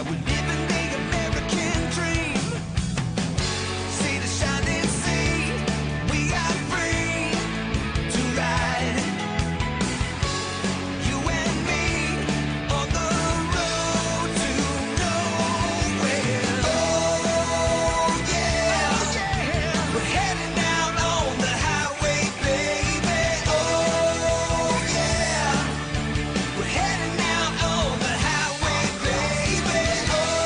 We're heading out on the highway, baby. Oh.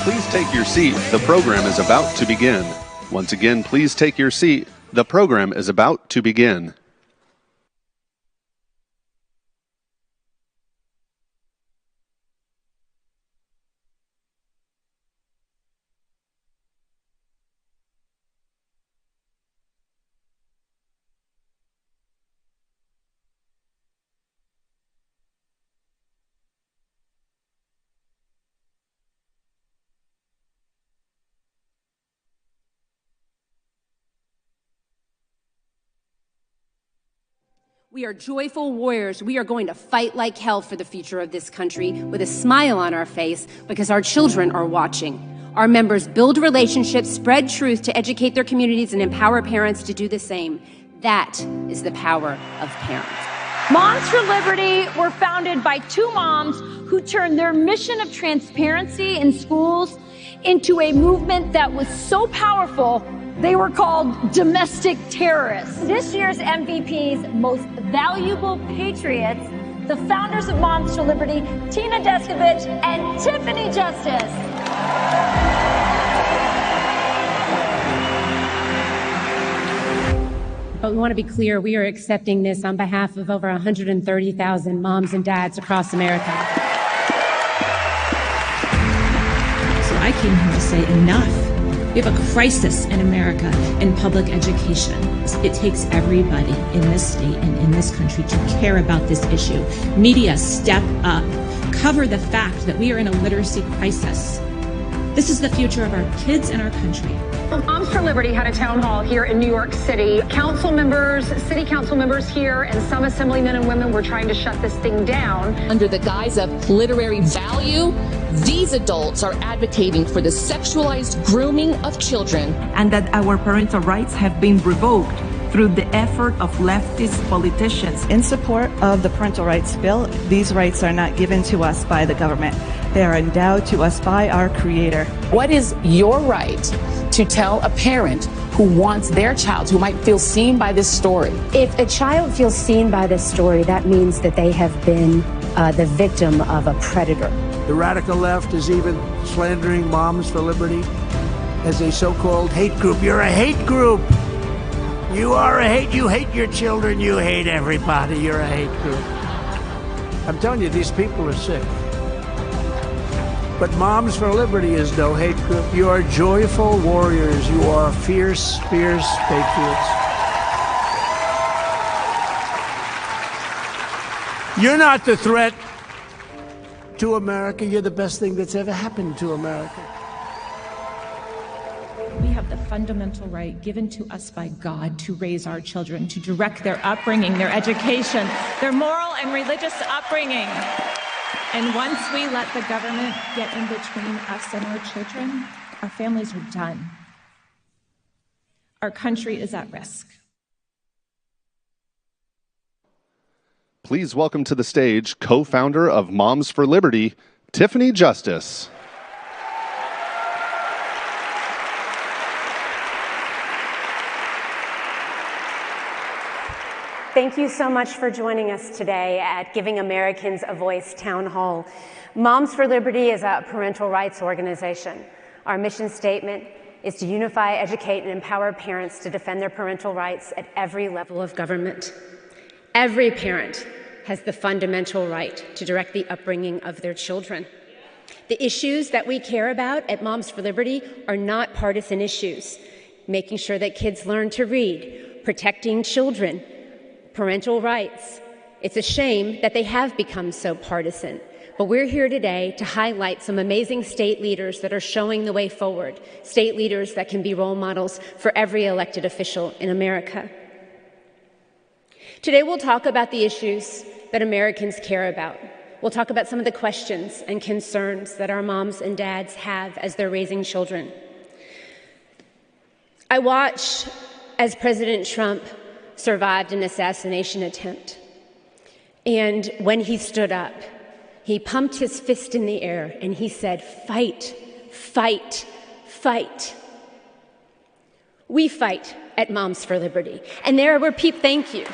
Please take your seat. The program is about to begin. Once again, please take your seat. The program is about to begin. We are joyful warriors. We are going to fight like hell for the future of this country with a smile on our face because our children are watching. Our members build relationships, spread truth to educate their communities, and empower parents to do the same. That is the power of parents. Moms for Liberty were founded by two moms who turned their mission of transparency in schools into a movement that was so powerful they were called domestic terrorists. This year's MVP's most valuable patriots, the founders of Moms for Liberty, Tina Deskovich and Tiffany Justice. But we want to be clear, we are accepting this on behalf of over 130,000 moms and dads across America. So I came here to say enough. We have a crisis in America in public education. It takes everybody in this state and in this country to care about this issue. Media, step up. Cover the fact that we are in a literacy crisis. This is the future of our kids and our country. Moms for Liberty had a town hall here in New York City. Council members, city council members here, and some assemblymen and women were trying to shut this thing down. Under the guise of literary value, these adults are advocating for the sexualized grooming of children. And that our parental rights have been revoked through the effort of leftist politicians. In support of the parental rights bill, these rights are not given to us by the government. They are endowed to us by our Creator. What is your right to tell a parent who wants their child, who might feel seen by this story? If a child feels seen by this story, that means that they have been the victim of a predator. The radical left is even slandering Moms for Liberty as a so-called hate group. You're a hate group. You are a hate. You hate your children. You hate everybody. You're a hate group. I'm telling you, these people are sick. But Moms for Liberty is no hate group. You are joyful warriors. You are fierce, fierce patriots. You're not the threat to America. You're the best thing that's ever happened to America. We have the fundamental right given to us by God to raise our children, to direct their upbringing, their education, their moral and religious upbringing. And once we let the government get in between us and our children, our families are done. Our country is at risk. Please welcome to the stage co-founder of Moms for Liberty, Tiffany Justice. Thank you so much for joining us today at Giving Americans a Voice Townhall. Moms for Liberty is a parental rights organization. Our mission statement is to unify, educate, and empower parents to defend their parental rights at every level of government. Every parent has the fundamental right to direct the upbringing of their children. The issues that we care about at Moms for Liberty are not partisan issues. Making sure that kids learn to read, protecting children, parental rights. It's a shame that they have become so partisan, but we're here today to highlight some amazing state leaders that are showing the way forward, state leaders that can be role models for every elected official in America. Today we'll talk about the issues that Americans care about. We'll talk about some of the questions and concerns that our moms and dads have as they're raising children. I watched as President Trump survived an assassination attempt. And when he stood up, he pumped his fist in the air and he said, "Fight, fight, fight." We fight at Moms for Liberty. And there were people, thank you.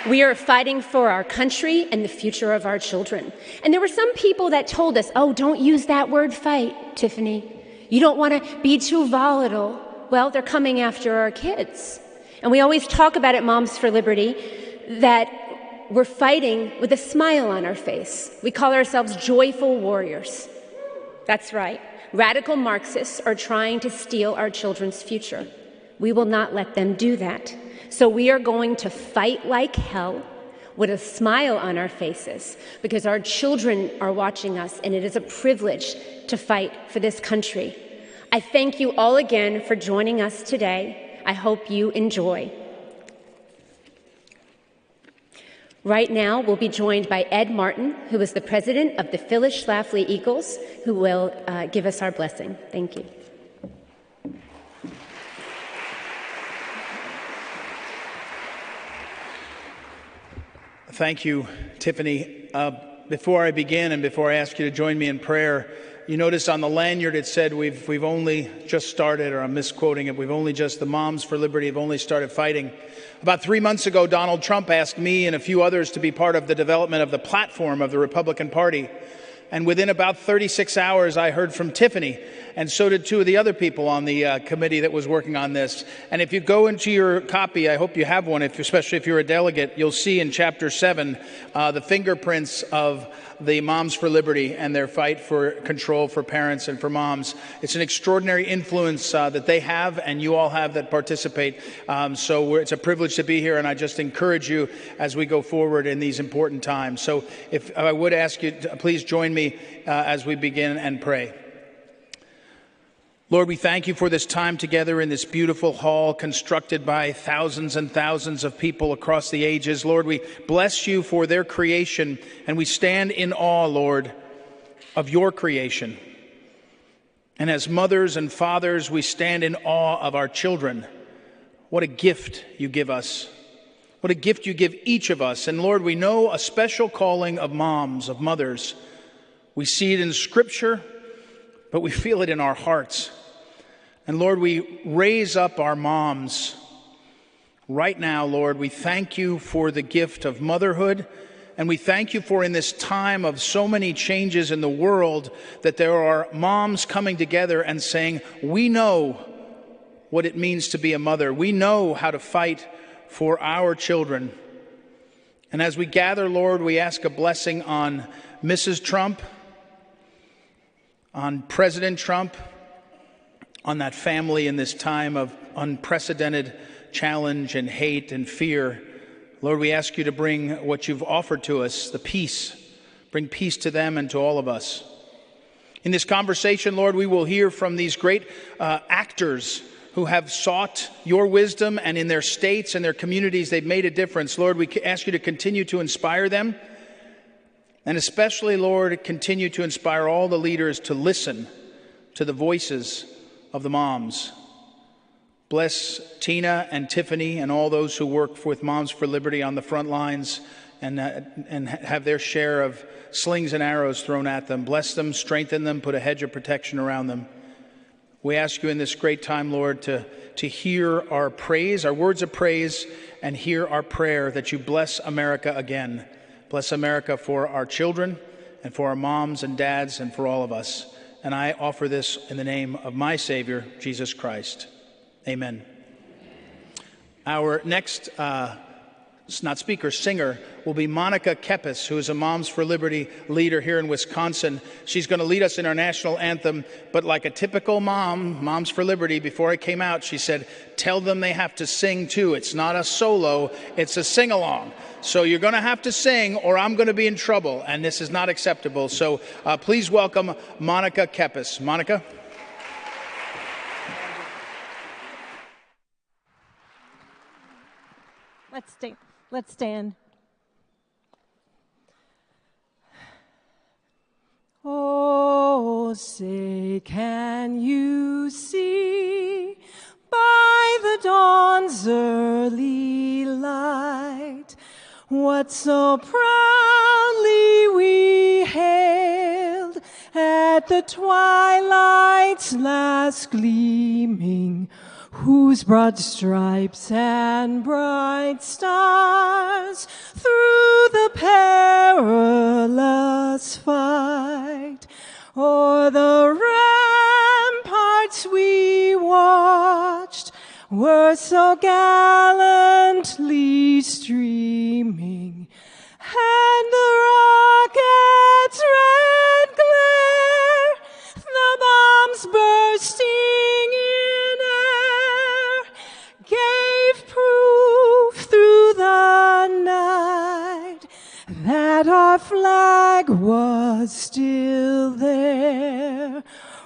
We are fighting for our country and the future of our children. And there were some people that told us, "Oh, don't use that word fight, Tiffany. You don't want to be too volatile." Well, they're coming after our kids. And we always talk about at Moms for Liberty that we're fighting with a smile on our face. We call ourselves joyful warriors. That's right. Radical Marxists are trying to steal our children's future. We will not let them do that. So we are going to fight like hell with a smile on our faces because our children are watching us, and it is a privilege to fight for this country. I thank you all again for joining us today. I hope you enjoy. Right now, we'll be joined by Ed Martin, who is the president of the Phyllis Schlafly Eagles, who will give us our blessing. Thank you. Thank you, Tiffany. Before I begin and before I ask you to join me in prayer, you notice on the lanyard it said we've only just started, or I'm misquoting it, the Moms for Liberty have only started fighting. About 3 months ago, Donald Trump asked me and a few others to be part of the development of the platform of the Republican Party. And within about 36 hours, I heard from Tiffany, and so did two of the other people on the committee that was working on this. And if you go into your copy, I hope you have one, especially if you're a delegate, you'll see in Chapter 7 the fingerprints of the Moms for Liberty and their fight for control for parents and for moms. It's an extraordinary influence that they have and you all have that participate. So it's a privilege to be here, and I just encourage you as we go forward in these important times. So if I would ask you to please join me as we begin and pray. Lord, we thank you for this time together in this beautiful hall constructed by thousands and thousands of people across the ages. Lord, we bless you for their creation, and we stand in awe, Lord, of your creation. And as mothers and fathers, we stand in awe of our children. What a gift you give us. What a gift you give each of us. And Lord, we know a special calling of moms, of mothers. We see it in Scripture, but we feel it in our hearts. And Lord, we raise up our moms right now, Lord. We thank you for the gift of motherhood, and we thank you for in this time of so many changes in the world that there are moms coming together and saying, we know what it means to be a mother. We know how to fight for our children. And as we gather, Lord, we ask a blessing on Mrs. Trump, on President Trump, on that family in this time of unprecedented challenge and hate and fear. Lord, we ask you to bring what you've offered to us, the peace. Bring peace to them and to all of us. In this conversation, Lord, we will hear from these great actors who have sought your wisdom, and in their states and their communities, they've made a difference. Lord, we ask you to continue to inspire them. And especially, Lord, continue to inspire all the leaders to listen to the voices of the moms. Bless Tina and Tiffany and all those who work with Moms for Liberty on the front lines and have their share of slings and arrows thrown at them. Bless them, strengthen them, put a hedge of protection around them. We ask you in this great time, Lord, to hear our praise, our words of praise, and hear our prayer that you bless America again. Bless America for our children and for our moms and dads and for all of us. And I offer this in the name of my Savior, Jesus Christ. Amen. Our next singer will be Monica Kepis, who is a Moms for Liberty leader here in Wisconsin. She's going to lead us in our national anthem, but like a typical mom, Moms for Liberty, before I came out, she said, tell them they have to sing too. It's not a solo, it's a sing-along. So you're going to have to sing or I'm going to be in trouble, and this is not acceptable. So please welcome Monica Kepis. Monica? Let's stand. Oh, say, can you see by the dawn's early light what so proudly we hailed at the twilight's last gleaming, whose broad stripes and bright stars through the perilous fight o'er the ramparts we watched were so gallantly streaming, and the rocket's red glare, the bombs bursting in air, gave proof through the night that our flag was still there.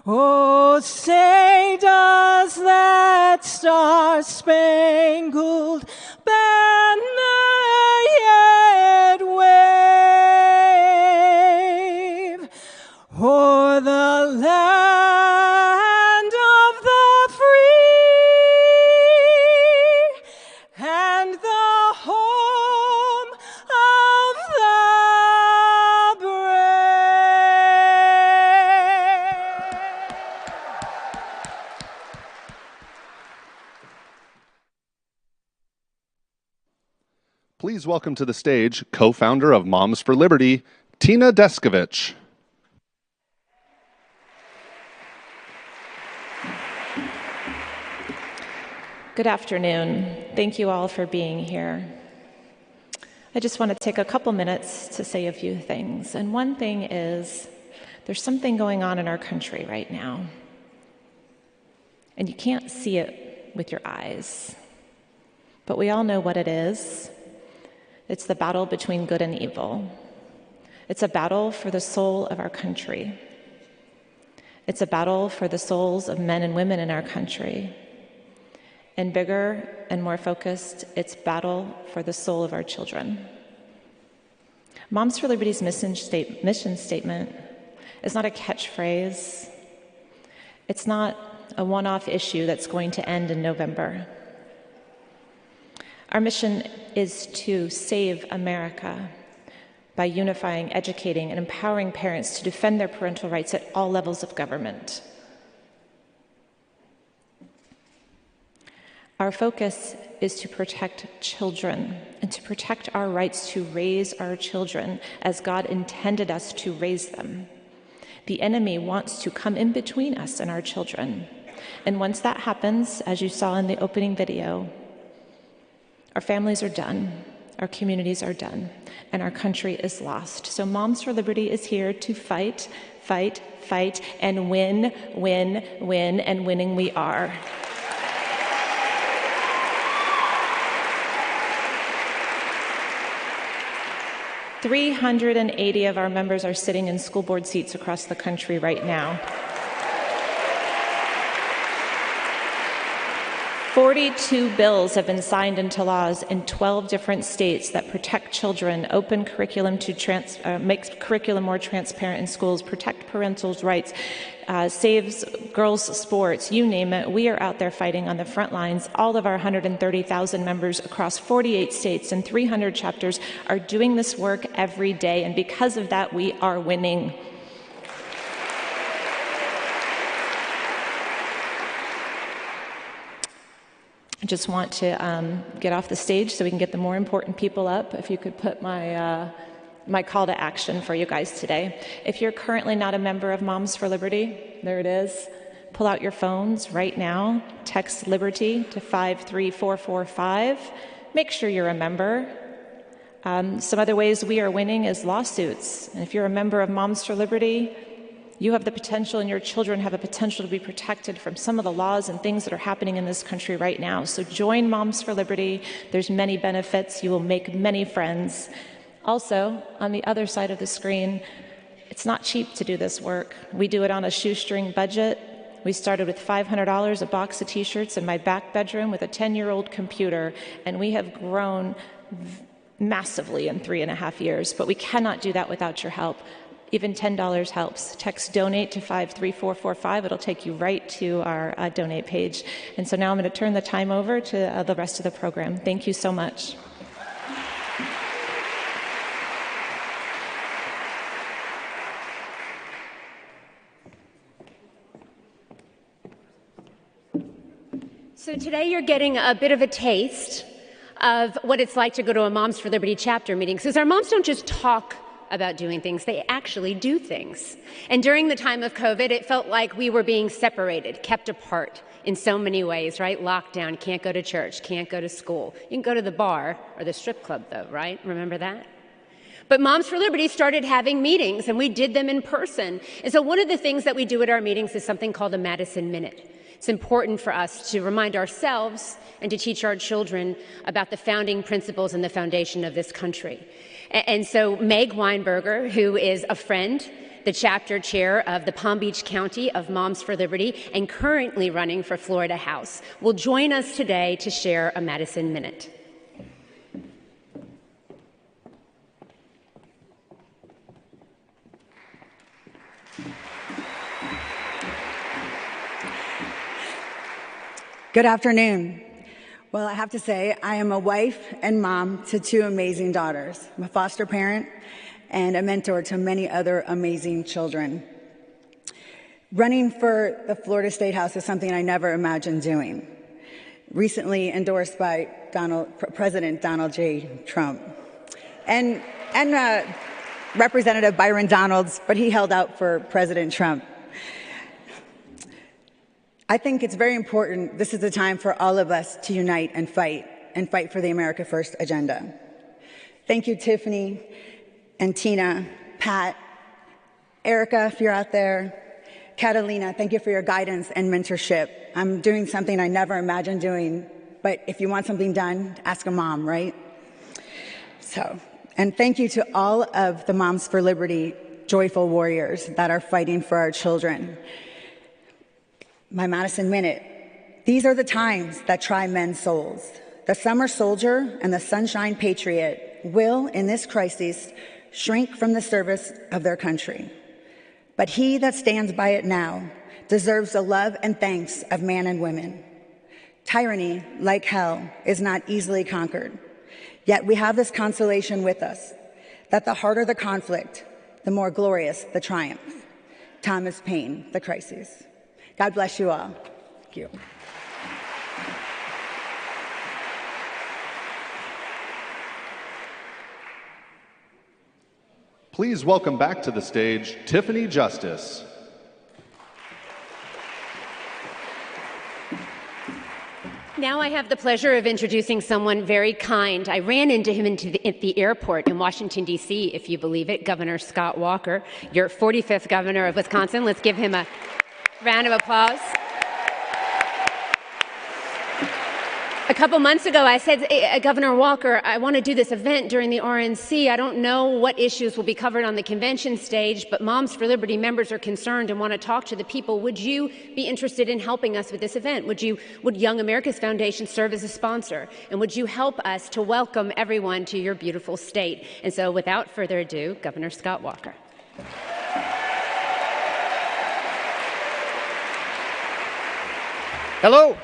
Oh, say, does that star-spangled banner yet wave o'er the land of the free and the home of the Please welcome to the stage co-founder of Moms for Liberty, Tina Deskovich. Good afternoon. Thank you all for being here. I just want to take a couple minutes to say a few things. And one thing is, there's something going on in our country right now. And you can't see it with your eyes. But we all know what it is. It's the battle between good and evil. It's a battle for the soul of our country. It's a battle for the souls of men and women in our country. And bigger and more focused, it's battle for the soul of our children. Moms for Liberty's mission statement is not a catchphrase. It's not a one-off issue that's going to end in November. Our mission is to save America by unifying, educating, and empowering parents to defend their parental rights at all levels of government. Our focus is to protect children and to protect our rights to raise our children as God intended us to raise them. The enemy wants to come in between us and our children. And once that happens, as you saw in the opening video, our families are done. our communities are done, and our country is lost. So Moms for Liberty is here to fight, fight, fight, and win, win, win, and winning we are. "380 of our members are sitting in school board seats across the country right now. 42 bills have been signed into laws in 12 different states that protect children, open curriculum to make curriculum more transparent in schools, protect parental rights, saves girls' sports, you name it. We are out there fighting on the front lines. All of our 130,000 members across 48 states and 300 chapters are doing this work every day, and because of that, we are winning. I just want to get off the stage so we can get the more important people up. If you could put my call to action for you guys today. If you're currently not a member of Moms for Liberty, there it is. Pull out your phones right now. Text Liberty to 53445. Make sure you're a member. Some other ways we are winning is lawsuits. And if you're a member of Moms for Liberty, you have the potential, and your children have a potential to be protected from some of the laws and things that are happening in this country right now. So join Moms for Liberty. There's many benefits. You will make many friends. Also, on the other side of the screen, it's not cheap to do this work. We do it on a shoestring budget. We started with $500, a box of t-shirts in my back bedroom with a 10-year-old computer, and we have grown massively in 3.5 years. But we cannot do that without your help. Even $10 helps. Text donate to 53445. It'll take you right to our donate page. And so now I'm going to turn the time over to the rest of the program. Thank you so much. So today you're getting a bit of a taste of what it's like to go to a Moms for Liberty chapter meeting. Because our moms don't just talk about doing things, they actually do things. And during the time of COVID, it felt like we were being separated, kept apart in so many ways, right? Lockdown, can't go to church, can't go to school. You can go to the bar or the strip club though, right? Remember that? But Moms for Liberty started having meetings, and we did them in person. And so one of the things that we do at our meetings is something called a Madison Minute. It's important for us to remind ourselves and to teach our children about the founding principles and the foundation of this country. And so Meg Weinberger, who is a friend, the chapter chair of the Palm Beach County of Moms for Liberty and currently running for Florida House, will join us today to share a Madison Minute. Good afternoon. Well, I have to say, I am a wife and mom to 2 amazing daughters. I'm a foster parent and a mentor to many other amazing children. Running for the Florida State House is something I never imagined doing. Recently endorsed by President Donald J. Trump and Representative Byron Donalds, but he held out for President Trump. I think it's very important. This is the time for all of us to unite and fight for the America First agenda. Thank you, Tiffany and Tina, Pat, Erica, if you're out there, Catalina, thank you for your guidance and mentorship. I'm doing something I never imagined doing, but if you want something done, ask a mom, right? And thank you to all of the Moms for Liberty joyful warriors that are fighting for our children. My Madison Minute. These are the times that try men's souls. The summer soldier and the sunshine patriot will, in this crisis, shrink from the service of their country. But he that stands by it now deserves the love and thanks of man and women. Tyranny, like hell, is not easily conquered. Yet we have this consolation with us, that the harder the conflict, the more glorious the triumph. Thomas Paine, The Crises. God bless you all. Thank you. Please welcome back to the stage Tiffany Justice. Now I have the pleasure of introducing someone very kind. I ran into him at the airport in Washington, D.C., if you believe it, Governor Scott Walker, your 45th governor of Wisconsin. Let's give him a round of applause. A couple months ago, I said, Governor Walker, I want to do this event during the RNC. I don't know what issues will be covered on the convention stage, but Moms for Liberty members are concerned and want to talk to the people. Would you be interested in helping us with this event? Would Young America's Foundation serve as a sponsor? And would you help us to welcome everyone to your beautiful state? And so without further ado, Governor Scott Walker. Hello.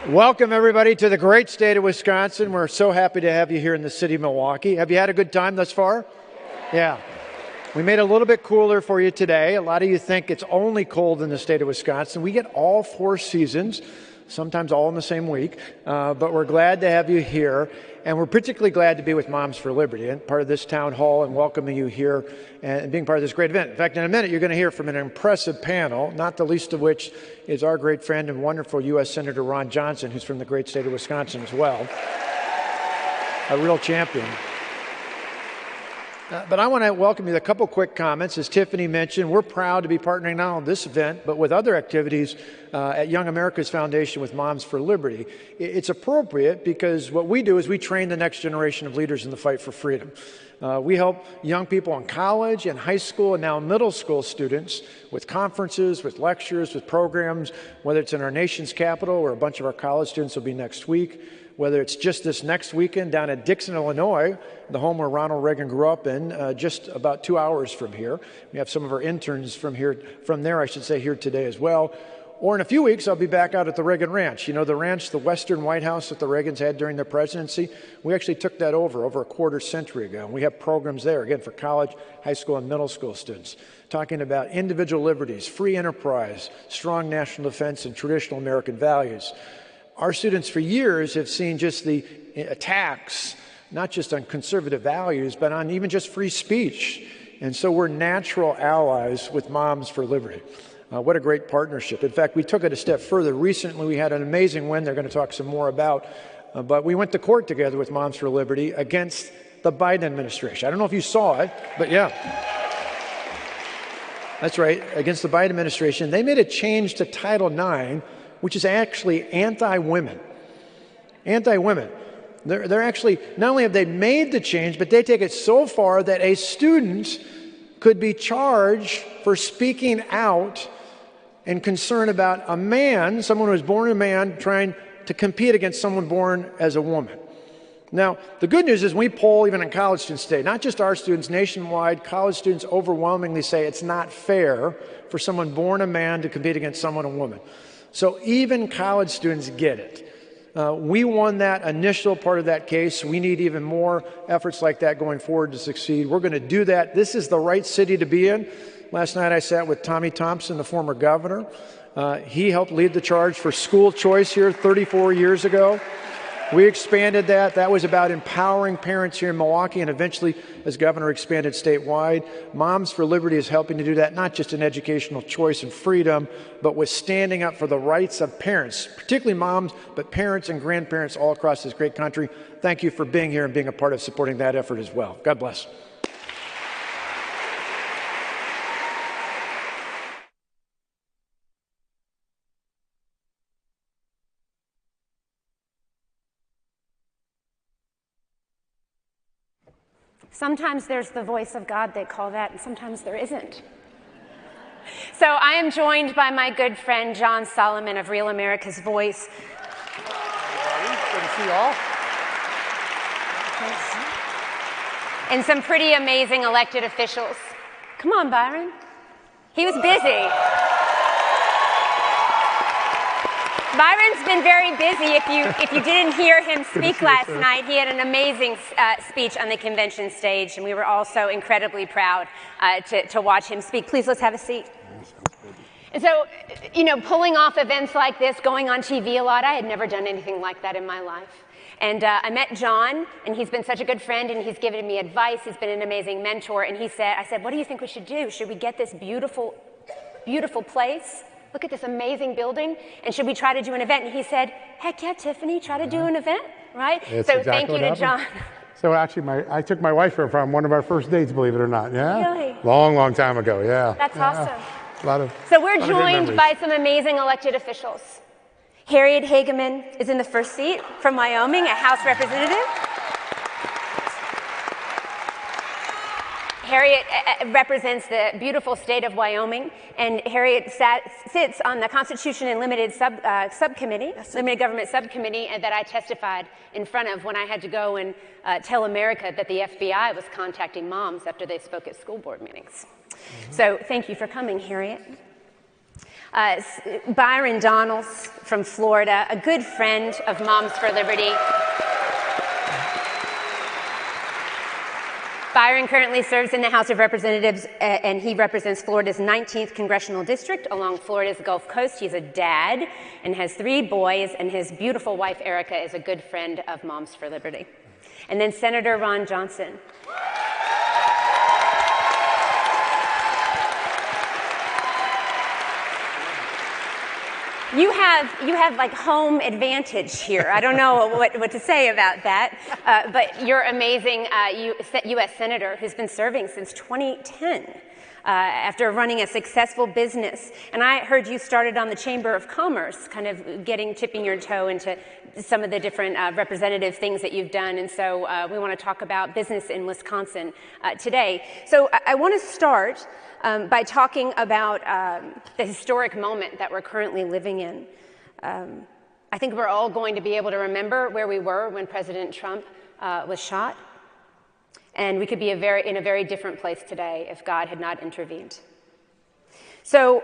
Welcome, everybody, to the great state of Wisconsin. We're so happy to have you here in the city of Milwaukee. Have you had a good time thus far? Yeah. We made it a little bit cooler for you today. A lot of you think it's only cold in the state of Wisconsin. We get all 4 seasons, sometimes all in the same week, but we're glad to have you here. And we're particularly glad to be with Moms for Liberty and part of this town hall and welcoming you here and being part of this great event. In fact, in a minute, you're going to hear from an impressive panel, not the least of which is our great friend and wonderful U.S. Senator Ron Johnson, who's from the great state of Wisconsin as well. A real champion. But I want to welcome you with a couple quick comments. As Tiffany mentioned, we're proud to be partnering not only this event, but with other activities at Young America's Foundation with Moms for Liberty. It's appropriate because what we do is we train the next generation of leaders in the fight for freedom. We help young people in college and high school and now middle school students with conferences, with lectures, with programs, whether it's in our nation's capital where a bunch of our college students will be next week, whether it's just this next weekend down at Dixon, Illinois, the home where Ronald Reagan grew up in, just about 2 hours from here. We have some of our interns from there, here today as well. Or in a few weeks, I'll be back out at the Reagan Ranch. You know, the ranch, the Western White House that the Reagans had during their presidency, we actually took that over a quarter century ago. And we have programs there, again, for college, high school, and middle school students, talking about individual liberties, free enterprise, strong national defense, and traditional American values. Our students for years have seen just the attacks, not just on conservative values, but on even just free speech. And so we're natural allies with Moms for Liberty. What a great partnership. In fact, we took it a step further. Recently, we had an amazing win they're going to talk some more about. But we went to court together with Moms for Liberty against the Biden administration. I don't know if you saw it, but yeah. That's right, against the Biden administration. They made a change to Title IX, which is actually anti-women. Anti-women. They're actually, not only have they made the change, but they take it so far that a student could be charged for speaking out and concern about a man, someone who was born a man, trying to compete against someone born as a woman. Now, the good news is we poll even in college students today, not just our students, nationwide, college students overwhelmingly say it's not fair for someone born a man to compete against someone a woman. So even college students get it. We won that initial part of that case. We need even more efforts like that going forward to succeed. We're going to do that. This is the right city to be in. Last night I sat with Tommy Thompson, the former governor. He helped lead the charge for school choice here 34 years ago. We expanded that. That was about empowering parents here in Milwaukee, and eventually, as governor, expanded statewide. Moms for Liberty is helping to do that, not just in educational choice and freedom, but with standing up for the rights of parents, particularly moms, but parents and grandparents all across this great country. Thank you for being here and being a part of supporting that effort as well. God bless. Sometimes there's the voice of God, they call that, and sometimes there isn't. So I am joined by my good friend, John Solomon of Real America's Voice. Good to see you all. And some pretty amazing elected officials. Come on, Byron. He was busy. Byron's been very busy. If you didn't hear him speak last night, he had an amazing speech on the convention stage, and we were all so incredibly proud to watch him speak. Please, let's have a seat. And so, you know, pulling off events like this, going on TV a lot, I had never done anything like that in my life. And I met John, and he's been such a good friend, and he's given me advice. He's been an amazing mentor. And I said, what do you think we should do? Should we get this beautiful, beautiful place look at this amazing building, and should we try to do an event? And he said, heck yeah, Tiffany, try to do an event, right? It's so exactly thank you to John. So actually, I took my wife here from one of our first dates, believe it or not. Yeah, Really? long time ago. Yeah, That's awesome. A lot of. So we're joined by some amazing elected officials. Harriet Hageman is in the first seat from Wyoming, a House representative. Harriet represents the beautiful state of Wyoming, and Harriet sits on the Constitution and Limited Subcommittee, Limited Government Subcommittee, that I testified in front of when I had to go and tell America that the FBI was contacting moms after they spoke at school board meetings. So thank you for coming, Harriet. Byron Donalds from Florida, a good friend of Moms for Liberty. Byron currently serves in the House of Representatives, and he represents Florida's 19th Congressional District along Florida's Gulf Coast. He's a dad and has 3 boys, and his beautiful wife, Erica, is a good friend of Moms for Liberty. And then Senator Ron Johnson. You have like home advantage here. I don't know what to say about that, but you're amazing U.S. Senator who's been serving since 2010 after running a successful business. And I heard you started on the Chamber of Commerce, kind of tipping your toe into some of the different representative things that you've done. And so we want to talk about business in Wisconsin today. So I want to start by talking about the historic moment that we're currently living in. I think we're all going to be able to remember where we were when President Trump was shot. And we could be in a very different place today if God had not intervened. So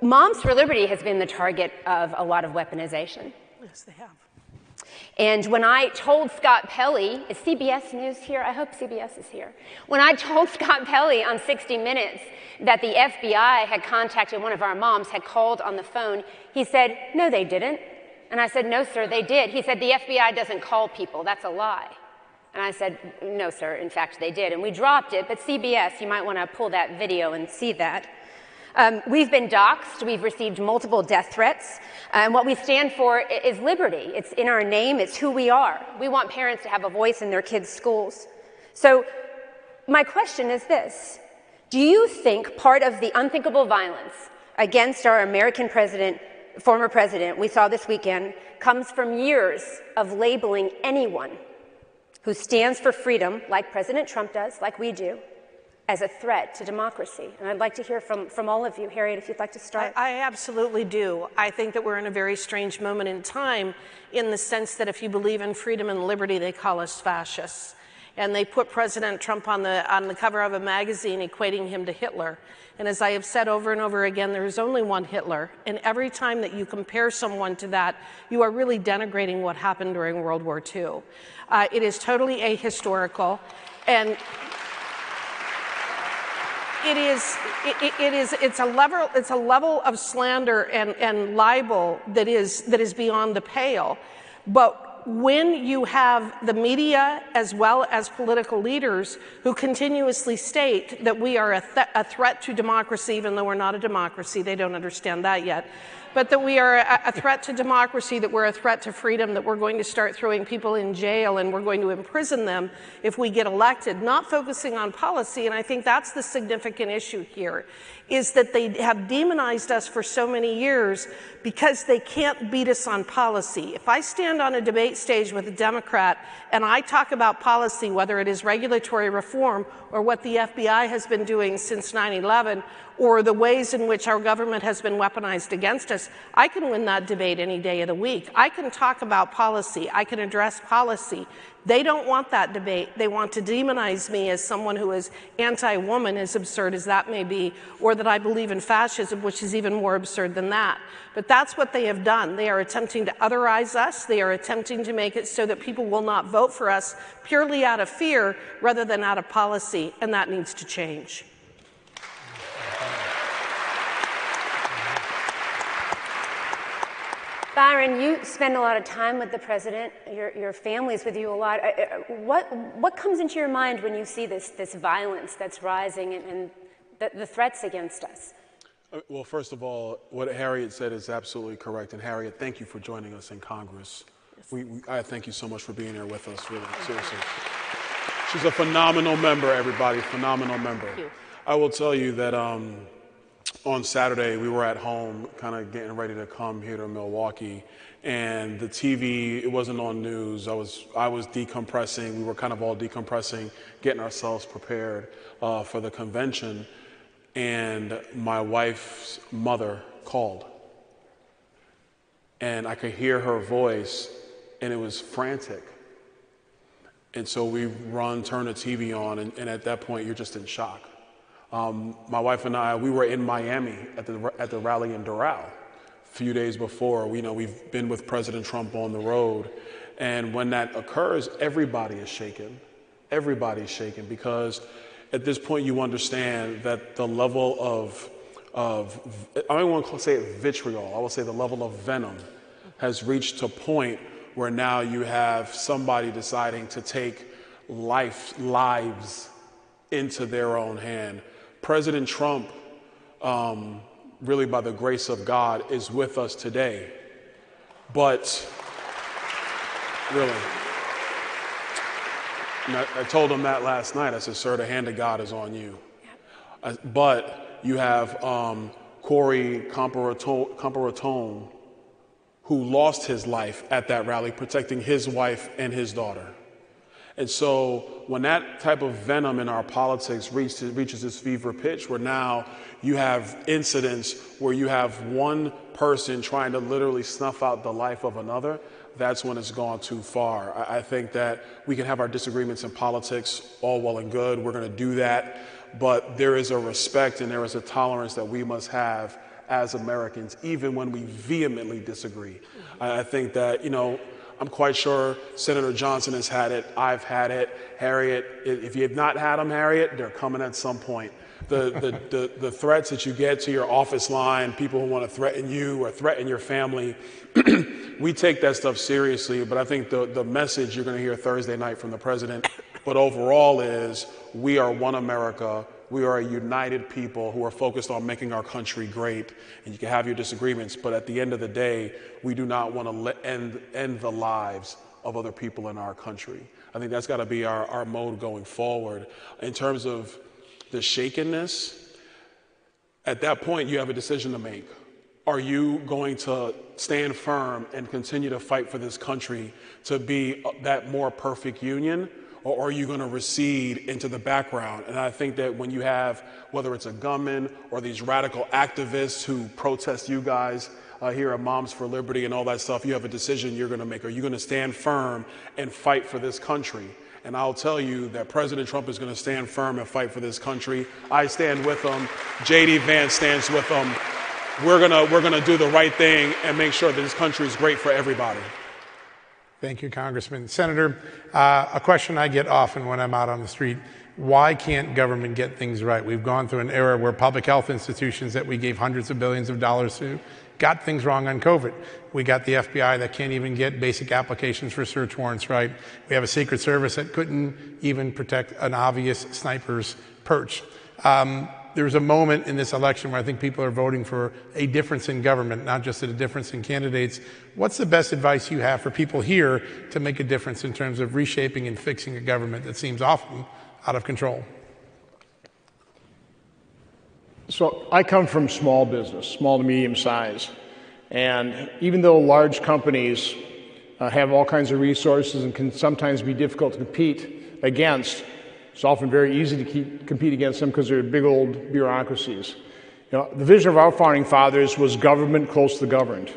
Moms for Liberty has been the target of a lot of weaponization. Yes, they have. And when I told Scott Pelley, is CBS News here? I hope CBS is here. When I told Scott Pelley on 60 Minutes that the FBI had contacted one of our moms, had called on the phone, he said, no, they didn't. And I said, no, sir, they did. He said, the FBI doesn't call people. That's a lie. And I said, no, sir, in fact, they did. And we dropped it, but CBS, you might want to pull that video and see that. We've been doxxed. We've received multiple death threats. And what we stand for is liberty. It's in our name. It's who we are. We want parents to have a voice in their kids' schools. So my question is this. Do you think part of the unthinkable violence against our American president, former president, we saw this weekend, comes from years of labeling anyone who stands for freedom, like President Trump does, like we do, as a threat to democracy? And I'd like to hear from all of you. Harriet, if you'd like to start. I absolutely do. I think that we're in a very strange moment in time in the sense that if you believe in freedom and liberty, they call us fascists. And they put President Trump on the cover of a magazine, equating him to Hitler. And as I have said over and over again, there is only one Hitler. And every time that you compare someone to that, you are really denigrating what happened during World War II. It is totally ahistorical. And it's a level of slander and libel that is beyond the pale. But when you have the media as well as political leaders who continuously state that we are a threat to democracy, even though we're not a democracy, they don't understand that yet, but that we are a threat to democracy, that we're a threat to freedom, that we're going to start throwing people in jail and we're going to imprison them if we get elected, not focusing on policy. And I think that's the significant issue here, is that they have demonized us for so many years because they can't beat us on policy. If I stand on a debate stage with a Democrat and I talk about policy, whether it is regulatory reform or what the FBI has been doing since 9/11, or the ways in which our government has been weaponized against us, I can win that debate any day of the week. I can talk about policy. I can address policy. They don't want that debate. They want to demonize me as someone who is anti-woman, as absurd as that may be, or that I believe in fascism, which is even more absurd than that. But that's what they have done. They are attempting to otherize us. They are attempting to make it so that people will not vote for us purely out of fear rather than out of policy, and that needs to change. Byron, you spend a lot of time with the president. Your family's with you a lot. What comes into your mind when you see this violence that's rising and the threats against us? Well, first of all, what Harriet said is absolutely correct. And Harriet, thank you for joining us in Congress. Yes. I thank you so much for being here with us, really, seriously. She's a phenomenal member, everybody, phenomenal member. Thank you. I will tell you that on Saturday, we were at home kind of getting ready to come here to Milwaukee. And the TV, it wasn't on news. I was decompressing. We were kind of all decompressing, getting ourselves prepared for the convention. And my wife's mother called. And I could hear her voice, and it was frantic. And so we turn the TV on, and at that point, you're just in shock. My wife and I, we were in Miami at the rally in Doral a few days before. We've been with President Trump on the road. And when that occurs, everybody is shaken. Everybody's shaken because at this point, you understand that the level of I don't want to say it vitriol, I will say the level of venom has reached a point where now you have somebody deciding to take lives into their own hand. President Trump, really by the grace of God, is with us today. But really, and I told him that last night. I said, sir, the hand of God is on you. But you have Corey Comparatone, who lost his life at that rally, protecting his wife and his daughter. And so when that type of venom in our politics reaches its fever pitch, where now you have incidents where you have one person trying to literally snuff out the life of another, that's when it's gone too far. I think that we can have our disagreements in politics, all well and good. We're going to do that. But there is a respect and there is a tolerance that we must have as Americans, even when we vehemently disagree. I think that, I'm quite sure Senator Johnson has had it. I've had it. Harriet, if you have not had them, Harriet, they're coming at some point. The threats that you get to your office line, people who want to threaten you or threaten your family, we take that stuff seriously. But I think the message you're going to hear Thursday night from the president, but overall is we are one America. We are a united people who are focused on making our country great. And you can have your disagreements, but at the end of the day, we do not want to end the lives of other people in our country. I think that's got to be our mode going forward. In terms of the shakenness, at that point, you have a decision to make. Are you going to stand firm and continue to fight for this country to be that more perfect union? Or are you going to recede into the background? And I think that when you have, whether it's a gunman or these radical activists who protest you guys here at Moms for Liberty and all that stuff, you have a decision you're going to make. Are you going to stand firm and fight for this country? And I'll tell you that President Trump is going to stand firm and fight for this country. I stand with him. J.D. Vance stands with him. We're gonna do the right thing and make sure that this country is great for everybody. Thank you, Congressman. Senator, a question I get often when I'm out on the street: why can't government get things right? We've gone through an era where public health institutions that we gave hundreds of billions of dollars to got things wrong on COVID. We got the FBI that can't even get basic applications for search warrants right. We have a Secret Service that couldn't even protect an obvious sniper's perch. There's a moment in this election where I think people are voting for a difference in government, not just a difference in candidates. What's the best advice you have for people here to make a difference in terms of reshaping and fixing a government that seems often out of control? So I come from small business, small to medium size. And even though large companies have all kinds of resources and can sometimes be difficult to compete against, it's often very easy to compete against them because they're big old bureaucracies. The vision of our founding fathers was government close to the governed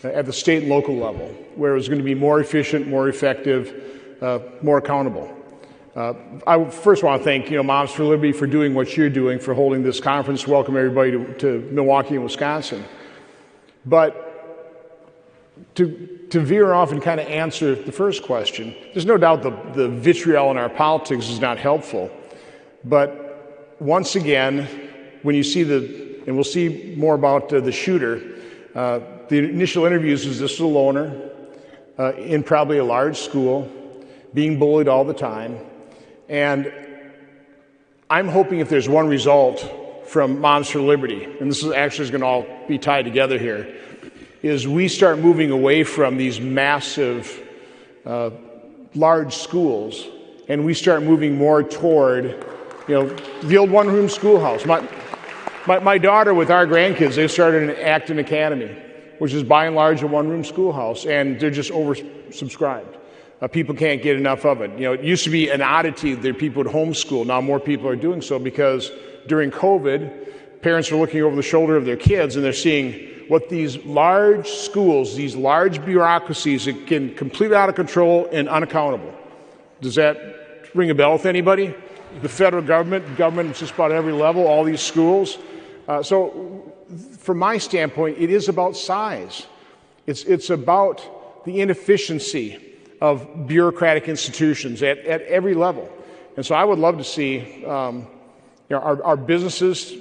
at the state and local level, where it was going to be more efficient, more effective, more accountable. I first want to thank Moms for Liberty for doing what you're doing, for holding this conference. Welcome everybody to Milwaukee and Wisconsin. But to veer off and kind of answer the first question, there's no doubt the vitriol in our politics is not helpful. But once again, when you see and we'll see more about the shooter, the initial interviews was this was a loner in probably a large school, being bullied all the time. And I'm hoping if there's one result from Moms for Liberty, and this is actually going to all be tied together here, is we start moving away from these massive, large schools, and we start moving more toward, the old one-room schoolhouse. My daughter, with our grandkids, they started an Acton Academy, which is by and large a one-room schoolhouse, and they're just oversubscribed. People can't get enough of it. It used to be an oddity that people would homeschool. Now more people are doing so because during COVID, parents are looking over the shoulder of their kids and they're seeing what these large schools, these large bureaucracies that can completely out of control and unaccountable. Does that ring a bell with anybody? The federal government just about every level, all these schools. So from my standpoint, it is about size. It's about the inefficiency of bureaucratic institutions at every level. And so I would love to see our businesses,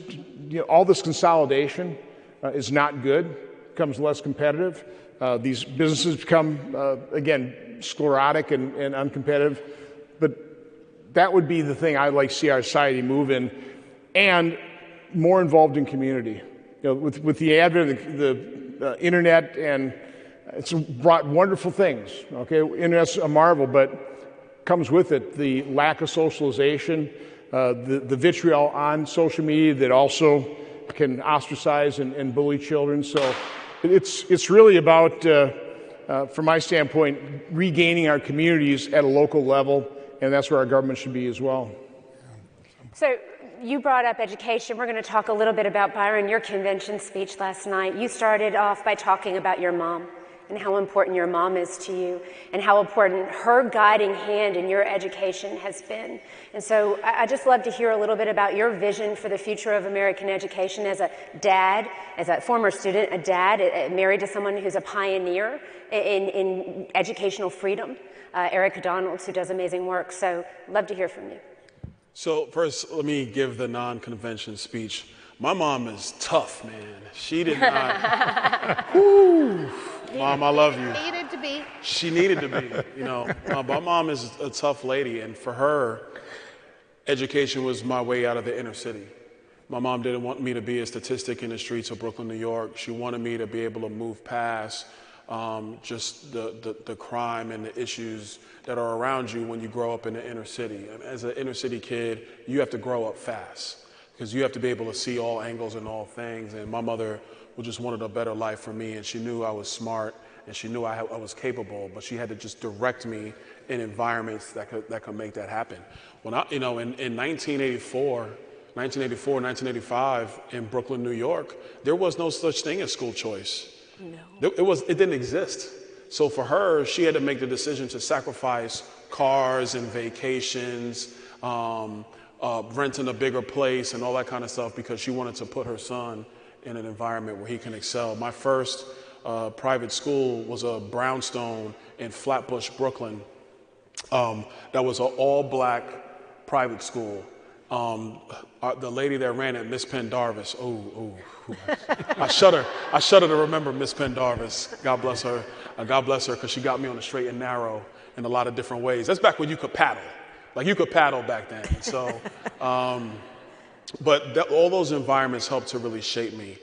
all this consolidation is not good, becomes less competitive. These businesses become, again, sclerotic and uncompetitive. But that would be the thing I'd like to see our society move in, and more involved in community. With the advent of the internet, and it's brought wonderful things. Okay, internet's a marvel, but comes with it the lack of socialization, the vitriol on social media that also can ostracize and bully children. So it's really about, from my standpoint, regaining our communities at a local level, and that's where our government should be as well. So you brought up education. We're going to talk a little bit about, Byron, your convention speech last night. You started off by talking about your mom and how important your mom is to you and how important her guiding hand in your education has been. And so I just love to hear a little bit about your vision for the future of American education as a dad, as a former student, a dad married to someone who's a pioneer in educational freedom, Eric Donalds, who does amazing work. So love to hear from you. So first, let me give the non-convention speech. My mom is tough, man. She did not. Whew. Mom, I love you. Needed to be. She needed to be. My mom is a tough lady, and for her, education was my way out of the inner city. My mom didn't want me to be a statistic in the streets of Brooklyn, New York. She wanted me to be able to move past just the crime and the issues that are around you when you grow up in the inner city. As an inner city kid, you have to grow up fast because you have to be able to see all angles and all things. And my mother just wanted a better life for me, and she knew I was smart and she knew I was capable, but she had to just direct me in environments that could make that happen. When in 1984, 1985 in Brooklyn, New York, there was no such thing as school choice. No. It didn't exist. So for her, she had to make the decision to sacrifice cars and vacations, renting a bigger place and all that kind of stuff because she wanted to put her son in an environment where he can excel. My first private school was a brownstone in Flatbush, Brooklyn. That was an all-black private school. The lady that ran it, Miss Pendarvis. I shudder to remember Miss Pendarvis. God bless her. God bless her, because she got me on the straight and narrow in a lot of different ways. That's back when you could paddle. Like, you could paddle back then. So, but all those environments helped to really shape me.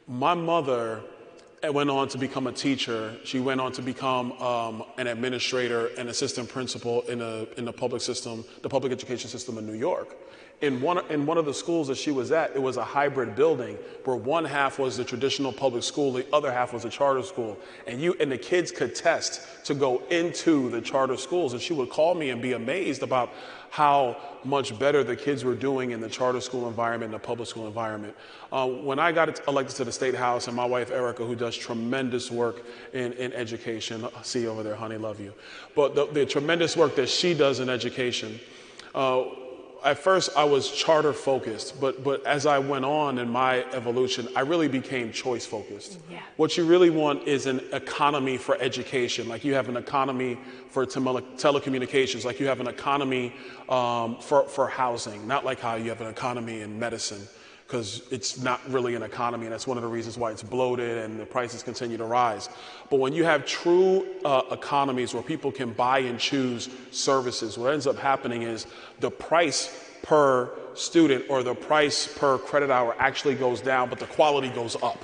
My mother went on to become a teacher. She went on to become an administrator, an assistant principal in the public system, the public education system in New York. In one of the schools that she was at, it was a hybrid building where one half was the traditional public school, the other half was a charter school. And the kids could test to go into the charter schools. And she would call me and be amazed about how much better the kids were doing in the charter school environment and the public school environment. When I got elected to the State House, and my wife Erica, who does tremendous work in education, see you over there, honey, love you. But the tremendous work that she does in education, at first I was charter focused, but as I went on in my evolution, I really became choice focused. Yeah. What you really want is an economy for education. Like you have an economy for telecommunications, like you have an economy for housing, not like how you have an economy in medicine, because it's not really an economy, and that's one of the reasons why it's bloated and the prices continue to rise. But when you have true economies where people can buy and choose services, what ends up happening is the price per student or the price per credit hour actually goes down, but the quality goes up.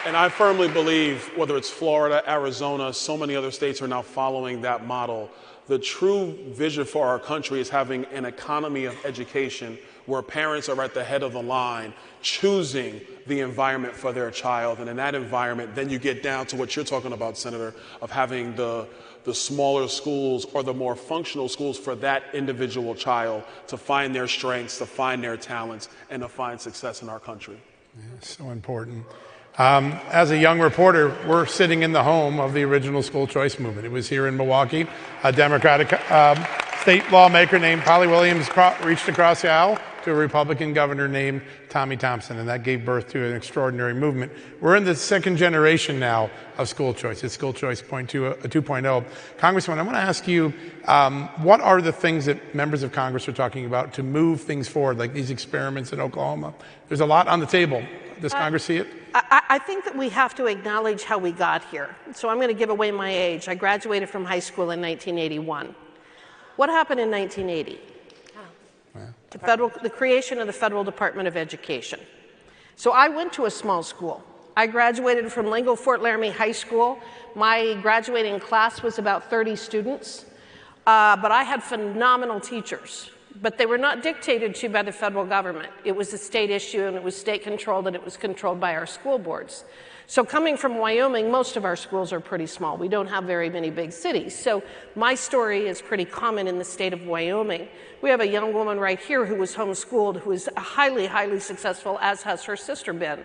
And I firmly believe, whether it's Florida, Arizona, so many other states are now following that model. The true vision for our country is having an economy of education where parents are at the head of the line, choosing the environment for their child. And in that environment, then you get down to what you're talking about, Senator, of having the smaller schools or the more functional schools for that individual child to find their strengths, to find their talents, and to find success in our country. Yeah, so important. As a young reporter, we're sitting in the home of the original school choice movement. It was here in Milwaukee. A Democratic state lawmaker named Polly Williams reached across the aisle to a Republican governor named Tommy Thompson, and that gave birth to an extraordinary movement. We're in the second generation now of school choice. It's school choice 2.0. Congressman, I want to ask you, what are the things that members of Congress are talking about to move things forward, like these experiments in Oklahoma? There's a lot on the table. Does Congress see it? I think that we have to acknowledge how we got here. So I'm going to give away my age. I graduated from high school in 1981. What happened in 1980? The creation of the Federal Department of Education. So I went to a small school. I graduated from Lingo Fort Laramie High School. My graduating class was about 30 students, but I had phenomenal teachers. But they were not dictated to by the federal government. It was a state issue, and it was state controlled, and it was controlled by our school boards. So coming from Wyoming, most of our schools are pretty small. We don't have very many big cities. So my story is pretty common in the state of Wyoming. We have a young woman right here who was homeschooled, who is highly, highly successful, as has her sister been.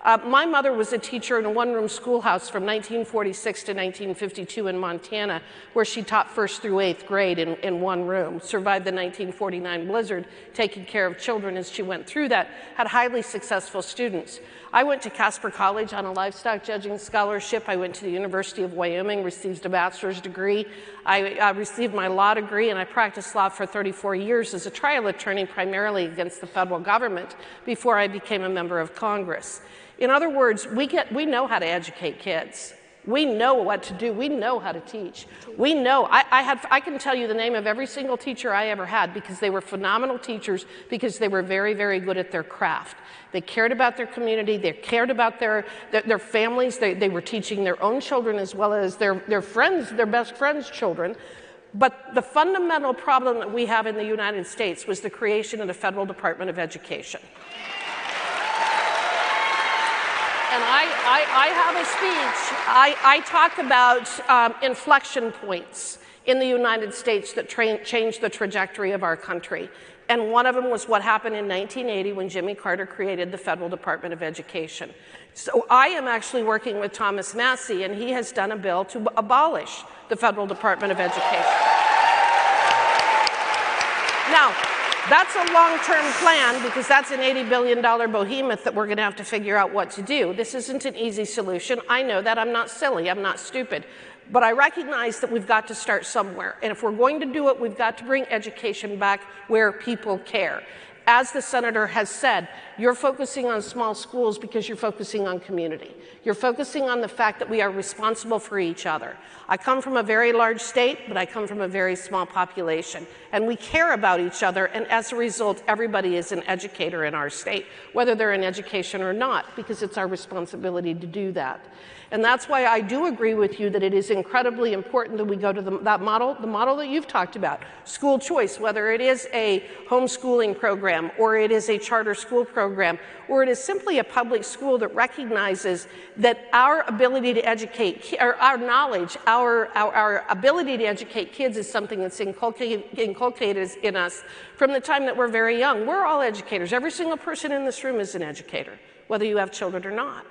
My mother was a teacher in a one-room schoolhouse from 1946 to 1952 in Montana, where she taught 1st through 8th grade in one room, survived the 1949 blizzard, taking care of children as she went through that, had highly successful students. I went to Casper College on a livestock judging scholarship. I went to the University of Wyoming, received a bachelor's degree. I received my law degree, and I practiced law for 34 years as a trial attorney, primarily against the federal government, before I became a member of Congress. In other words, we know how to educate kids. We know what to do. We know how to teach. We know. I can tell you the name of every single teacher I ever had, because they were phenomenal teachers, because they were very, very good at their craft. They cared about their community. They cared about their families. They were teaching their own children as well as their friends, their best friends' children. But the fundamental problem that we have in the United States was the creation of the Federal Department of Education. And I have a speech. I talk about inflection points in the United States that changed the trajectory of our country. And one of them was what happened in 1980 when Jimmy Carter created the Federal Department of Education. So I am actually working with Thomas Massie, and he has done a bill to abolish the Federal Department of Education. Now, that's a long-term plan, because that's an $80 billion behemoth that we're going to have to figure out what to do. This isn't an easy solution. I know that. I'm not silly. I'm not stupid. But I recognize that we've got to start somewhere. And if we're going to do it, we've got to bring education back where people care. As the senator has said, you're focusing on small schools because you're focusing on community. You're focusing on the fact that we are responsible for each other. I come from a very large state, but I come from a very small population. And we care about each other, and as a result, everybody is an educator in our state, whether they're in education or not, because it's our responsibility to do that. And that's why I do agree with you that it is incredibly important that we go to that model, the model that you've talked about, school choice, whether it is a homeschooling program, or it is a charter school program, or it is simply a public school that recognizes that our ability to educate, or our knowledge, our ability to educate kids is something that's inculcated in us from the time that we're very young. We're all educators. Every single person in this room is an educator, whether you have children or not.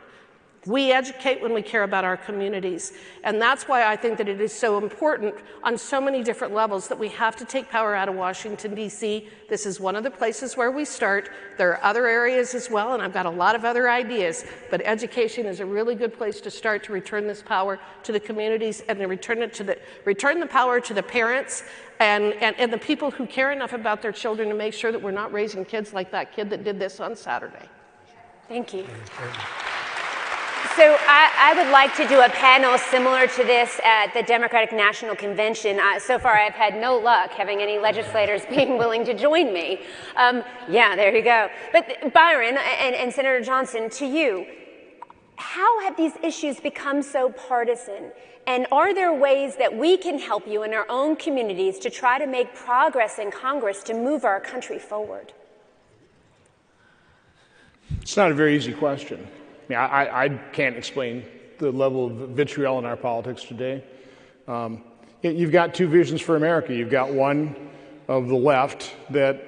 We educate when we care about our communities. And that's why I think that it is so important on so many different levels that we have to take power out of Washington, D.C. This is one of the places where we start. There are other areas as well, and I've got a lot of other ideas. But education is a really good place to start to return this power to the communities and to return the power to the parents and the people who care enough about their children to make sure that we're not raising kids like that kid that did this on Saturday. Thank you. So I would like to do a panel similar to this at the Democratic National Convention. So far, I've had no luck having any legislators being willing to join me. Yeah, there you go. But Byron and Senator Johnson, to you, how have these issues become so partisan? And are there ways that we can help you in our own communities to try to make progress in Congress to move our country forward? It's not a very easy question. I mean, I can't explain the level of vitriol in our politics today. You've got two visions for America. You've got one of the left that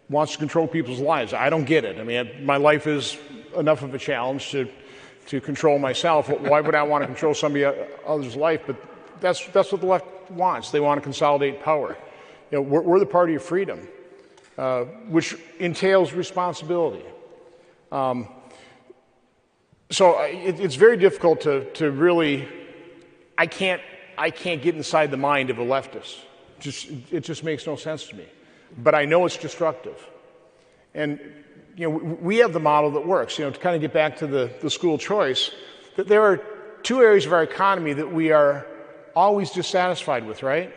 wants to control people's lives. I don't get it. I mean, my life is enough of a challenge to control myself. Why would I want to control somebody else's life? But that's what the left wants. They want to consolidate power. You know, we're the party of freedom, which entails responsibility. So it's very difficult to really. I can't get inside the mind of a leftist. It just makes no sense to me. But I know it's destructive. And you know, we have the model that works. You know, to kind of get back to the school choice, that there are two areas of our economy that we are always dissatisfied with, right?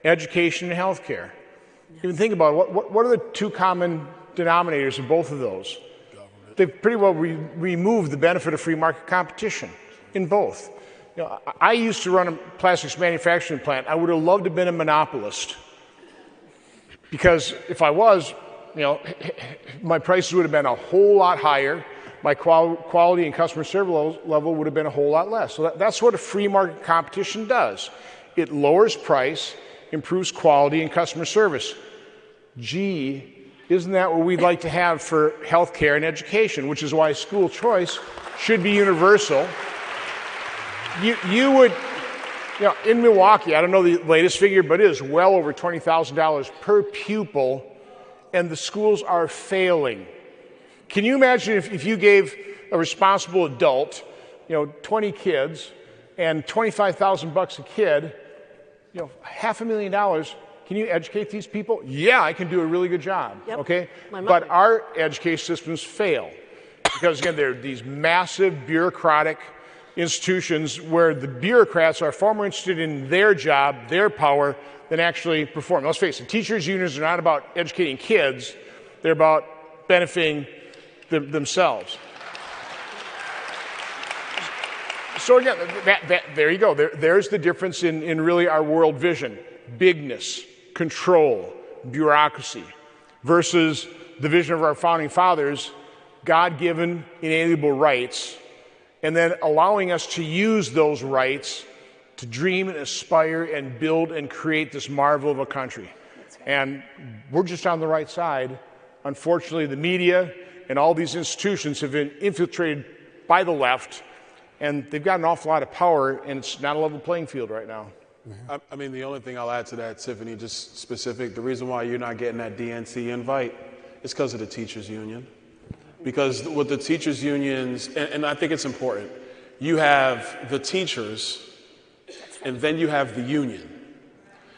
Education and healthcare. Even think about it. What are the two common denominators of both of those? They've pretty well removed the benefit of free market competition in both. You know, I used to run a plastics manufacturing plant. I would have loved to have been a monopolist, because if I was, you know, my prices would have been a whole lot higher. My quality and customer service level would have been a whole lot less. So that's what a free market competition does. It lowers price, improves quality and customer service. Gee, isn't that what we'd like to have for healthcare and education, which is why school choice should be universal. You would, you know, in Milwaukee, I don't know the latest figure, but it is well over $20,000 per pupil, and the schools are failing. Can you imagine if you gave a responsible adult, you know, 20 kids and $25,000 a kid, you know, $500,000? Can you educate these people? Yeah, I can do a really good job, okay? But our education systems fail because, again, they're these massive bureaucratic institutions where the bureaucrats are far more interested in their job, their power, than actually perform. Let's face it, teachers' unions are not about educating kids. They're about benefiting themselves. So again, there you go. There's the difference in really our world vision. Bigness, control, bureaucracy, versus the vision of our founding fathers, God-given inalienable rights, and then allowing us to use those rights to dream and aspire and build and create this marvel of a country. And we're just on the right side. Unfortunately, the media and all these institutions have been infiltrated by the left, and they've got an awful lot of power, and it's not a level playing field right now. I mean, the only thing I'll add to that, Tiffany, just specific, the reason why you're not getting that DNC invite is because of the teachers union. Because with the teachers unions, and I think it's important, you have the teachers and then you have the union.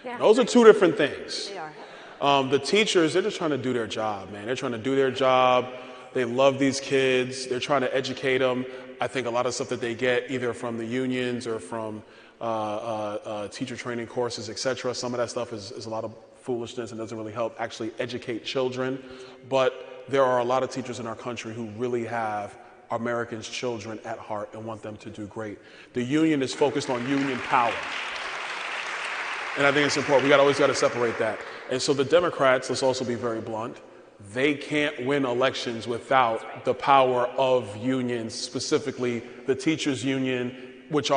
Yeah. Those are two different things. They are. The teachers, they're just trying to do their job, man. They're trying to do their job. They love these kids. They're trying to educate them. I think a lot of stuff that they get either from the unions or from teacher training courses, etc. Some of that stuff is a lot of foolishness and doesn't really help actually educate children. But there are a lot of teachers in our country who really have Americans' children at heart and want them to do great. The union is focused on union power. And I think it's important. We always got to separate that. And so the Democrats, let's also be very blunt, they can't win elections without the power of unions, specifically the teachers union, which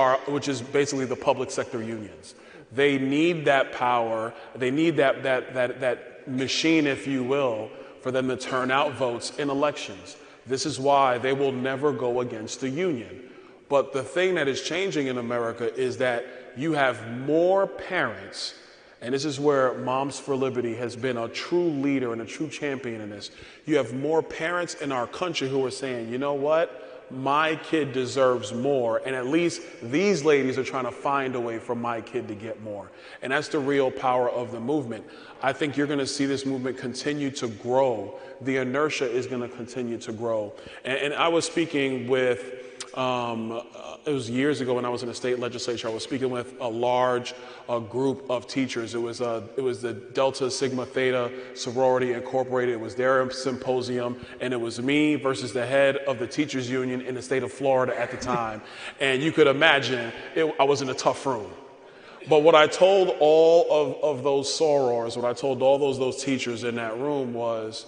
is basically the public sector unions. They need that power. They need that machine, if you will, for them to turn out votes in elections. This is why they will never go against the union. But the thing that is changing in America is that you have more parents, and this is where Moms for Liberty has been a true leader and a true champion in this. You have more parents in our country who are saying, you know what? My kid deserves more, and at least these ladies are trying to find a way for my kid to get more. And that's the real power of the movement. I think you're going to see this movement continue to grow. The inertia is going to continue to grow. And I was speaking with, it was years ago when I was in the state legislature, I was speaking with a large group of teachers. It was the Delta Sigma Theta Sorority Incorporated. It was their symposium, and it was me versus the head of the teachers union in the state of Florida at the time. And you could imagine, I was in a tough room. But what I told all of those sorors, what I told all those teachers in that room was,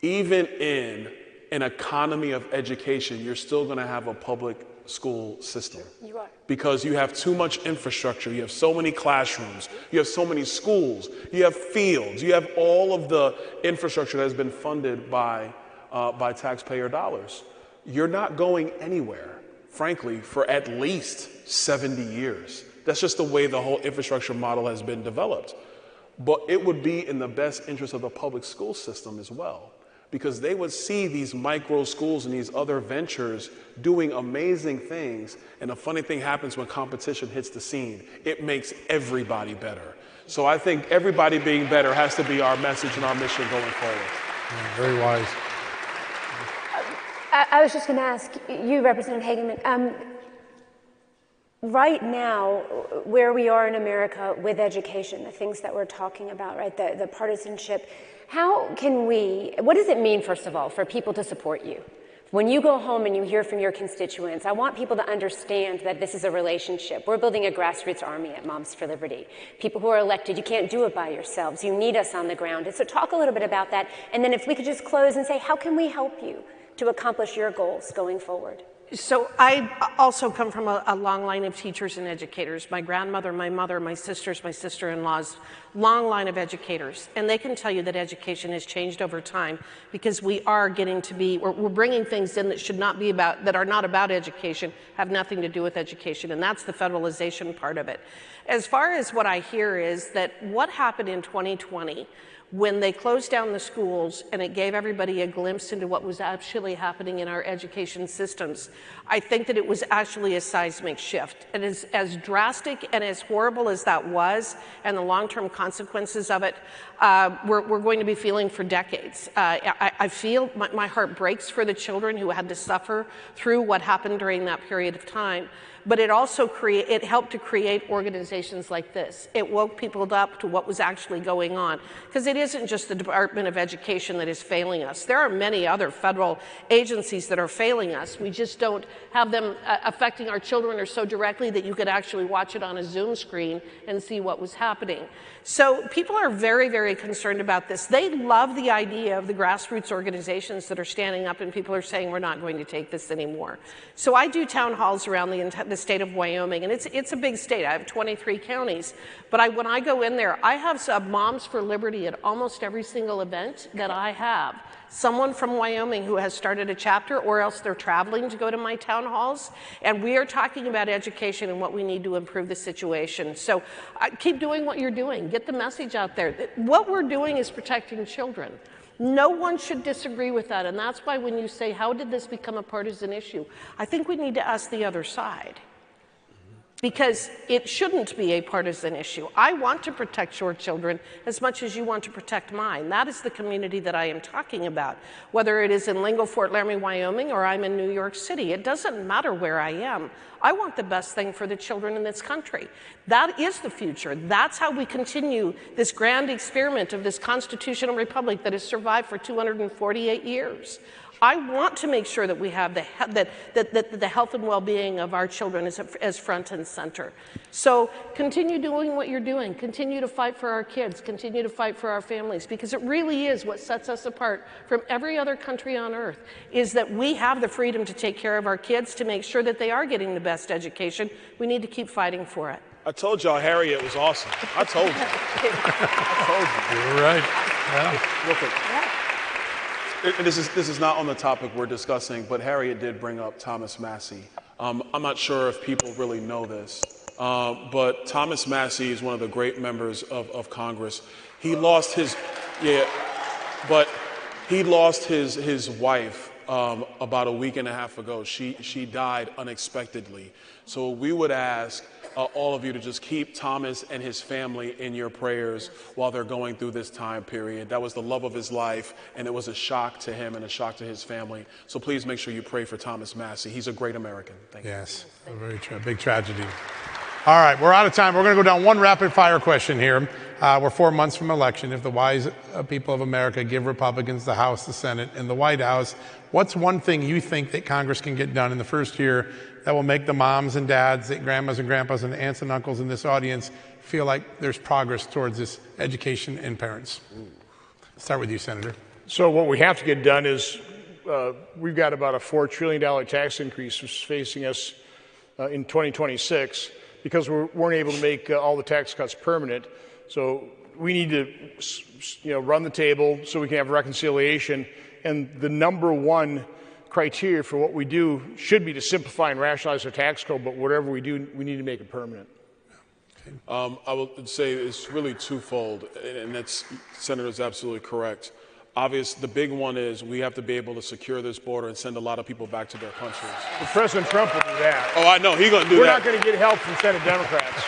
even in an economy of education, you're still going to have a public school system. You are. Because you have too much infrastructure. You have so many classrooms. You have so many schools. You have fields. You have all of the infrastructure that has been funded by taxpayer dollars. You're not going anywhere, frankly, for at least 70 years. That's just the way the whole infrastructure model has been developed. But it would be in the best interest of the public school system as well, because they would see these micro schools and these other ventures doing amazing things. And a funny thing happens when competition hits the scene. It makes everybody better. So I think everybody being better has to be our message and our mission going forward. Yeah, very wise. I was just going to ask you, Representative Hageman, right now, where we are in America with education, the things that we're talking about, right, the partisanship, how can what does it mean, first of all, for people to support you? When you go home and you hear from your constituents, I want people to understand that this is a relationship. We're building a grassroots army at Moms for Liberty. People who are elected, you can't do it by yourselves. You need us on the ground. And so talk a little bit about that. And then if we could just close and say, how can we help you to accomplish your goals going forward? So I also come from a long line of teachers and educators. My grandmother, my mother, my sisters, my sister-in-laws, long line of educators. And they can tell you that education has changed over time, because we are getting to be, we're bringing things in that should not be about, that are not about education, have nothing to do with education. And that's the federalization part of it. As far as what I hear is that what happened in 2020, when they closed down the schools and it gave everybody a glimpse into what was actually happening in our education systems, I think that it was actually a seismic shift. And as drastic and as horrible as that was, and the long-term consequences of it, we're going to be feeling for decades. I feel my heart breaks for the children who had to suffer through what happened during that period of time. But it also helped to create organizations like this. It woke people up to what was actually going on. Because it isn't just the Department of Education that is failing us. There are many other federal agencies that are failing us. We just don't have them affecting our children or so directly that you could actually watch it on a Zoom screen and see what was happening. So people are very, very concerned about this. They love the idea of the grassroots organizations that are standing up and people are saying we're not going to take this anymore. So I do town halls around the state of Wyoming, and it's a big state. I have 23 counties, but when I go in there, I have Moms for Liberty at almost every single event that I have. Someone from Wyoming who has started a chapter, or else they're traveling to go to my town halls, and we are talking about education and what we need to improve the situation. So keep doing what you're doing. Get the message out there. What we're doing is protecting children. No one should disagree with that, and that's why when you say, how did this become a partisan issue? I think we need to ask the other side. Because it shouldn't be a partisan issue. I want to protect your children as much as you want to protect mine. That is the community that I am talking about. Whether it is in Lingo, Fort Laramie, Wyoming, or I'm in New York City, it doesn't matter where I am. I want the best thing for the children in this country. That is the future. That's how we continue this grand experiment of this constitutional republic that has survived for 248 years. I want to make sure that we have the health and well-being of our children as front and center. So continue doing what you're doing. Continue to fight for our kids. Continue to fight for our families, because it really is what sets us apart from every other country on earth, is that we have the freedom to take care of our kids, to make sure that they are getting the best education. We need to keep fighting for it. I told y'all Harriet was awesome. I told you. I told you. You're right. Yeah. Real quick. And this is not on the topic we're discussing, but Harriet did bring up Thomas Massie. I'm not sure if people really know this, but Thomas Massie is one of the great members of Congress. He lost his, his wife about a week and a half ago. She died unexpectedly. So we would ask all of you to just keep Thomas and his family in your prayers while they're going through this time period. That was the love of his life, and it was a shock to him and a shock to his family. So please make sure you pray for Thomas Massey. He's a great American. Thank you. Yes, a very big tragedy. All right, we're out of time. We're going to go down one rapid-fire question here. We're 4 months from election. If the wise people of America give Republicans the House, the Senate, and the White House, what's one thing you think that Congress can get done in the first year that will make the moms and dads, the grandmas and grandpas, and the aunts and uncles in this audience feel like there's progress towards this education and parents? Start with you, Senator. So what we have to get done is we've got about a $4 trillion tax increase facing us in 2026 because we weren't able to make all the tax cuts permanent. So we need to run the table so we can have reconciliation. And the number one criteria for what we do should be to simplify and rationalize our tax code, but whatever we do, we need to make it permanent. I would say it's really twofold, and that's, Senator's absolutely correct. Obviously, the big one is we have to be able to secure this border and send a lot of people back to their countries. But President Trump will do that. Oh, I know, he's going to do We're that. not going to get help from Senate Democrats.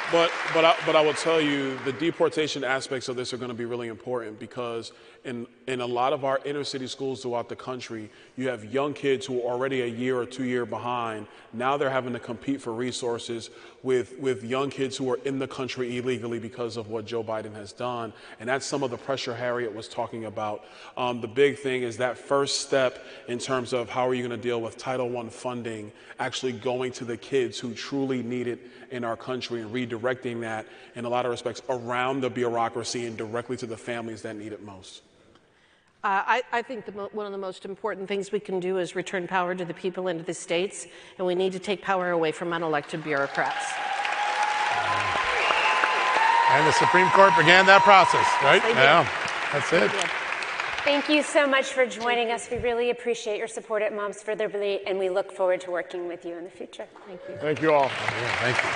But I will tell you, the deportation aspects of this are going to be really important because in a lot of our inner city schools throughout the country, you have young kids who are already a year or 2 years behind. Now they're having to compete for resources with young kids who are in the country illegally because of what Joe Biden has done. And that's some of the pressure Harriet was talking about. The big thing is that first step in terms of how are you going to deal with Title I funding actually going to the kids who truly need it in our country and redirecting that in a lot of respects around the bureaucracy and directly to the families that need it most. I think one of the most important things we can do is return power to the people and to the states, and we need to take power away from unelected bureaucrats. And the Supreme Court began that process, right? Yes, That's it. Thank you so much for joining us. We really appreciate your support at Moms for Liberty, and we look forward to working with you in the future. Thank you. Thank you all. Thank you.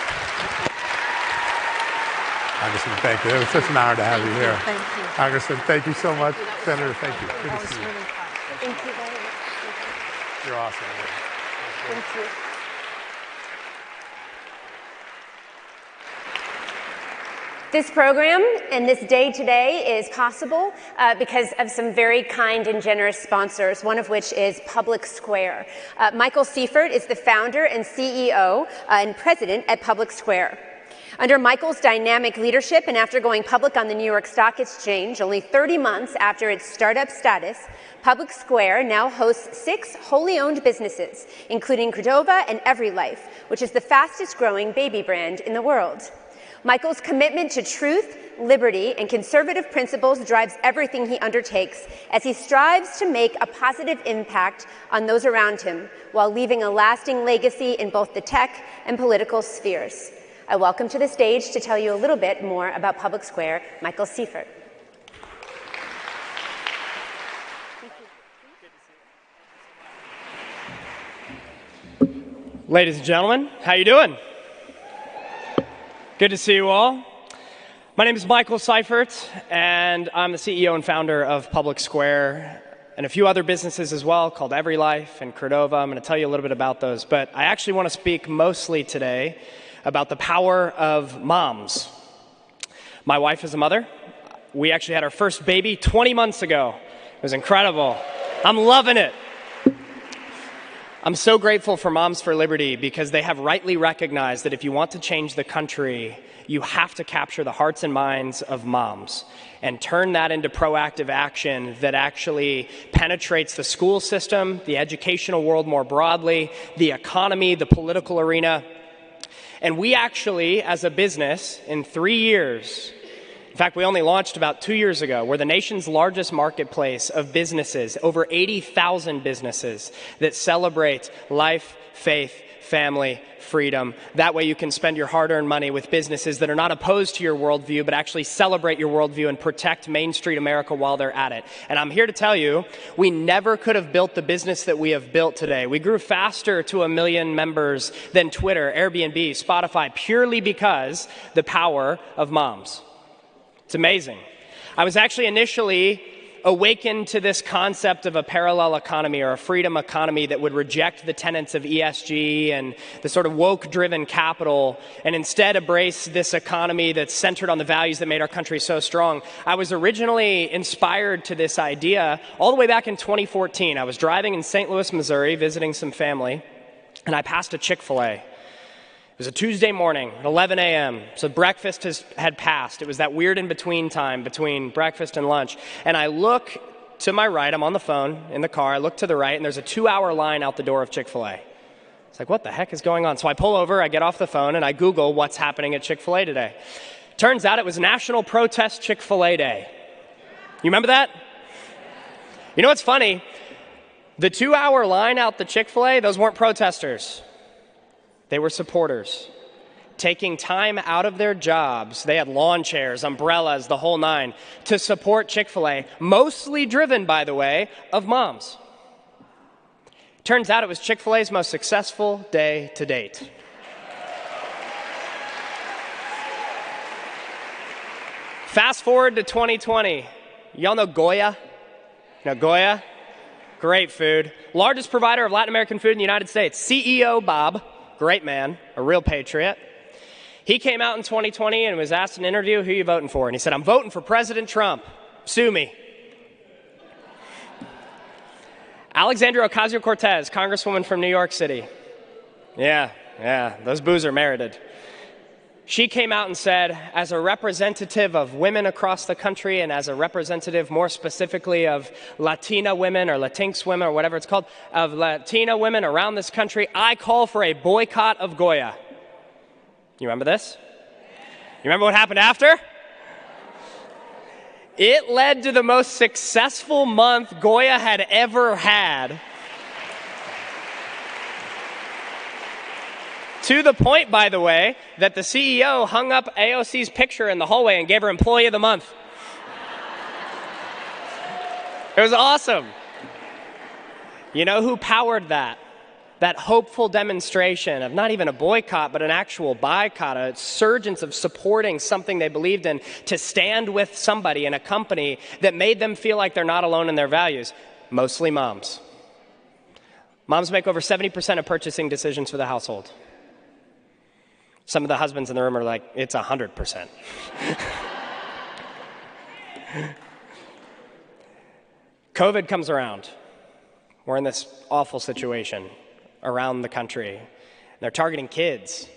Congressman, thank you. It was such an honor to have you here. Thank you. Congressman, thank you so much. Senator, thank you. Good That to was see you. really fun. Thank you very much. You're awesome. Thank you. This program and this day today is possible because of some very kind and generous sponsors, one of which is Public Square. Michael Seifert is the founder and CEO and president at Public Square. Under Michael's dynamic leadership and after going public on the New York Stock Exchange only 30 months after its startup status, Public Square now hosts 6 wholly owned businesses, including Cordova and EveryLife, which is the fastest growing baby brand in the world. Michael's commitment to truth, liberty, and conservative principles drives everything he undertakes as he strives to make a positive impact on those around him while leaving a lasting legacy in both the tech and political spheres. I welcome to the stage to tell you a little bit more about Public Square, Michael Seifert. Ladies and gentlemen, how you doing? Good to see you all. My name is Michael Seifert, and I'm the CEO and founder of Public Square and a few other businesses as well called EveryLife and Cordova. I'm going to tell you a little bit about those, but I actually want to speak mostly today about the power of moms. My wife is a mother. We actually had our first baby 20 months ago. It was incredible. I'm loving it. I'm so grateful for Moms for Liberty because they have rightly recognized that if you want to change the country, you have to capture the hearts and minds of moms and turn that into proactive action that actually penetrates the school system, the educational world more broadly, the economy, the political arena. And we actually, as a business, in 3 years, in fact, we only launched about 2 years ago. We're the nation's largest marketplace of businesses, over 80,000 businesses that celebrate life, faith, family, freedom. That way you can spend your hard-earned money with businesses that are not opposed to your worldview, but actually celebrate your worldview and protect Main Street America while they're at it. And I'm here to tell you, we never could have built the business that we have built today. We grew faster to 1 million members than Twitter, Airbnb, Spotify, purely because the power of moms. It's amazing. I was actually initially awakened to this concept of a parallel economy or a freedom economy that would reject the tenets of ESG and the sort of woke-driven capital and instead embrace this economy that's centered on the values that made our country so strong. I was originally inspired to this idea all the way back in 2014. I was driving in St. Louis, Missouri, visiting some family, and I passed a Chick-fil-A. It was a Tuesday morning at 11 a.m., so breakfast had passed. It was that weird in-between time between breakfast and lunch. And I look to my right. I'm on the phone in the car. I look to the right, and there's a 2-hour line out the door of Chick-fil-A. It's like, what the heck is going on? So I pull over, I get off the phone, and I Google what's happening at Chick-fil-A today. Turns out it was National Protest Chick-fil-A Day. You remember that? You know what's funny? The 2-hour line out the Chick-fil-A, those weren't protesters. They were supporters, taking time out of their jobs. They had lawn chairs, umbrellas, the whole nine, to support Chick-fil-A, mostly driven, by the way, of moms. Turns out it was Chick-fil-A's most successful day to date. Fast forward to 2020. Y'all know Goya? You know Goya? Great food. Largest provider of Latin American food in the United States. CEO Bob. Great man, a real patriot. He came out in 2020 and was asked in an interview, who are you voting for? And he said, I'm voting for President Trump. Sue me. Alexandria Ocasio-Cortez, Congresswoman from New York City. Yeah, those boos are merited. She came out and said, as a representative of women across the country and as a representative more specifically of Latina women or Latinx women or whatever it's called, of Latina women around this country, I call for a boycott of Goya. You remember this? You remember what happened after? It led to the most successful month Goya had ever had. To the point, by the way, that the CEO hung up AOC's picture in the hallway and gave her Employee of the Month. It was awesome. You know who powered that? That hopeful demonstration of not even a boycott, but an actual boycott, a surgence of supporting something they believed in, to stand with somebody in a company that made them feel like they're not alone in their values. Mostly moms. Moms make over 70% of purchasing decisions for the household. Some of the husbands in the room are like, it's 100%. COVID comes around. We're in this awful situation around the country. They're targeting kids,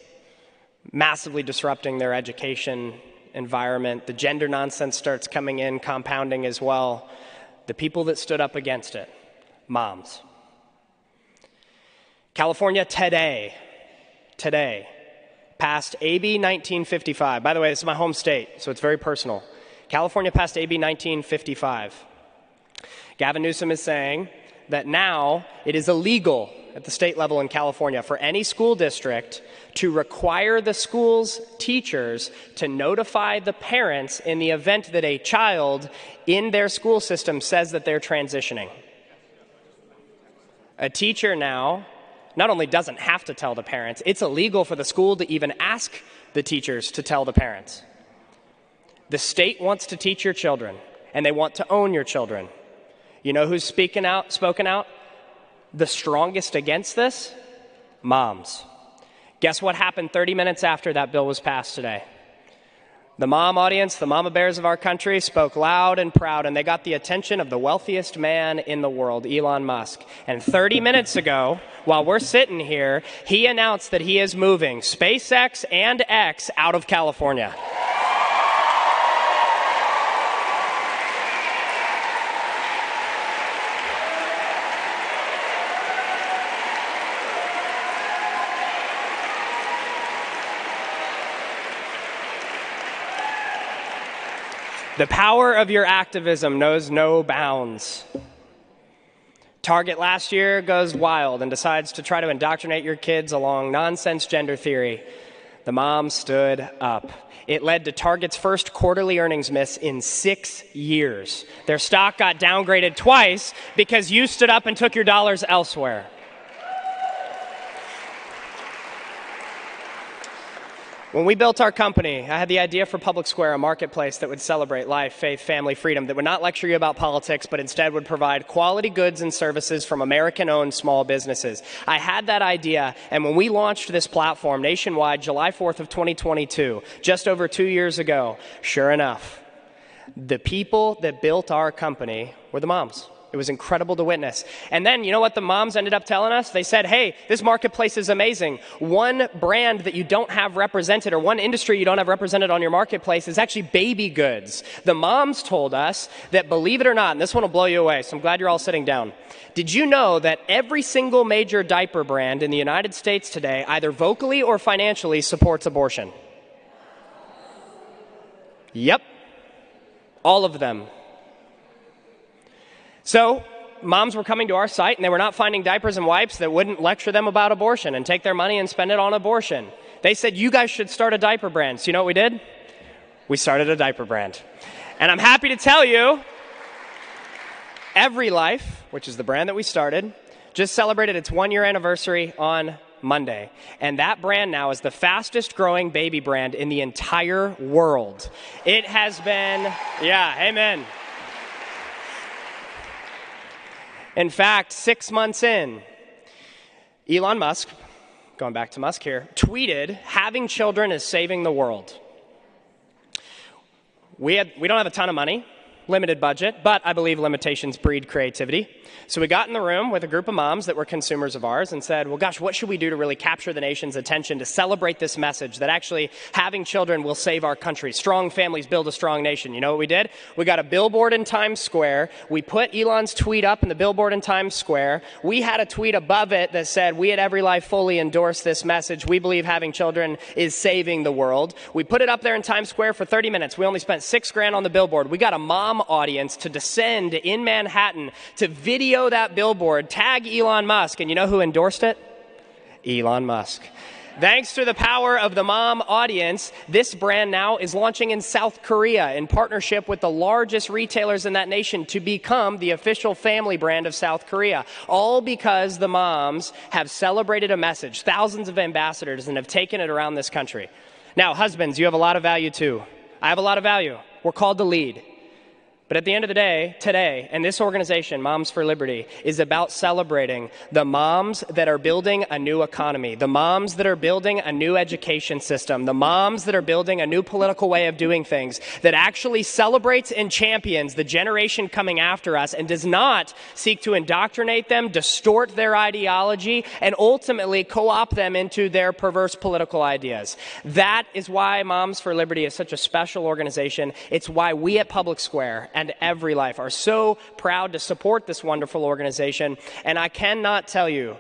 massively disrupting their education environment. The gender nonsense starts coming in, compounding as well. The people that stood up against it, moms. California today, passed AB 1955. By the way, this is my home state, so it's very personal. California passed AB 1955. Gavin Newsom is saying that now it is illegal at the state level in California for any school district to require the school's teachers to notify the parents in the event that a child in their school system says that they're transitioning. A teacher now not only doesn't have to tell the parents, it's illegal for the school to even ask the teachers to tell the parents. The state wants to teach your children, and they want to own your children. You know who's spoken out the strongest against this? Moms. Guess what happened 30 minutes after that bill was passed today? The mom audience, the mama bears of our country, spoke loud and proud, and they got the attention of the wealthiest man in the world, Elon Musk. And 30 minutes ago, while we're sitting here, he announced that he is moving SpaceX and X out of California. The power of your activism knows no bounds. Target last year goes wild and decides to try to indoctrinate your kids along nonsense gender theory. The mom stood up. It led to Target's first quarterly earnings miss in 6 years. Their stock got downgraded twice because you stood up and took your dollars elsewhere. When we built our company, I had the idea for Public Square, a marketplace that would celebrate life, faith, family, freedom, that would not lecture you about politics, but instead would provide quality goods and services from American-owned small businesses. I had that idea, and when we launched this platform nationwide, July 4th of 2022, just over 2 years ago, sure enough, the people that built our company were the moms. It was incredible to witness. And then, you know what the moms ended up telling us? They said, hey, this marketplace is amazing. One brand that you don't have represented, or one industry you don't have represented on your marketplace, is actually baby goods. The moms told us that, believe it or not, and this one will blow you away, so I'm glad you're all sitting down. Did you know that every single major diaper brand in the United States today, either vocally or financially, supports abortion? Yep. All of them. So moms were coming to our site, and they were not finding diapers and wipes that wouldn't lecture them about abortion and take their money and spend it on abortion. They said, you guys should start a diaper brand. So you know what we did? We started a diaper brand. And I'm happy to tell you, Every Life, which is the brand that we started, just celebrated its 1-year anniversary on Monday. And that brand now is the fastest growing baby brand in the entire world. It has been, yeah, amen. In fact, 6 months in, Elon Musk, going back to Musk here, tweeted, having children is saving the world. We don't have a ton of money, limited budget, but I believe limitations breed creativity. So we got in the room with a group of moms that were consumers of ours and said, well, gosh, what should we do to really capture the nation's attention to celebrate this message that actually having children will save our country? Strong families build a strong nation. You know what we did? We got a billboard in Times Square. We put Elon's tweet up in the billboard in Times Square. We had a tweet above it that said, we at Every Life fully endorse this message. We believe having children is saving the world. We put it up there in Times Square for 30 minutes. We only spent $6,000 on the billboard. We got a mom audience to descend in Manhattan to video that billboard, tag Elon Musk, and you know who endorsed it? Elon Musk. Thanks to the power of the mom audience, this brand now is launching in South Korea in partnership with the largest retailers in that nation to become the official family brand of South Korea. All because the moms have celebrated a message, thousands of ambassadors, and have taken it around this country. Now, husbands, you have a lot of value too. I have a lot of value. We're called to lead. But at the end of the day, today, and this organization, Moms for Liberty, is about celebrating the moms that are building a new economy, the moms that are building a new education system, the moms that are building a new political way of doing things that actually celebrates and champions the generation coming after us and does not seek to indoctrinate them, distort their ideology, and ultimately co-opt them into their perverse political ideas. That is why Moms for Liberty is such a special organization. It's why we at Public Square and Every Life are so proud to support this wonderful organization. And I cannot tell you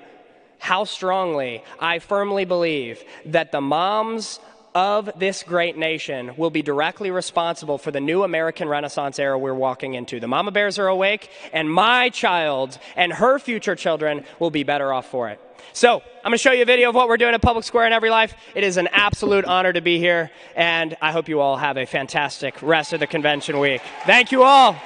how strongly I firmly believe that the moms of this great nation will be directly responsible for the new American Renaissance era we're walking into. The mama bears are awake, and my child and her future children will be better off for it. So I'm going to show you a video of what we're doing at Public Square and Every Life. It is an absolute honor to be here, and I hope you all have a fantastic rest of the convention week. Thank you all.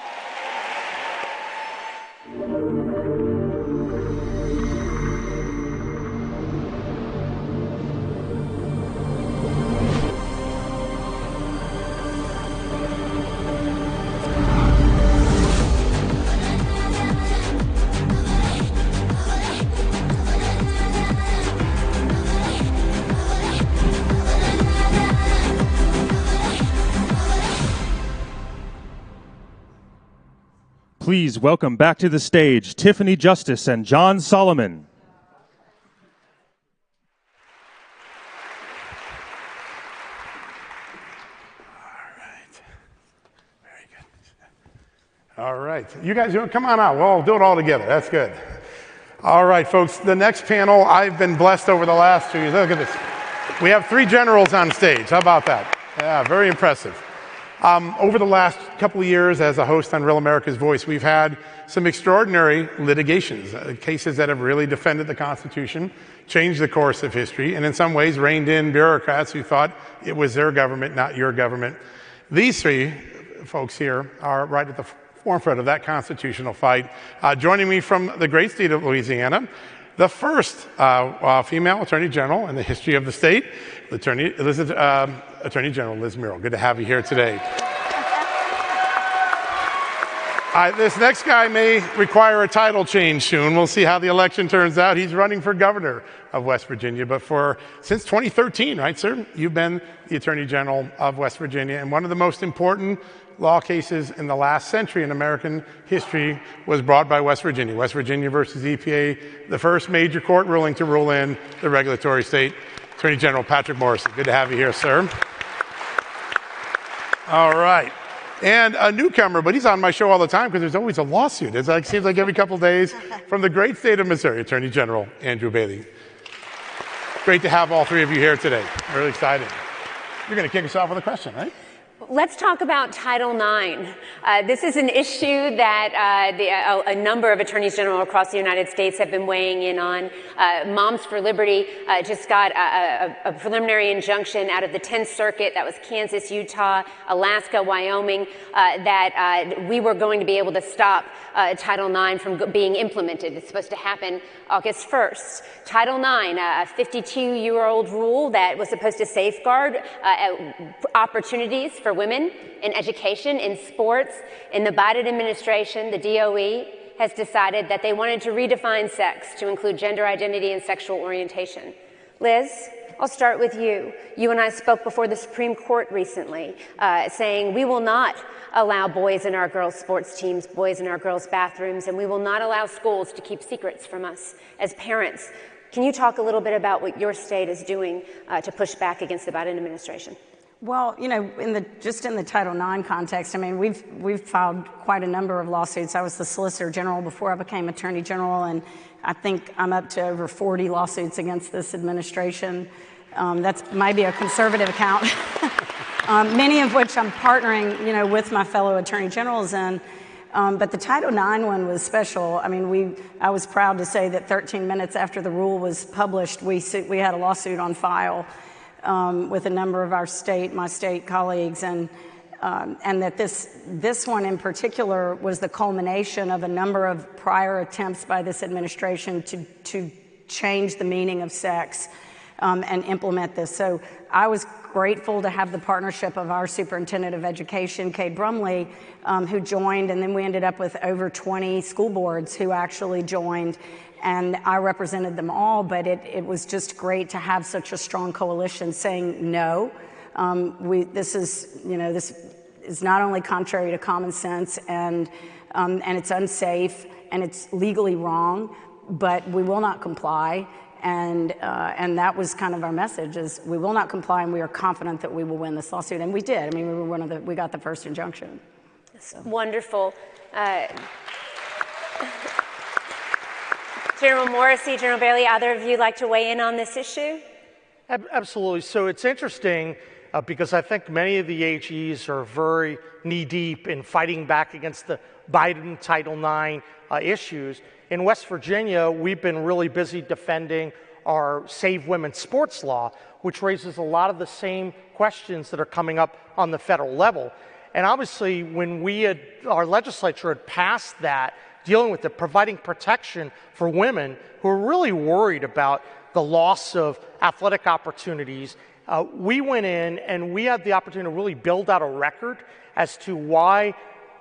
Please welcome back to the stage Tiffany Justice and John Solomon. All right. You guys, come on out. We'll do it all together. That's good. All right, folks. The next panel, I've been blessed over the last 2 years. Look at this. We have 3 generals on stage. How about that? Yeah, very impressive. Over the last couple of years as a host on Real America's Voice, we've had some extraordinary litigations, cases that have really defended the Constitution, changed the course of history, and in some ways reined in bureaucrats who thought it was their government, not your government. These 3 folks here are right at the forefront of that constitutional fight. Joining me from the great state of Louisiana, the first female Attorney General in the history of the state, Attorney General Liz Murrill. Good to have you here today. This next guy may require a title change soon. We'll see how the election turns out. He's running for governor of West Virginia, but since 2013, right, sir? You've been the Attorney General of West Virginia, and one of the most important law cases in the last century in American history was brought by West Virginia. West Virginia versus EPA, the first major court ruling to rule in the regulatory state. Attorney General Patrick Morrissey, good to have you here, sir. All right. And a newcomer, but he's on my show all the time because there's always a lawsuit. It seems like every couple of days, from the great state of Missouri, Attorney General Andrew Bailey. Great to have all three of you here today. Really excited. You're going to kick us off with a question, right? Let's talk about Title IX. This is an issue that a number of attorneys general across the United States have been weighing in on. Moms for Liberty just got a preliminary injunction out of the 10th Circuit. That was Kansas, Utah, Alaska, Wyoming, that we were going to be able to stop Title IX from being implemented. It's supposed to happen August 1st. Title IX, a 52-year-old rule that was supposed to safeguard opportunities for women in education, in sports. In the Biden administration, the DOE has decided that they wanted to redefine sex to include gender identity and sexual orientation. Liz, I'll start with you. You and I spoke before the Supreme Court recently, saying we will not allow boys in our girls' sports teams, boys in our girls' bathrooms, and we will not allow schools to keep secrets from us as parents. Can you talk a little bit about what your state is doing to push back against the Biden administration? Well, you know, just in the Title IX context, I mean, we've filed quite a number of lawsuits. I was the Solicitor General before I became Attorney General, and I think I'm up to over 40 lawsuits against this administration. That's maybe a conservative account, many of which I'm partnering, you know, with my fellow Attorney Generals in. But the Title IX one was special. I mean, I was proud to say that 13 minutes after the rule was published, we had a lawsuit on file with a number of my state colleagues, and that this one in particular was the culmination of a number of prior attempts by this administration to change the meaning of sex and implement this. So I was grateful to have the partnership of our Superintendent of Education, Kay Brumley, who joined, and then we ended up with over 20 school boards who actually joined. And I represented them all, but it was just great to have such a strong coalition saying no. This is not only contrary to common sense and it's unsafe and it's legally wrong, but we will not comply. And that was kind of our message: is we will not comply, and we are confident that we will win this lawsuit. And we did. I mean, we got the first injunction. So. Wonderful. General Morrissey, General Bailey, either of you like to weigh in on this issue? Absolutely. So it's interesting because I think many of the AGs are very knee-deep in fighting back against the Biden Title IX issues. In West Virginia, we've been really busy defending our Save Women Sports law, which raises a lot of the same questions that are coming up on the federal level. And obviously, when our legislature had passed that, dealing with it, providing protection for women who are really worried about the loss of athletic opportunities, we went in and we had the opportunity to really build out a record as to why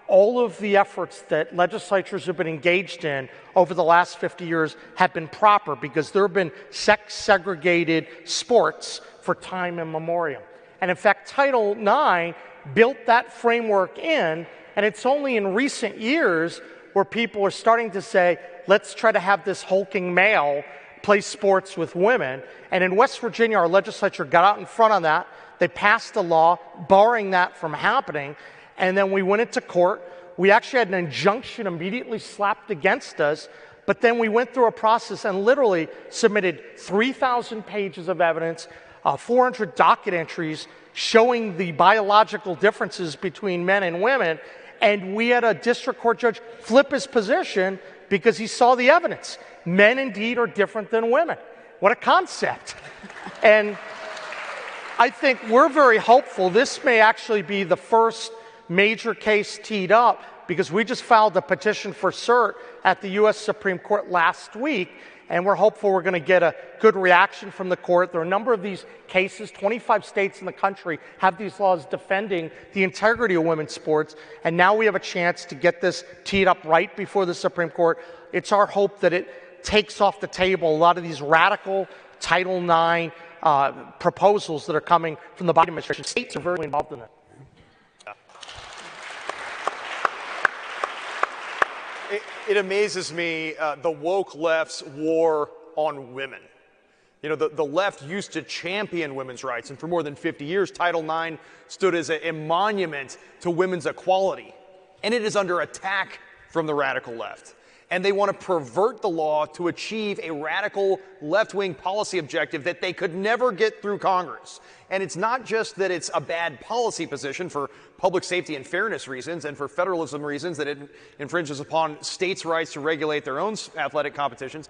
all of the efforts that legislatures have been engaged in over the last 50 years have been proper, because there have been sex-segregated sports for time immemorial. And in fact, Title IX built that framework in, and it's only in recent years where people are starting to say, let's try to have this hulking male play sports with women. And in West Virginia, our legislature got out in front of that. They passed a law barring that from happening. And then we went into court. We actually had an injunction immediately slapped against us. But then we went through a process and literally submitted 3,000 pages of evidence, 400 docket entries showing the biological differences between men and women. And we had a district court judge flip his position because he saw the evidence. Men indeed are different than women. What a concept. And I think we're very hopeful this may actually be the first major case teed up, because we just filed a petition for cert at the U.S. Supreme Court last week. and we're hopeful we're going to get a good reaction from the court. There are a number of these cases. 25 states in the country have these laws defending the integrity of women's sports, and now we have a chance to get this teed up right before the Supreme Court. It's our hope that it takes off the table a lot of these radical Title IX proposals that are coming from the Biden administration. States are very involved in it. It amazes me the woke left's war on women. You know, the left used to champion women's rights, and for more than 50 years, Title IX stood as a monument to women's equality. And it is under attack from the radical left. And they want to pervert the law to achieve a radical left-wing policy objective that they could never get through Congress. And it's not just that it's a bad policy position for public safety and fairness reasons and for federalism reasons, that it infringes upon states' rights to regulate their own athletic competitions,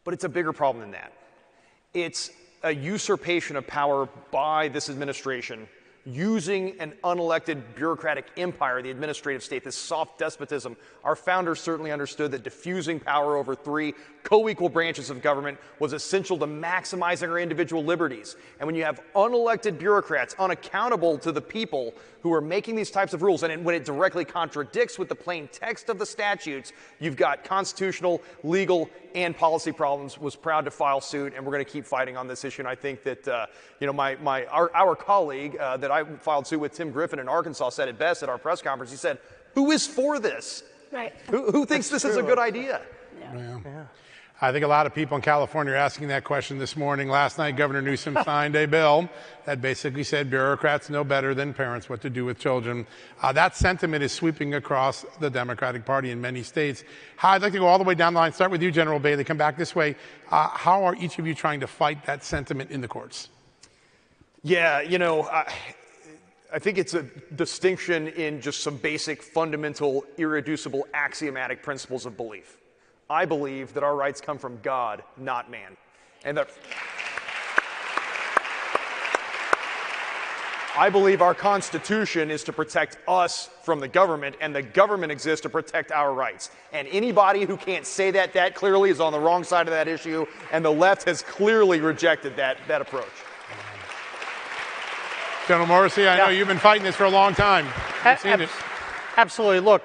but it's a bigger problem than that. It's a usurpation of power by this administration using an unelected bureaucratic empire, the administrative state, this soft despotism. Our founders certainly understood that diffusing power over three co-equal branches of government was essential to maximizing our individual liberties. And when you have unelected bureaucrats unaccountable to the people who are making these types of rules, and when it directly contradicts with the plain text of the statutes, you've got constitutional, legal, and policy problems. Was proud to file suit, and we're going to keep fighting on this issue. And I think that our colleague that I filed suit with, Tim Griffin in Arkansas, said it best at our press conference. He said, "Who is for this? Right. Who thinks this is a good idea?" Yeah. I think a lot of people in California are asking that question this morning. Last night, Governor Newsom signed a bill that basically said bureaucrats know better than parents what to do with children. That sentiment is sweeping across the Democratic Party in many states. I'd like to go all the way down the line. Start with you, General Bailey. Come back this way. How are each of you trying to fight that sentiment in the courts? Yeah, I think it's a distinction in just some basic, fundamental, irreducible, axiomatic principles of belief. I believe that our rights come from God, not man. And that I believe our Constitution is to protect us from the government, and the government exists to protect our rights. And anybody who can't say that clearly is on the wrong side of that issue, and the left has clearly rejected that approach. General Morrissey, I know you've been fighting this for a long time. You've seen it. Absolutely. Look,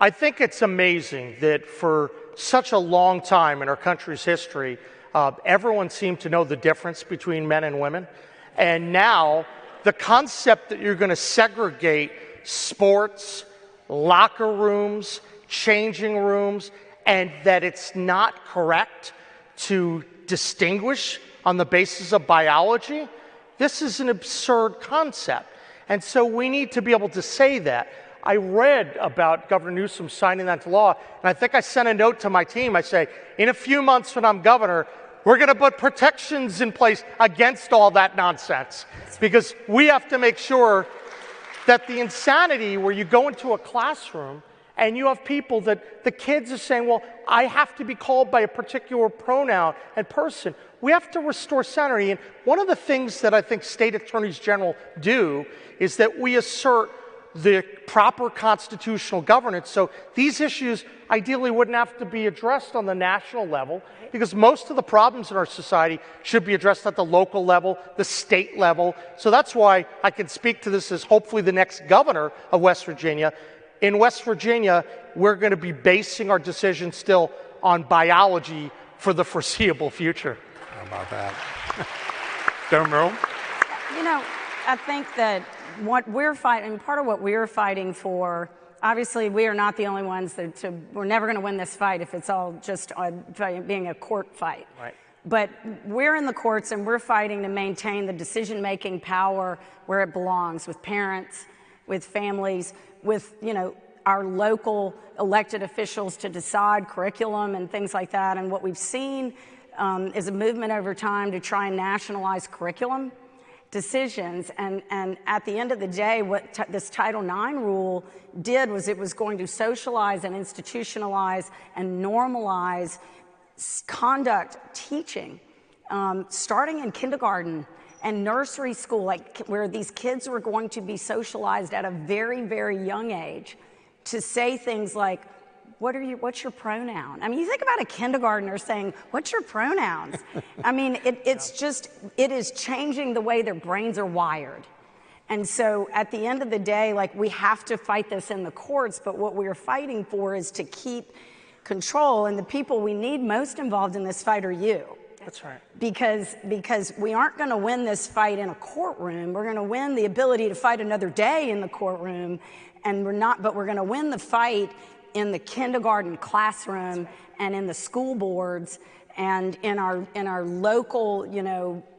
I think it's amazing that for such a long time in our country's history, everyone seemed to know the difference between men and women. And now the concept that you're going to segregate sports, locker rooms, changing rooms, and that it's not correct to distinguish on the basis of biology, this is an absurd concept. And so we need to be able to say that. I read about Governor Newsom signing that into law, and I think I sent a note to my team. I say, in a few months when I'm governor, we're going to put protections in place against all that nonsense, because we have to make sure that the insanity where you go into a classroom and you have people that the kids are saying, well, I have to be called by a particular pronoun and person. We have to restore sanity. And one of the things that I think state attorneys general do is that we assert the proper constitutional governance. So these issues ideally wouldn't have to be addressed on the national level, because most of the problems in our society should be addressed at the local level, the state level. So that's why I can speak to this as hopefully the next governor of West Virginia. In West Virginia, we're going to be basing our decision still on biology for the foreseeable future. How about that? Don't know. I think that what we're fighting, part of what we're fighting for, obviously we are not the only ones we're never going to win this fight if it's all just being a court fight. Right. But we're in the courts and we're fighting to maintain the decision-making power where it belongs, with parents, with families, with, our local elected officials to decide curriculum and things like that. And what we've seen is a movement over time to try and nationalize curriculum decisions, and at the end of the day, what this Title IX rule did was it was going to socialize and institutionalize and normalize conduct teaching, starting in kindergarten and nursery school, where these kids were going to be socialized at a very, very young age to say things like, what's your pronoun? I mean, you think about a kindergartner saying, what's your pronouns? I mean, it is changing the way their brains are wired. And so at the end of the day, like, we have to fight this in the courts, but what we're fighting for is to keep control, and the people we need most involved in this fight are you. That's right. Because we aren't going to win this fight in a courtroom. We're going to win the ability to fight another day in the courtroom, and we're going to win the fight in the kindergarten classroom and in the school boards and in our local,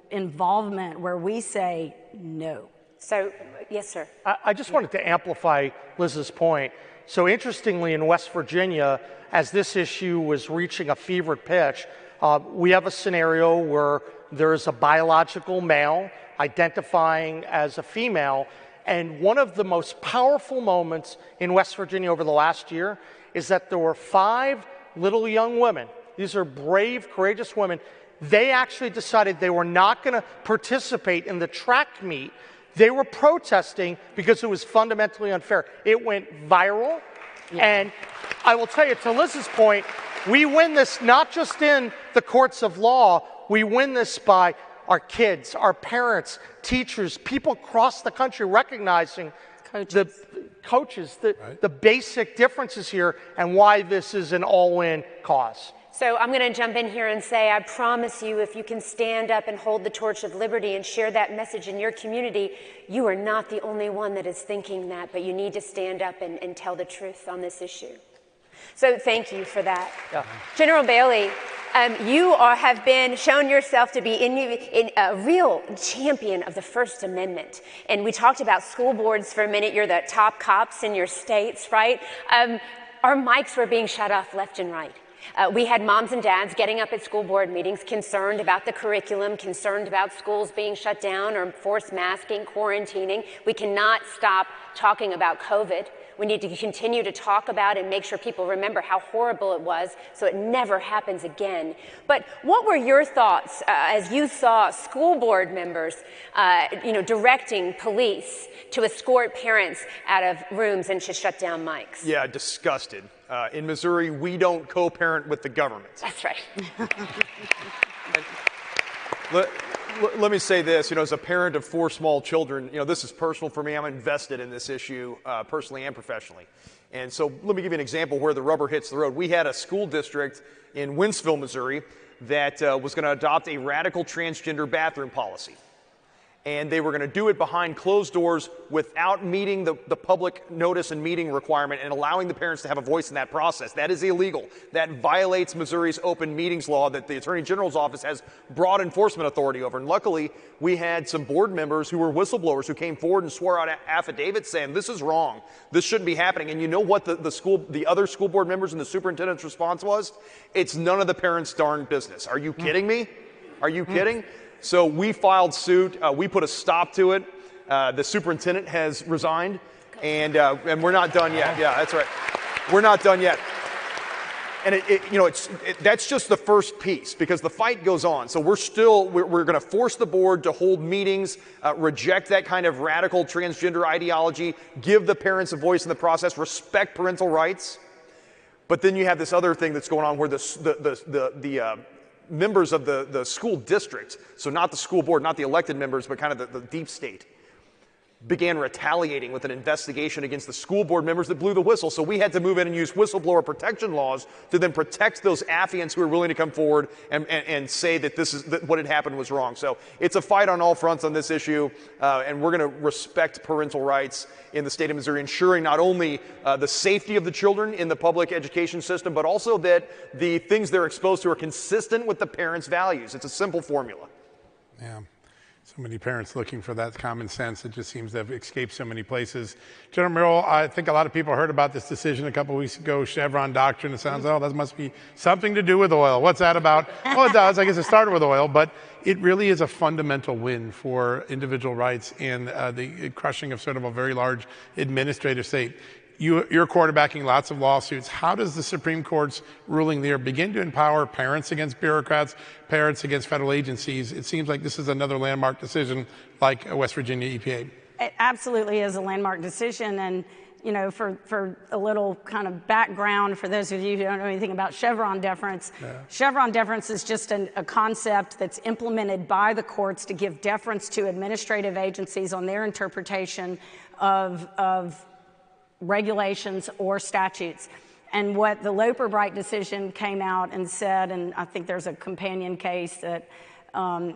involvement where we say no. So, yes, sir. I just wanted to amplify Liz's point. So interestingly, in West Virginia, as this issue was reaching a fevered pitch, we have a scenario where there is a biological male identifying as a female, and one of the most powerful moments in West Virginia over the last year is that there were 5 little young women. These are brave, courageous women. They actually decided they were not going to participate in the track meet. They were protesting because it was fundamentally unfair. It went viral, and I will tell you, to Liz's point, we win this not just in the courts of law, we win this by our kids, our parents, teachers, people across the country recognizing the basic differences here and why this is an all-in cause. So I'm going to jump in here and say, I promise you, if you can stand up and hold the torch of liberty and share that message in your community, you are not the only one that is thinking that, but you need to stand up and tell the truth on this issue. So thank you for that. Yeah. General Bailey, you have been shown yourself to be in a real champion of the First Amendment. And we talked about school boards for a minute. You're the top cops in your states, right? Our mics were being shut off left and right. We had moms and dads getting up at school board meetings concerned about the curriculum, concerned about schools being shut down or forced masking, quarantining. We cannot stop talking about COVID. We need to continue to talk about and make sure people remember how horrible it was so it never happens again. But what were your thoughts as you saw school board members directing police to escort parents out of rooms and to shut down mics? Yeah, disgusted. In Missouri, we don't co-parent with the government. That's right. Let me say this, as a parent of 4 small children, this is personal for me. I'm invested in this issue personally and professionally. And so let me give you an example where the rubber hits the road. We had a school district in Winsville, Missouri, that was going to adopt a radical transgender bathroom policy. And they were going to do it behind closed doors without meeting the public notice and meeting requirement and allowing the parents to have a voice in that process. That is illegal. That violates Missouri's open meetings law that the Attorney General's office has broad enforcement authority over. And luckily, we had some board members who were whistleblowers who came forward and swore out affidavits saying, this is wrong. This shouldn't be happening. And you know what the other school board members and the superintendent's response was? It's none of the parents' darn business. Are you kidding me? Are you kidding? So we filed suit. We put a stop to it. The superintendent has resigned, and we're not done yet. Yeah, that's right. We're not done yet. And that's just the first piece because the fight goes on. So we're going to force the board to hold meetings, reject that kind of radical transgender ideology, give the parents a voice in the process, respect parental rights. But then you have this other thing that's going on where the members of the school district, so not the school board, not the elected members, but kind of the deep state, began retaliating with an investigation against the school board members that blew the whistle. So we had to move in and use whistleblower protection laws to then protect those affiants who are willing to come forward and say that that what had happened was wrong. So it's a fight on all fronts on this issue, and we're going to respect parental rights in the state of Missouri, ensuring not only the safety of the children in the public education system, but also that the things they're exposed to are consistent with the parents' values. It's a simple formula. Yeah. So many parents looking for that common sense. It just seems to have escaped so many places. General Merrill, I think a lot of people heard about this decision a couple of weeks ago, Chevron doctrine. It sounds, that must be something to do with oil. What's that about? Well, it does. I guess it started with oil, but it really is a fundamental win for individual rights and the crushing of sort of a very large administrative state. You're quarterbacking lots of lawsuits. How does the Supreme Court's ruling there begin to empower parents against bureaucrats, parents against federal agencies? It seems like this is another landmark decision like West Virginia EPA. It absolutely is a landmark decision. you know, for a little kind of background for those of you who don't know anything about Chevron deference, Chevron deference is just a concept that's implemented by the courts to give deference to administrative agencies on their interpretation of regulations or statutes. And what the Loper-Bright decision came out and said, and I think there's a companion case that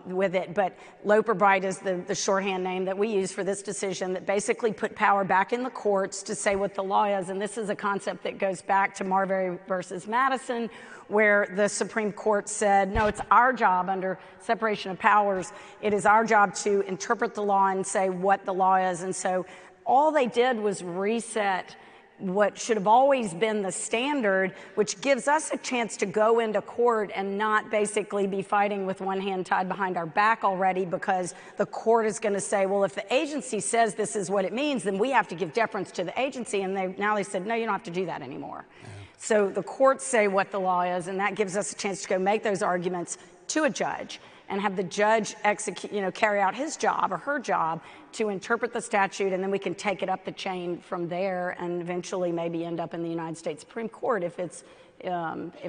with it, but Loper-Bright is the shorthand name that we use for this decision that basically put power back in the courts to say what the law is. And this is a concept that goes back to Marbury versus Madison, where the Supreme Court said, no, it's our job under separation of powers. It is our job to interpret the law and say what the law is. And so all they did was reset what should have always been the standard, which gives us a chance to go into court and not basically be fighting with one hand tied behind our back already, because the court is going to say, well, if the agency says this is what it means, then we have to give deference to the agency. And now they said, no, you don't have to do that anymore. Yeah. So the courts say what the law is, and that gives us a chance to go make those arguments to a judge and have the judge execute, carry out his job or her job to interpret the statute, and then we can take it up the chain from there and eventually maybe end up in the United States Supreme Court if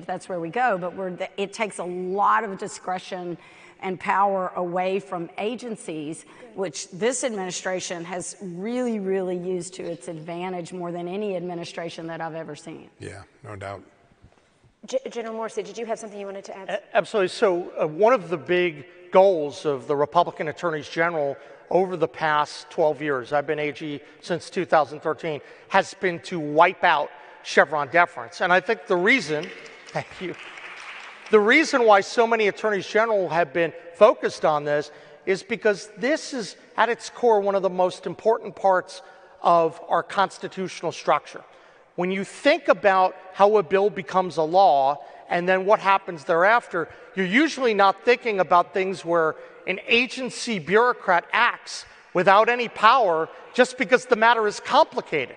that's where we go. But it takes a lot of discretion and power away from agencies, which this administration has really, really used to its advantage more than any administration that I've ever seen. Yeah, no doubt. General Morrissey, did you have something you wanted to add? Absolutely. So one of the big goals of the Republican attorneys general over the past 12 years, I've been AG since 2013, has been to wipe out Chevron deference. And I think the reason, thank you, the reason why so many attorneys general have been focused on this is because this is at its core one of the most important parts of our constitutional structure. When you think about how a bill becomes a law and then what happens thereafter, you're usually not thinking about things where an agency bureaucrat acts without any power just because the matter is complicated.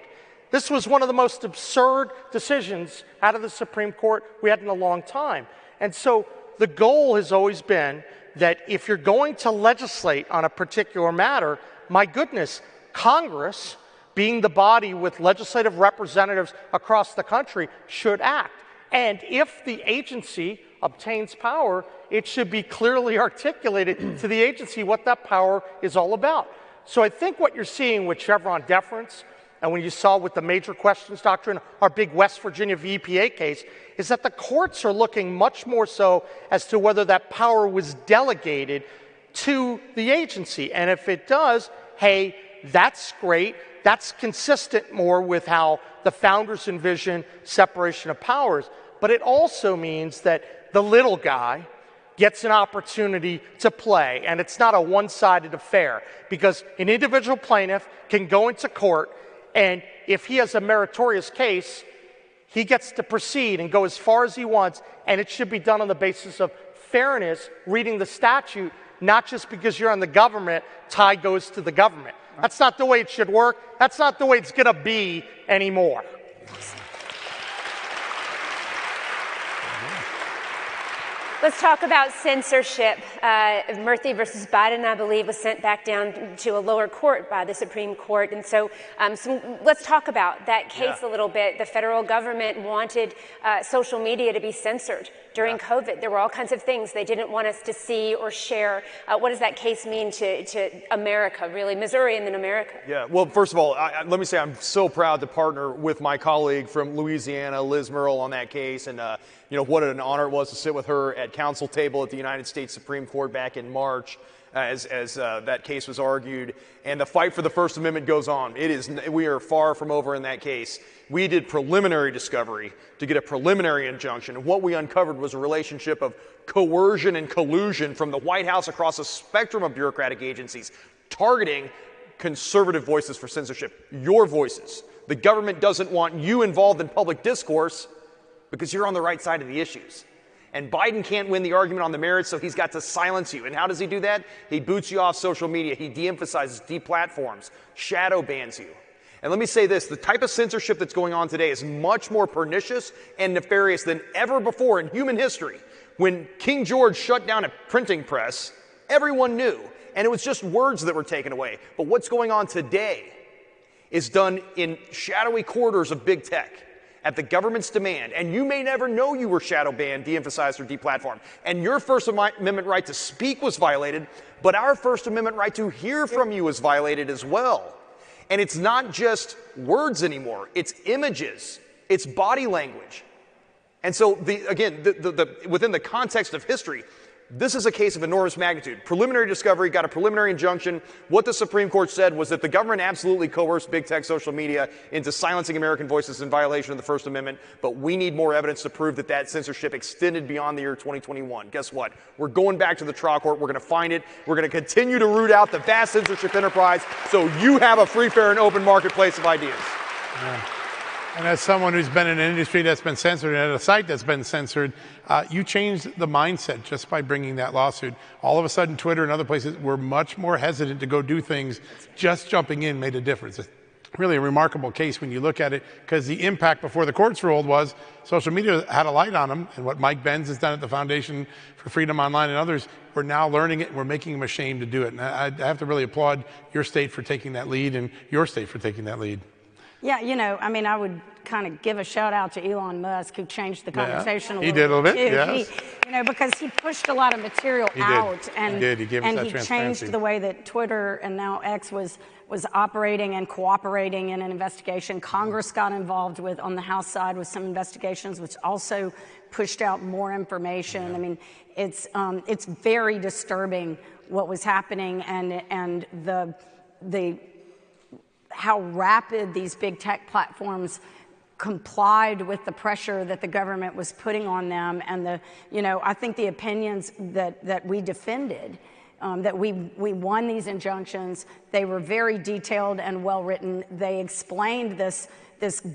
This was one of the most absurd decisions out of the Supreme Court we had in a long time. And so the goal has always been that if you're going to legislate on a particular matter, my goodness, Congress, being the body with legislative representatives across the country, should act. And if the agency obtains power, it should be clearly articulated to the agency what that power is all about. So I think what you're seeing with Chevron deference, and when you saw with the major questions doctrine, our big West Virginia v. EPA case, is that the courts are looking much more so as to whether that power was delegated to the agency. And if it does, hey, that's great. That's consistent more with how the founders envisioned separation of powers. But it also means that the little guy gets an opportunity to play, and it's not a one-sided affair, because an individual plaintiff can go into court, and if he has a meritorious case, he gets to proceed and go as far as he wants, and it should be done on the basis of fairness, reading the statute, not just because you're on the government, tie goes to the government. That's not the way it should work. That's not the way it's going to be anymore. Let's talk about censorship. Murthy versus Biden, I believe, was sent back down to a lower court by the Supreme Court. And so let's talk about that case a little bit. The federal government wanted social media to be censored during COVID. There were all kinds of things they didn't want us to see or share. What does that case mean to America, really, Missouri and then America? Yeah, well, first of all, let me say I'm so proud to partner with my colleague from Louisiana, Liz Murrill, on that case. And, what an honor it was to sit with her at council table at the United States Supreme Court back in March as that case was argued. And the fight for the First Amendment goes on. We are far from over in that case. We did preliminary discovery to get a preliminary injunction. And what we uncovered was a relationship of coercion and collusion from the White House across a spectrum of bureaucratic agencies targeting conservative voices for censorship, your voices. The government doesn't want you involved in public discourse because you're on the right side of the issues. And Biden can't win the argument on the merits, so he's got to silence you. And how does he do that? He boots you off social media. He de-emphasizes, deplatforms, shadow bans you. And let me say this, the type of censorship that's going on today is much more pernicious and nefarious than ever before in human history. When King George shut down a printing press, everyone knew, and it was just words that were taken away. But what's going on today is done in shadowy corridors of big tech at the government's demand, and you may never know you were shadow banned, de-emphasized, or deplatformed, and your First Amendment right to speak was violated, but our First Amendment right to hear from you is violated as well. And it's not just words anymore, it's images, it's body language. And so, within the context of history, this is a case of enormous magnitude. Preliminary discovery, got a preliminary injunction. What the Supreme Court said was that the government absolutely coerced big tech social media into silencing American voices in violation of the First Amendment, but we need more evidence to prove that that censorship extended beyond the year 2021. Guess what? We're going back to the trial court. We're going to find it. We're going to continue to root out the vast censorship enterprise so you have a free, fair, and open marketplace of ideas. Yeah. And as someone who's been in an industry that's been censored and at a site that's been censored, you changed the mindset just by bringing that lawsuit. All of a sudden, Twitter and other places were much more hesitant to go do things. Just jumping in made a difference. It's really a remarkable case when you look at it, because the impact before the courts ruled was social media had a light on them, and what Mike Benz has done at the Foundation for Freedom Online and others, we're now learning it and we're making them ashamed to do it. And I have to really applaud your state for taking that lead and your state for taking that lead. Yeah, I would kind of give a shout out to Elon Musk, who changed the conversation a little bit. He did a little bit, yes. Because he pushed a lot of material out. And he did. He gave us that transparency. Changed the way that Twitter and now X was operating and cooperating in an investigation. Congress got involved on the House side with some investigations, which also pushed out more information. I mean, it's very disturbing what was happening, and the how rapid these big tech platforms complied with the pressure that the government was putting on them, and I think the opinions that we defended, that we won these injunctions. They were very detailed and well written. They explained this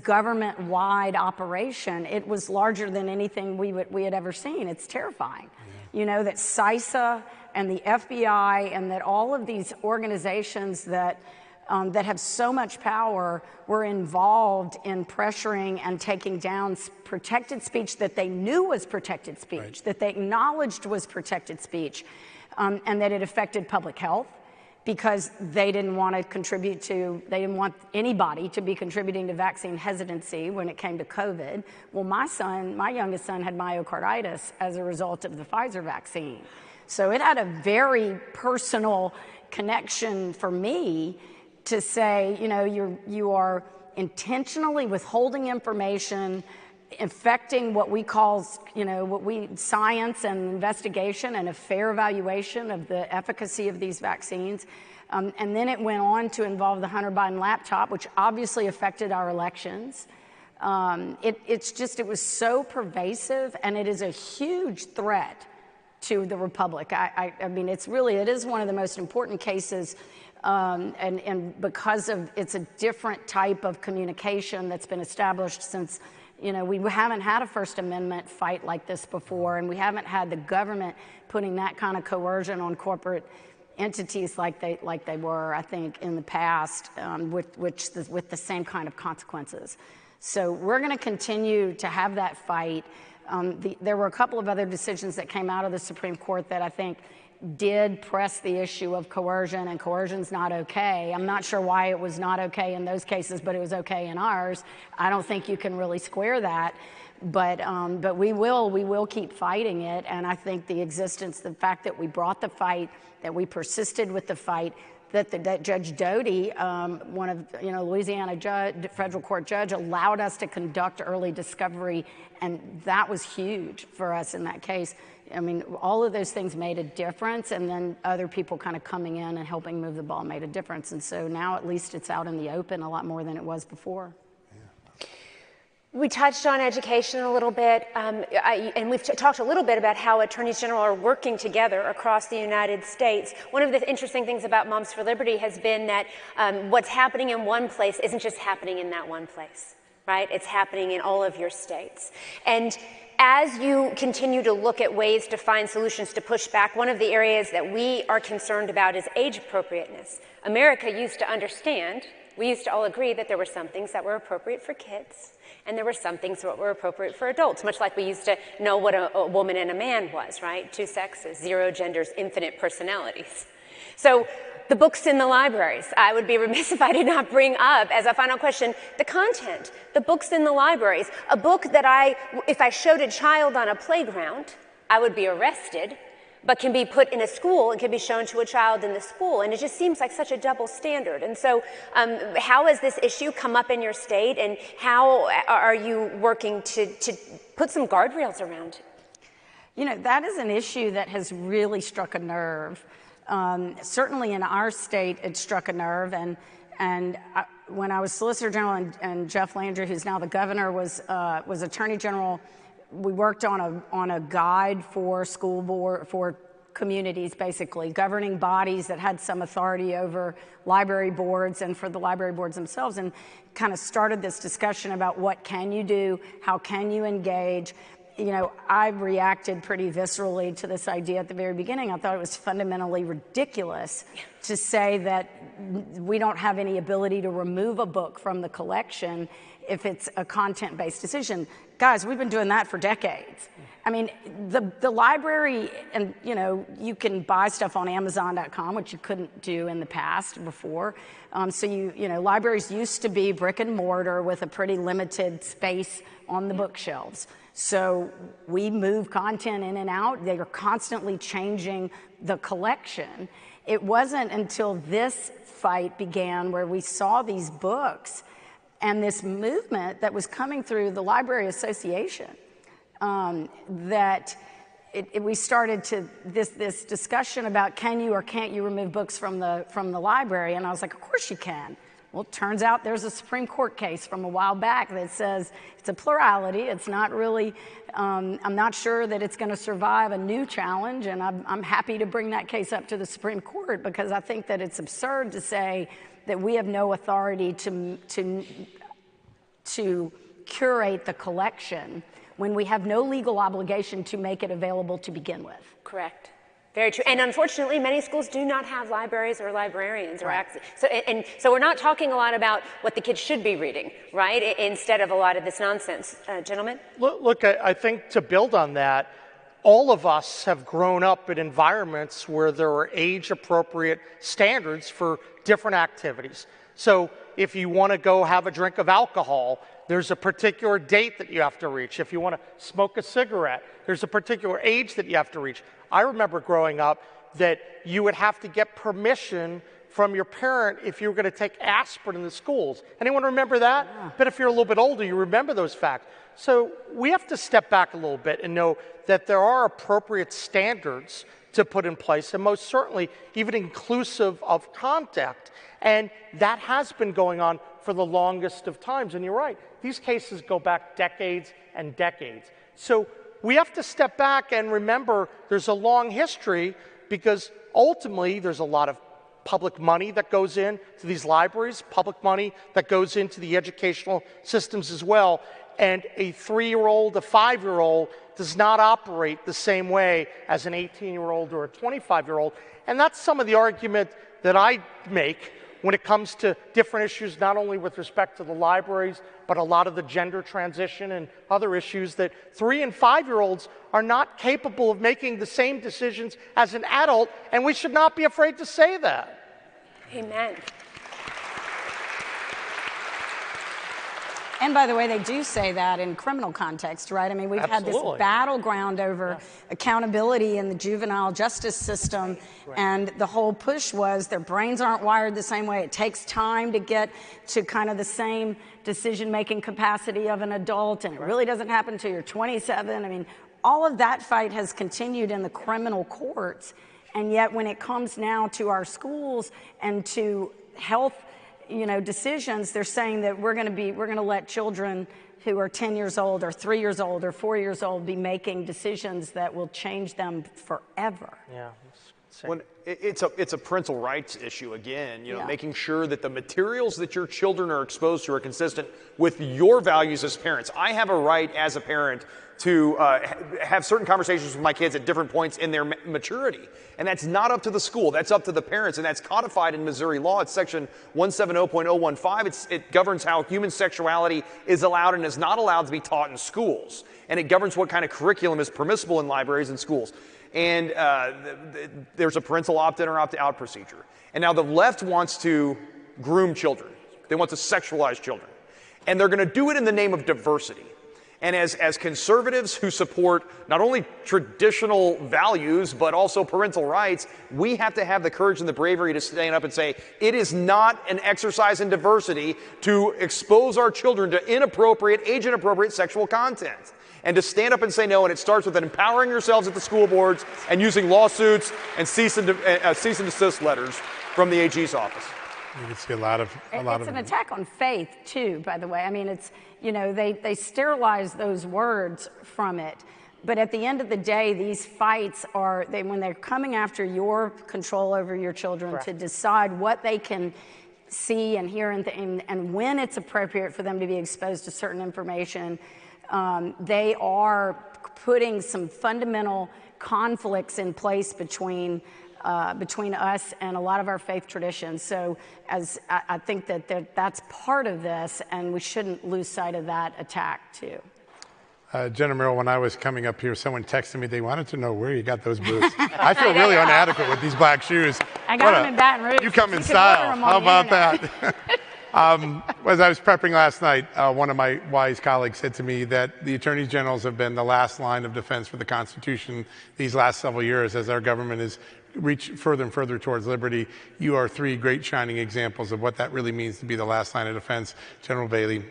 government-wide operation. It was larger than anything we had ever seen. It's terrifying. That CISA and the FBI and that all of these organizations that have so much power were involved in pressuring and taking down protected speech that they knew was protected speech, that they acknowledged was protected speech, and that it affected public health because they didn't want anybody to be contributing to vaccine hesitancy when it came to COVID. Well, my youngest son had myocarditis as a result of the Pfizer vaccine. So it had a very personal connection for me to say, you are intentionally withholding information, affecting what we call, science and investigation and a fair evaluation of the efficacy of these vaccines. And then it went on to involve the Hunter Biden laptop, which obviously affected our elections. It was so pervasive, and it is a huge threat to the Republic. I mean, it is one of the most important cases. And because it's a different type of communication that's been established since, we haven't had a First Amendment fight like this before, and we haven't had the government putting that kind of coercion on corporate entities like they were, I think, in the past, with the same kind of consequences. So we're going to continue to have that fight. There were a couple of other decisions that came out of the Supreme Court that I think did press the issue of coercion, and coercion's not okay. I'm not sure why it was not okay in those cases, but it was okay in ours. I don't think you can really square that, but we will keep fighting it. And I think the fact that we brought the fight, that we persisted with the fight, that Judge Doty, one of Louisiana federal court judge, allowed us to conduct early discovery, and that was huge for us in that case. I mean, all of those things made a difference, and then other people kind of coming in and helping move the ball made a difference. And so now at least it's out in the open a lot more than it was before. We touched on education a little bit, and we've talked a little bit about how attorneys general are working together across the United States. One of the interesting things about Moms for Liberty has been that what's happening in one place isn't just happening in that one place, right? It's happening in all of your states. And as you continue to look at ways to find solutions to push back, one of the areas that we are concerned about is age appropriateness. America used to understand, we used to all agree that there were some things that were appropriate for kids, and there were some things that were appropriate for adults, much like we used to know what a woman and a man was, right? Two sexes, zero genders, infinite personalities. So the books in the libraries. I would be remiss if I did not bring up, as a final question, the content, the books in the libraries. A book that if I showed a child on a playground, I would be arrested, but can be put in a school and can be shown to a child in the school. And it just seems like such a double standard. And so how has this issue come up in your state, and how are you working to put some guardrails around it? You know, that is an issue that has really struck a nerve. Certainly in our state, it struck a nerve. And when I was Solicitor General and Jeff Landry, who's now the governor, was Attorney General, we worked on a guide for school board, for communities, basically, governing bodies that had some authority over library boards and for the library boards themselves, and kind of started this discussion about what can you do, how can you engage. You know, I reacted pretty viscerally to this idea at the very beginning. I thought it was fundamentally ridiculous to say that we don't have any ability to remove a book from the collection if it's a content-based decision. Guys, we've been doing that for decades. I mean, the library, and you know, you can buy stuff on Amazon.com, which you couldn't do in the past before. So you know, libraries used to be brick and mortar with a pretty limited space on the bookshelves. So we move content in and out. They are constantly changing the collection. It wasn't until this fight began where we saw these books and this movement that was coming through the Library Association, that we started to this discussion about can you or can't you remove books from the library, and I was like, of course you can. Well, it turns out there's a Supreme Court case from a while back that says it's a plurality. It's not really, I'm not sure that it's going to survive a new challenge, and I'm happy to bring that case up to the Supreme Court, because I think that it's absurd to say that we have no authority to curate the collection when we have no legal obligation to make it available to begin with. Correct. Very true. And unfortunately, many schools do not have libraries or librarians or access. So we're not talking a lot about what the kids should be reading, right? Instead of a lot of this nonsense. Gentlemen? Look, I think to build on that, all of us have grown up in environments where there are age-appropriate standards for different activities. So if you want to go have a drink of alcohol, there's a particular date that you have to reach. If you want to smoke a cigarette, there's a particular age that you have to reach. I remember growing up that you would have to get permission from your parent if you were going to take aspirin in the schools. Anyone remember that? Yeah. But if you're a little bit older, you remember those facts. So we have to step back a little bit and know that there are appropriate standards to put in place, and most certainly even inclusive of contact. And that has been going on for the longest of times. And you're right, these cases go back decades and decades. So we have to step back and remember there's a long history, because ultimately there's a lot of public money that goes into these libraries, public money that goes into the educational systems as well. And a 3-year-old, a 5-year-old does not operate the same way as an 18-year-old or a 25-year-old. And that's some of the argument that I make when it comes to different issues, not only with respect to the libraries, but a lot of the gender transition and other issues, that 3- and 5-year-olds are not capable of making the same decisions as an adult, and we should not be afraid to say that. Amen. And by the way, they do say that in criminal context, right? I mean, we've had this battleground over accountability in the juvenile justice system, and the whole push was their brains aren't wired the same way. It takes time to get to kind of the same decision-making capacity of an adult, and it really doesn't happen until you're 27. I mean, all of that fight has continued in the criminal courts, and yet when it comes now to our schools and to health, you know, decisions, they're saying that we're going to let children who are 10 years old or 3 years old or 4 years old be making decisions that will change them forever. Yeah. When it's a parental rights issue again, you know, making sure that the materials that your children are exposed to are consistent with your values as parents. I have a right as a parent to have certain conversations with my kids at different points in their maturity. And that's not up to the school. That's up to the parents. And that's codified in Missouri law. It's section 170.015. It governs how human sexuality is allowed and is not allowed to be taught in schools. And it governs what kind of curriculum is permissible in libraries and schools. and there's a parental opt-in or opt-out procedure. And now the left wants to groom children. They want to sexualize children. And they're going to do it in the name of diversity. And as conservatives who support not only traditional values, but also parental rights, we have to have the courage and the bravery to stand up and say, it is not an exercise in diversity to expose our children to age-inappropriate sexual content. And to stand up and say no, and it starts with empowering yourselves at the school boards and using lawsuits and cease and desist letters from the AG's office. You can see a lot of it's an attack on faith too, by the way. I mean, it's, you know, they sterilize those words from it. But at the end of the day, these fights are, when they're coming after your control over your children, correct, to decide what they can see and hear and when it's appropriate for them to be exposed to certain information, they are putting some fundamental conflicts in place between us and a lot of our faith traditions. So I think that's part of this, and we shouldn't lose sight of that attack too. Jenna Merrill, when I was coming up here, someone texted me, they wanted to know where you got those boots. I feel really inadequate with these black shoes. I got them in Baton Rouge. You come in style. How about that? As I was prepping last night, one of my wise colleagues said to me that the attorneys generals have been the last line of defense for the Constitution these last several years as our government has reached further and further towards liberty. You are three great shining examples of what that really means to be the last line of defense. General Bailey,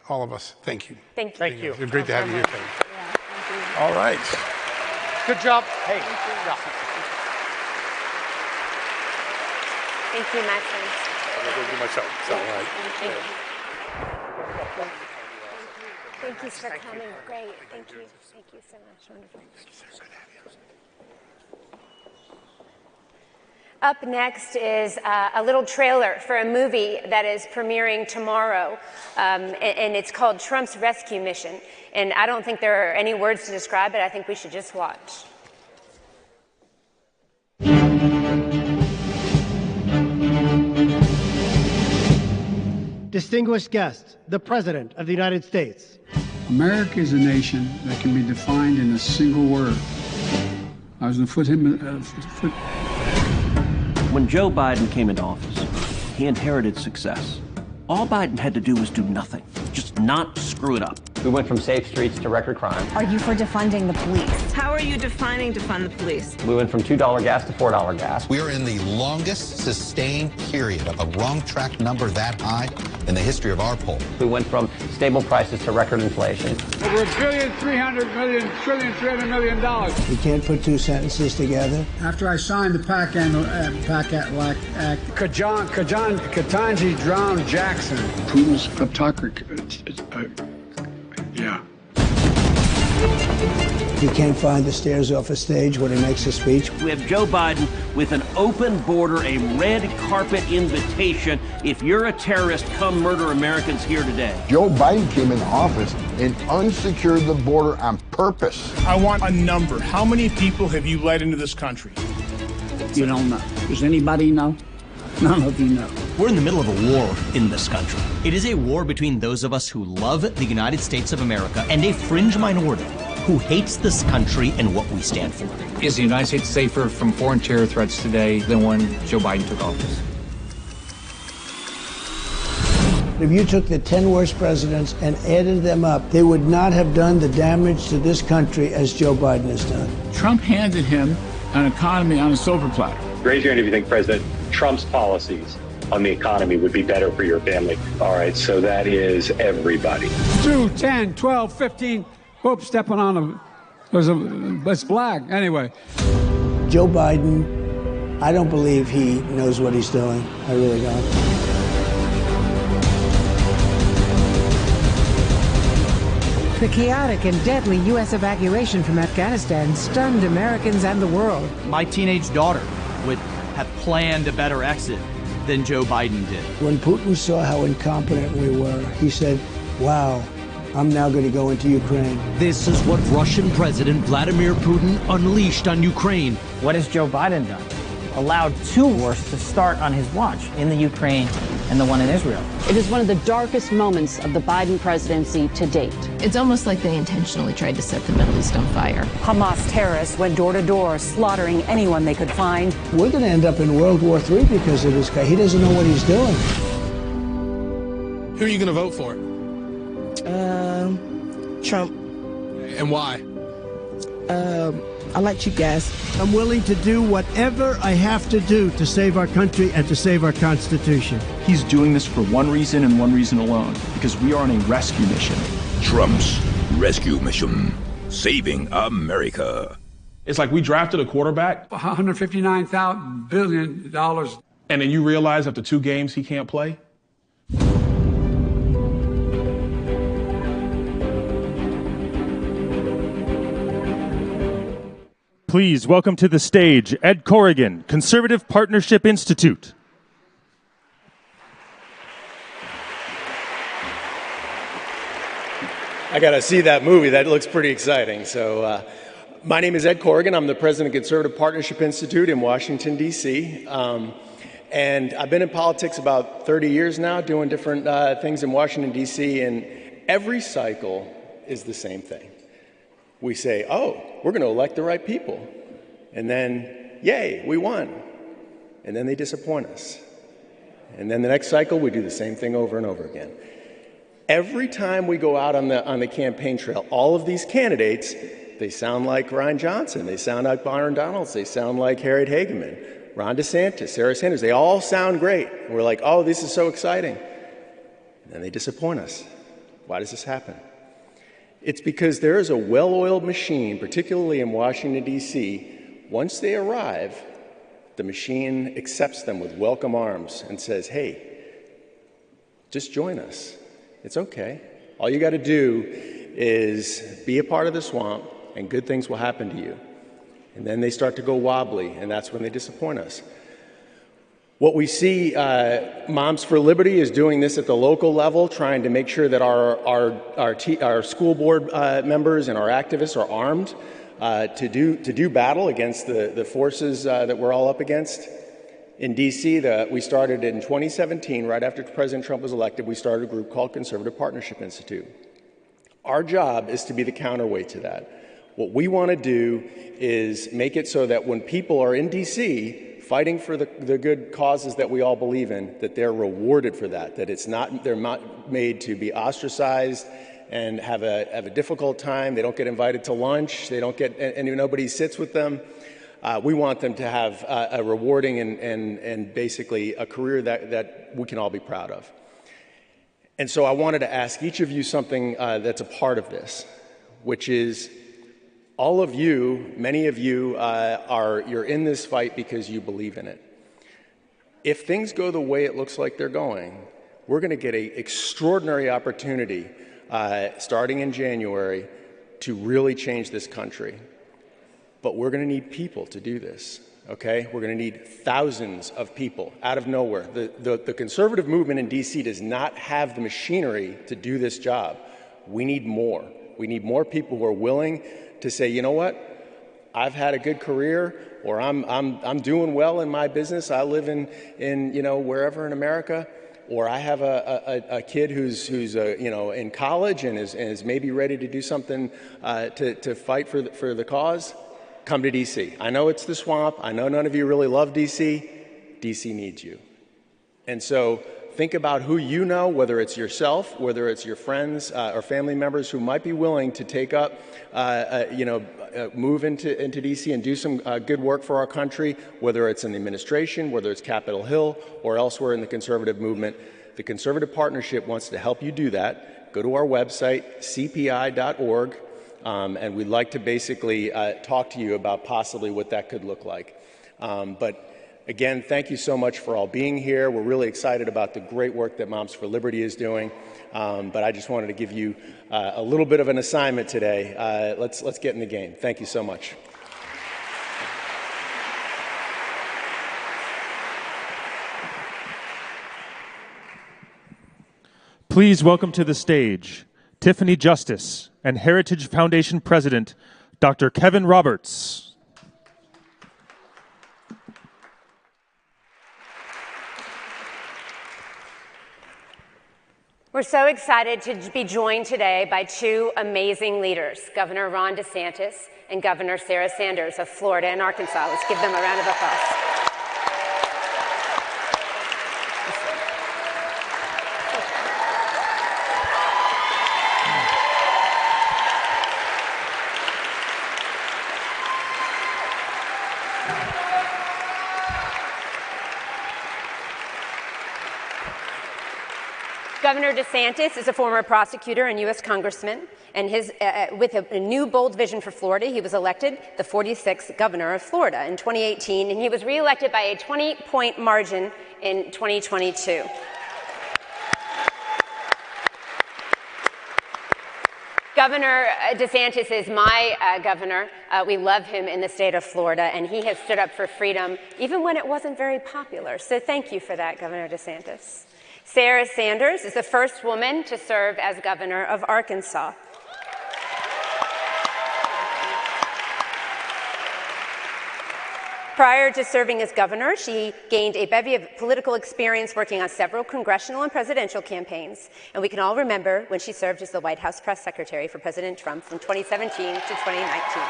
all of us, thank you. Thank you. It's great to have you here today. Yeah, thank you. All right. Good job. Hey, good job. Thank you, Madison. I'm going to do myself. It's all right. Thank you. Thank you for coming. Great. Thank you. Thank you so much. Wonderful. Up next is a little trailer for a movie that is premiering tomorrow, and it's called Trump's Rescue Mission. And I don't think there are any words to describe it. I think we should just watch. Distinguished guests, the President of the United States. America is a nation that can be defined in a single word. I was going to put him... When Joe Biden came into office, he inherited success. All Biden had to do was do nothing, just not screw it up. We went from safe streets to record crime. Are you for defunding the police? How are you defining defund the police? We went from $2 gas to $4 gas. We are in the longest sustained period of a wrong track number that high in the history of our poll. We went from stable prices to record inflation. Over $1.3 billion. You can't put two sentences together. After I signed the PAC Act, Ketanji drowned Jackson. Putin's kleptocracy. Yeah. He can't find the stairs off a stage when he makes a speech. We have Joe Biden with an open border, a red carpet invitation. If you're a terrorist, come murder Americans here today. Joe Biden came into office and unsecured the border on purpose. I want a number. How many people have you let into this country? You don't know. Does anybody know? None of you know. We're in the middle of a war in this country. It is a war between those of us who love the United States of America and a fringe minority who hates this country and what we stand for. Is the United States safer from foreign terror threats today than when Joe Biden took office? If you took the 10 worst presidents and added them up, they would not have done the damage to this country as Joe Biden has done. Trump handed him an economy on a silver platter. Raise your hand if you think President Trump's policies on the economy would be better for your family. All right, so that is everybody. 2, 10, 12, 15. Whoop, stepping on it's black. Anyway. Joe Biden, I don't believe he knows what he's doing. I really don't. The chaotic and deadly U.S. evacuation from Afghanistan stunned Americans and the world. My teenage daughter would have planned a better exit than Joe Biden did. When Putin saw how incompetent we were, he said, wow, I'm now going to go into Ukraine. This is what Russian President Vladimir Putin unleashed on Ukraine. What has Joe Biden done? Allowed two wars to start on his watch in the Ukraine and the one in Israel. It is one of the darkest moments of the Biden presidency to date. It's almost like they intentionally tried to set the Middle East on fire. Hamas terrorists went door to door, slaughtering anyone they could find. We're going to end up in World War III because of this guy. He doesn't know what he's doing. Who are you going to vote for? Trump. And why? I like you guys. I'm willing to do whatever I have to do to save our country and to save our Constitution. He's doing this for one reason and one reason alone, because we are on a rescue mission. Trump's rescue mission, saving America. It's like we drafted a quarterback. $159 billion. And then you realize after 2 games he can't play? Please welcome to the stage Ed Corrigan, Conservative Partnership Institute. I got to see that movie. That looks pretty exciting. So my name is Ed Corrigan. I'm the president of Conservative Partnership Institute in Washington, D.C. And I've been in politics about 30 years now, doing different things in Washington, D.C., and every cycle is the same thing. We say, oh, we're going to elect the right people. And then, yay, we won. And then they disappoint us. And then the next cycle, we do the same thing over and over again. Every time we go out on the campaign trail, all of these candidates, they sound like Ryan Johnson. They sound like Byron Donalds. They sound like Harriet Hageman, Ron DeSantis, Sarah Sanders. They all sound great. And we're like, oh, this is so exciting. And then they disappoint us. Why does this happen? It's because there is a well-oiled machine, particularly in Washington, D.C. Once they arrive, the machine accepts them with welcome arms and says, hey, just join us. It's okay. All you got to do is be a part of the swamp, and good things will happen to you. And then they start to go wobbly, and that's when they disappoint us. What we see, Moms for Liberty is doing this at the local level, trying to make sure that our school board members and our activists are armed to do battle against the forces that we're all up against. In D.C., we started in 2017, right after President Trump was elected, we started a group called Conservative Partnership Institute. Our job is to be the counterweight to that. What we want to do is make it so that when people are in D.C., fighting for the good causes that we all believe in, that they're rewarded for that, that they're not made to be ostracized and have a difficult time. They don't get invited to lunch. They don't get, and nobody sits with them. We want them to have a rewarding and basically a career that we can all be proud of. And so I wanted to ask each of you something that's a part of this, which is, all of you, many of you, you're in this fight because you believe in it. If things go the way it looks like they're going, we're going to get an extraordinary opportunity starting in January to really change this country. But we're going to need people to do this, okay? We're going to need thousands of people out of nowhere. The conservative movement in D.C. does not have the machinery to do this job. We need more. We need more people who are willing to say, you know what, I've had a good career, or I'm doing well in my business. I live in wherever in America, or I have a kid who's in college and is maybe ready to do something to fight for the cause. Come to D.C. I know it's the swamp. I know none of you really love D.C. D.C. needs you, and so. Think about who you know, whether it's yourself, whether it's your friends or family members who might be willing to take up, move into D.C. and do some good work for our country, whether it's in the administration, whether it's Capitol Hill, or elsewhere in the conservative movement. The Conservative Partnership wants to help you do that. Go to our website, cpi.org, and we'd like to basically talk to you about possibly what that could look like. Again, thank you so much for all being here. We're really excited about the great work that Moms for Liberty is doing. But I just wanted to give you a little bit of an assignment today. Let's get in the game. Thank you so much. Please welcome to the stage Tiffany Justice and Heritage Foundation President, Dr. Kevin Roberts. We're so excited to be joined today by two amazing leaders, Governor Ron DeSantis and Governor Sarah Sanders of Florida and Arkansas. Let's give them a round of applause. Governor DeSantis is a former prosecutor and U.S. congressman, and with a new bold vision for Florida, he was elected the 46th governor of Florida in 2018, and he was reelected by a 20-point margin in 2022. Governor DeSantis is my governor. We love him in the state of Florida, and he has stood up for freedom even when it wasn't very popular. So thank you for that, Governor DeSantis. Sarah Sanders is the first woman to serve as governor of Arkansas. Prior to serving as governor, she gained a bevy of political experience working on several congressional and presidential campaigns. And we can all remember when she served as the White House press secretary for President Trump from 2017 to 2019.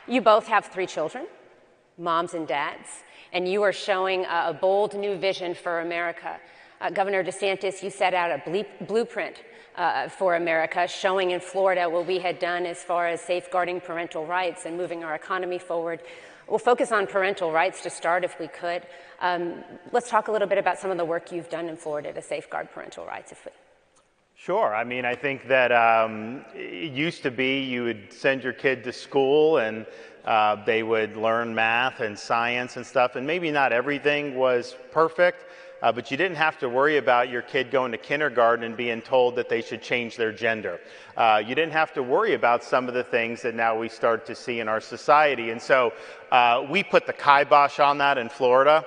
You both have 3 children, moms and dads, and you are showing a bold new vision for America. Governor DeSantis, you set out a blueprint for America, showing in Florida what we had done as far as safeguarding parental rights and moving our economy forward. We'll focus on parental rights to start if we could. Let's talk a little bit about some of the work you've done in Florida to safeguard parental rights. Sure. I mean, I think that it used to be you would send your kid to school and they would learn math and science and stuff, and maybe not everything was perfect. But you didn't have to worry about your kid going to kindergarten and being told that they should change their gender. You didn't have to worry about some of the things that now we start to see in our society. And so we put the kibosh on that in Florida.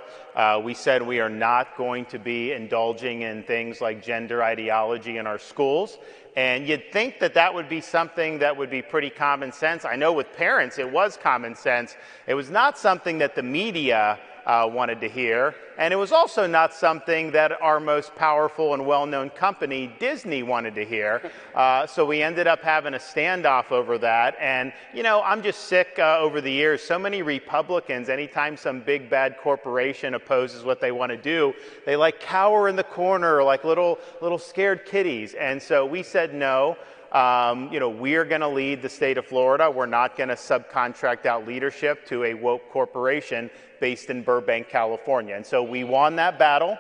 We said we are not going to be indulging in things like gender ideology in our schools. And you'd think that that would be something that would be pretty common sense. I know with parents it was common sense. It was not something that the media wanted to hear, and it was also not something that our most powerful and well-known company, Disney, wanted to hear. So we ended up having a standoff over that. And, you know, I'm just sick over the years. So many Republicans, anytime some big bad corporation opposes what they want to do, they like cower in the corner like little scared kitties. And so we said no. You know, we're going to lead the state of Florida. We're not going to subcontract out leadership to a woke corporation based in Burbank, California. And so we won that battle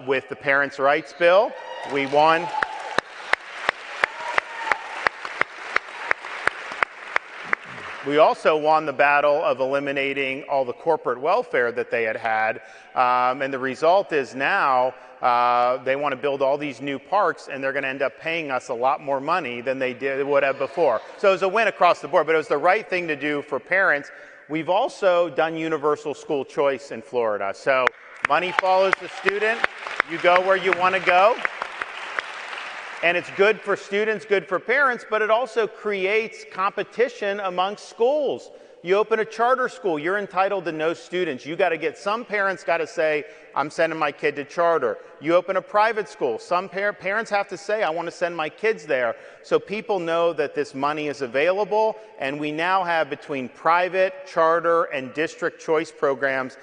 with the Parents' Rights Bill. We won. We also won the battle of eliminating all the corporate welfare that they had. And the result is now they want to build all these new parks, and they're going to end up paying us a lot more money than they would have before. So it was a win across the board, but it was the right thing to do for parents. We've also done universal school choice in Florida. So money follows the student. You go where you want to go. And it's good for students, good for parents, but it also creates competition amongst schools. You open a charter school, you're entitled to no students. You got to get, some parents got to say, I'm sending my kid to charter. You open a private school, some parents have to say, I want to send my kids there. So people know that this money is available, and we now have, between private, charter, and district choice programs,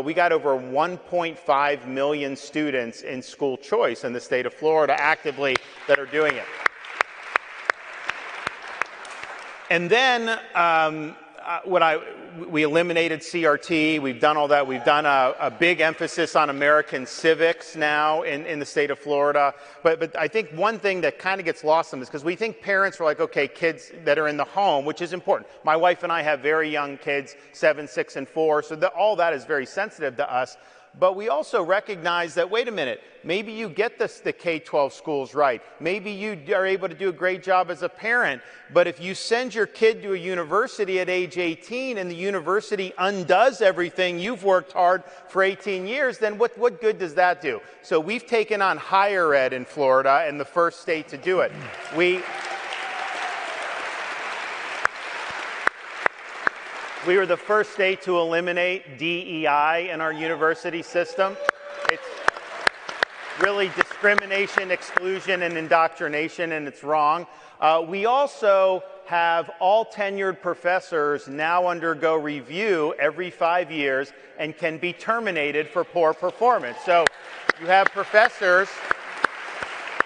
we got over 1.5 million students in school choice in the state of Florida actively that are doing it. And then we eliminated CRT. We've done all that. We've done a big emphasis on American civics now in the state of Florida. But I think one thing that kind of gets lost on this, because we think parents are like, okay, kids that are in the home, which is important. My wife and I have very young kids, 7, 6, and 4, so all that is very sensitive to us. But we also recognize that, wait a minute, maybe you get the K-12 schools right. Maybe you are able to do a great job as a parent. But if you send your kid to a university at age 18 and the university undoes everything you've worked hard for 18 years, then what good does that do? So we've taken on higher ed in Florida, and the first state to do it. We We were the first state to eliminate DEI in our university system. It's really discrimination, exclusion, and indoctrination, and it's wrong. We also have all tenured professors now undergo review every 5 years and can be terminated for poor performance. So you have professors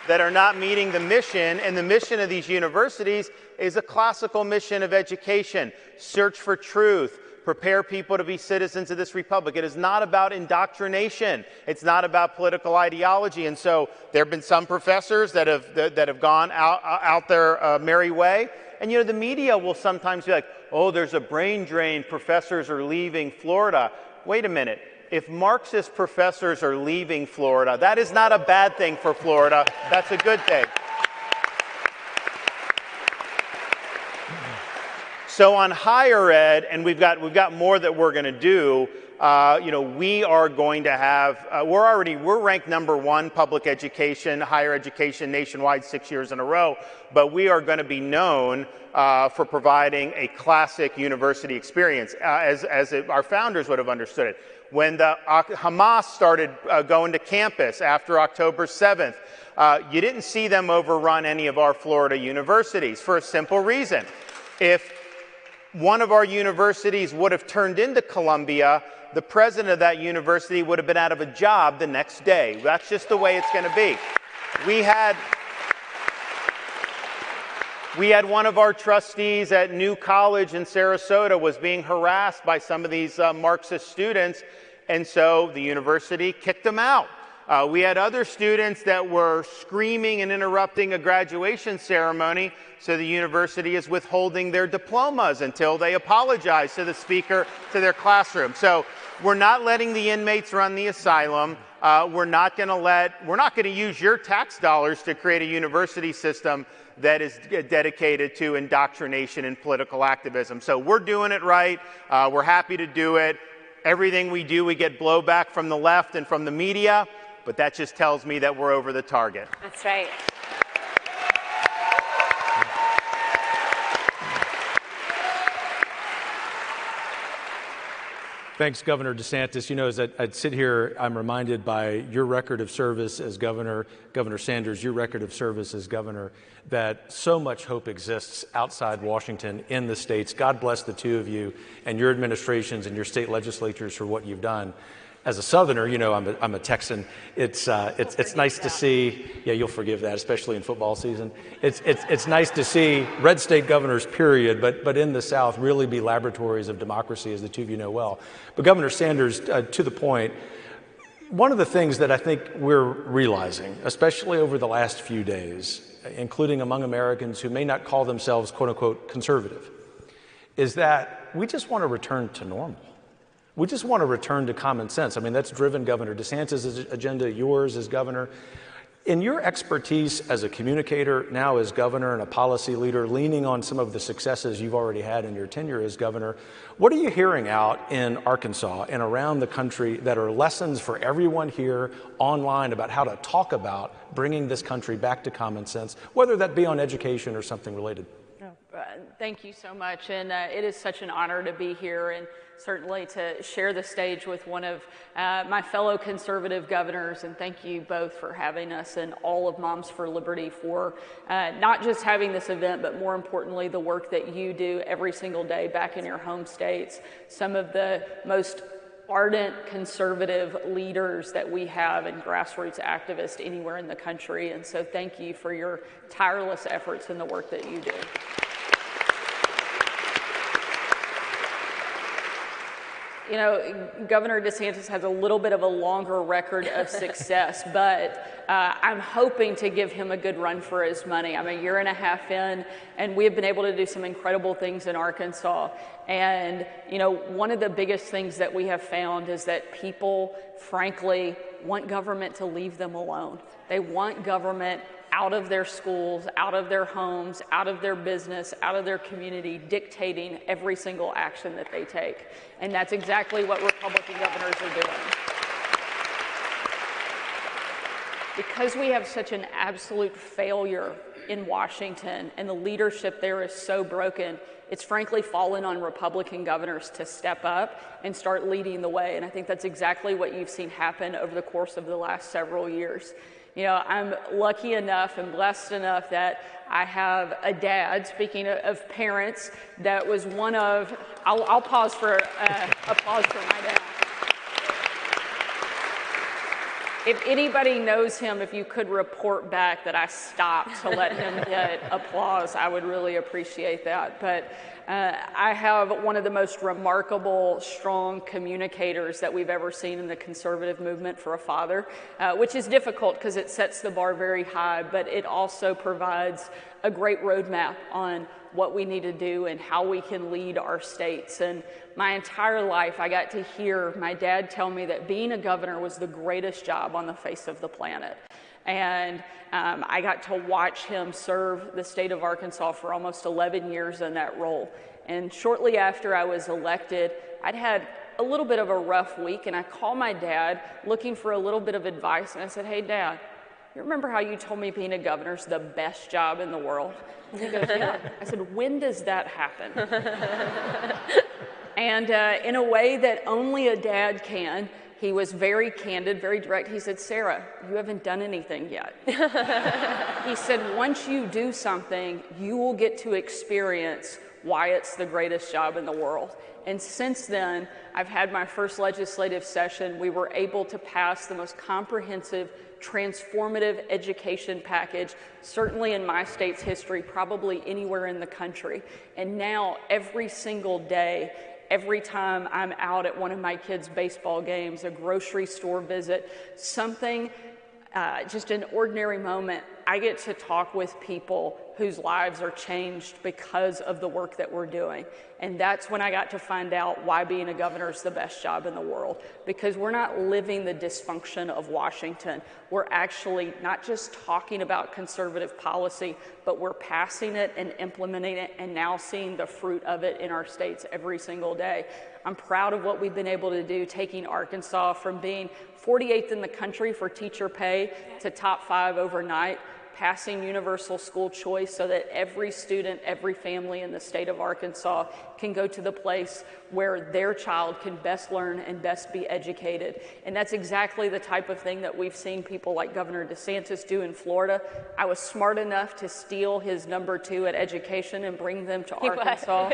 that are not meeting the mission, and the mission of these universities is a classical mission of education: search for truth, prepare people to be citizens of this republic. It is not about indoctrination. It's not about political ideology. And so there have been some professors that have gone out their merry way. And you know, the media will sometimes be like, oh, there's a brain drain, professors are leaving Florida. Wait a minute. If Marxist professors are leaving Florida, that is not a bad thing for Florida. That's a good thing. So on higher ed, and we've got more that we're going to do. You know, we are going to have. We're ranked #1 public education, higher education nationwide 6 years in a row. But we are going to be known for providing a classic university experience, as our founders would have understood it. When the Hamas started going to campus after October 7th, you didn't see them overrun any of our Florida universities for a simple reason. If one of our universities would have turned into Columbia, the president of that university would have been out of a job the next day. That's just the way it's going to be. We had one of our trustees at New College in Sarasota was being harassed by some of these Marxist students, and so the university kicked him out. We had other students that were screaming and interrupting a graduation ceremony, so the university is withholding their diplomas until they apologize to the speaker, to their classroom. So we're not letting the inmates run the asylum. We're not going to use your tax dollars to create a university system that is dedicated to indoctrination and political activism. So we're doing it right. We're happy to do it. Everything we do, we get blowback from the left and from the media, but that just tells me that we're over the target. That's right. Thanks, Governor DeSantis. You know, as I sit here, I'm reminded by your record of service as governor, Governor Sanders, your record of service as governor, that so much hope exists outside Washington in the states. God bless the two of you and your administrations and your state legislatures for what you've done. As a Southerner, you know, I'm a Texan. It's nice to see. Yeah, you'll forgive that, especially in football season. It's nice to see red state governors, period, but in the South really be laboratories of democracy, as the two of you know well. But Governor Sanders, to the point, one of the things that I think we're realizing, especially over the last few days, including among Americans who may not call themselves "quote unquote" conservative, is that we just want to return to normal. We just want to return to common sense. I mean, that's driven Governor DeSantis' agenda, yours as governor. In your expertise as a communicator, now as governor and a policy leader, leaning on some of the successes you've already had in your tenure as governor, what are you hearing out in Arkansas and around the country that are lessons for everyone here online about how to talk about bringing this country back to common sense, whether that be on education or something related? Thank you so much, and it is such an honor to be here and certainly to share the stage with one of my fellow conservative governors, and thank you both for having us and all of Moms for Liberty for not just having this event, but more importantly, the work that you do every single day back in your home states. Some of the most ardent conservative leaders that we have and grassroots activists anywhere in the country, and so thank you for your tireless efforts and the work that you do. You know, Governor DeSantis has a little bit of a longer record of success, but I'm hoping to give him a good run for his money. I'm a year and a half in, and we have been able to do some incredible things in Arkansas. And, you know, one of the biggest things that we have found is that people, frankly, want government to leave them alone. They want government out of their schools, out of their homes, out of their business, out of their community, dictating every single action that they take. And that's exactly what Republican governors are doing. because we have such an absolute failure in Washington and the leadership there is so broken, it's frankly fallen on Republican governors to step up and start leading the way. And I think that's exactly what you've seen happen over the course of the last several years. You know, I'm lucky enough and blessed enough that I have a dad, speaking of parents, that was one of, I'll pause for applause for my dad. If anybody knows him, if you could report back that I stopped to let him get applause, I would really appreciate that. But I have one of the most remarkable, strong communicators that we've ever seen in the conservative movement for a father, which is difficult because it sets the bar very high, but it also provides a great roadmap on what we need to do and how we can lead our states. And my entire life, I got to hear my dad tell me that being a governor was the greatest job on the face of the planet. And I got to watch him serve the state of Arkansas for almost 11 years in that role. And shortly after I was elected, I'd had a little bit of a rough week, and I called my dad looking for a little bit of advice, and I said, "Hey, Dad, you remember how you told me being a governor is the best job in the world?" And he goes, "Yeah." I said, "When does that happen?" And in a way that only a dad can, he was very candid, very direct. He said, "Sarah, you haven't done anything yet." He said, "Once you do something, you will get to experience why it's the greatest job in the world." And since then, I've had my first legislative session. We were able to pass the most comprehensive, transformative education package, certainly in my state's history, probably anywhere in the country. And now, every single day, every time I'm out at one of my kids' baseball games, a grocery store visit, something, just an ordinary moment, I get to talk with people whose lives are changed because of the work that we're doing. And that's when I got to find out why being a governor is the best job in the world. Because we're not living the dysfunction of Washington. We're actually not just talking about conservative policy, but we're passing it and implementing it and now seeing the fruit of it in our states every single day. I'm proud of what we've been able to do, taking Arkansas from being 48th in the country for teacher pay to top 5 overnight, passing universal school choice so that every student, every family in the state of Arkansas can go to the place where their child can best learn and best be educated. And that's exactly the type of thing that we've seen people like Governor DeSantis do in Florida. I was smart enough to steal his number 2 at education and bring them to Arkansas.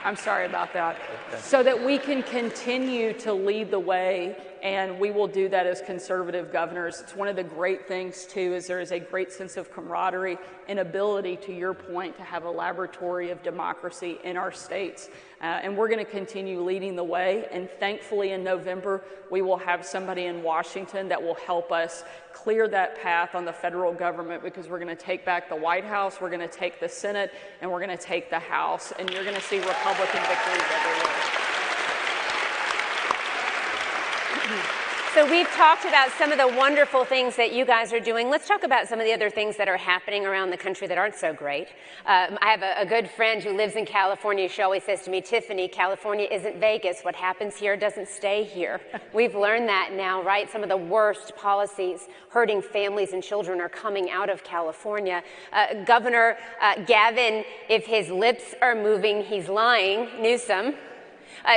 I'm sorry about that. So that we can continue to lead the way, and we will do that as conservative governors. It's one of the great things, too, is there is a great sense of camaraderie and ability, to your point, to have a laboratory of democracy in our states. And we're going to continue leading the way. And thankfully, in November, we will have somebody in Washington that will help us clear that path on the federal government, because we're going to take back the White House, we're going to take the Senate, and we're going to take the House. And you're going to see Republican victories everywhere. So we've talked about some of the wonderful things that you guys are doing. Let's talk about some of the other things that are happening around the country that aren't so great. I have a good friend who lives in California. She always says to me, "Tiffany, California isn't Vegas. What happens here doesn't stay here." We've learned that now, right? Some of the worst policies hurting families and children are coming out of California. Governor Gavin, if his lips are moving, he's lying, Newsom,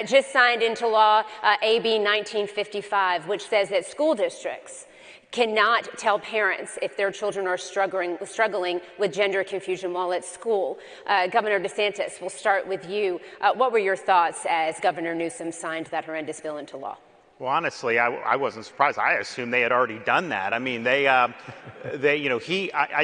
just signed into law AB 1955, which says that school districts cannot tell parents if their children are struggling with gender confusion while at school. Governor DeSantis, we'll start with you. What were your thoughts as Governor Newsom signed that horrendous bill into law? Well, honestly, I wasn't surprised. I assumed they had already done that. I mean, I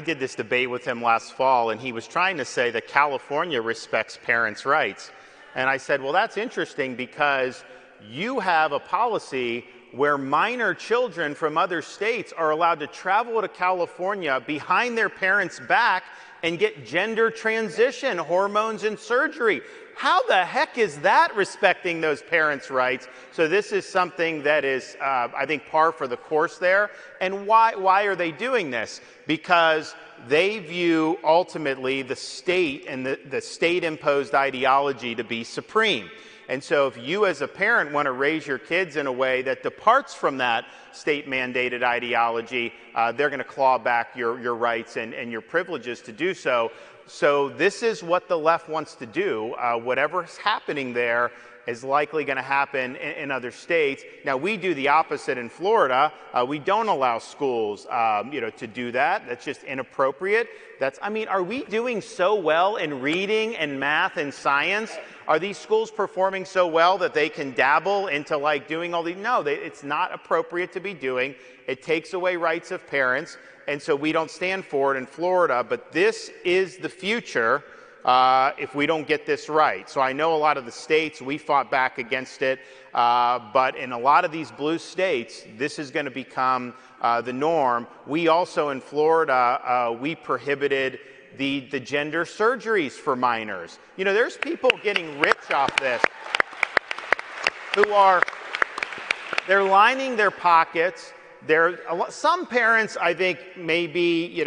did this debate with him last fall, and he was trying to say that California respects parents' rights. And I said, well, that's interesting, because you have a policy where minor children from other states are allowed to travel to California behind their parents' back and get gender transition hormones and surgery. How the heck is that respecting those parents' rights? So this is something that is, I think, par for the course there. And why are they doing this? Because they view ultimately the state and the state-imposed ideology to be supreme. And so if you as a parent want to raise your kids in a way that departs from that state-mandated ideology, they're going to claw back your rights and your privileges to do so. So this is what the left wants to do. Whatever's happening there is likely going to happen in other states. Now, we do the opposite in Florida. We don't allow schools, to do that. That's just inappropriate. Are we doing so well in reading and math and science? Are these schools performing so well that they can dabble into like doing all these? No, it's not appropriate to be doing. It takes away rights of parents, and so we don't stand for it in Florida. But this is the future. If we don't get this right. So I know a lot of the states, we fought back against it, but in a lot of these blue states, this is going to become the norm. We also in Florida, we prohibited the gender surgeries for minors. There's people getting rich off this they're lining their pockets. Some parents, I think, may be,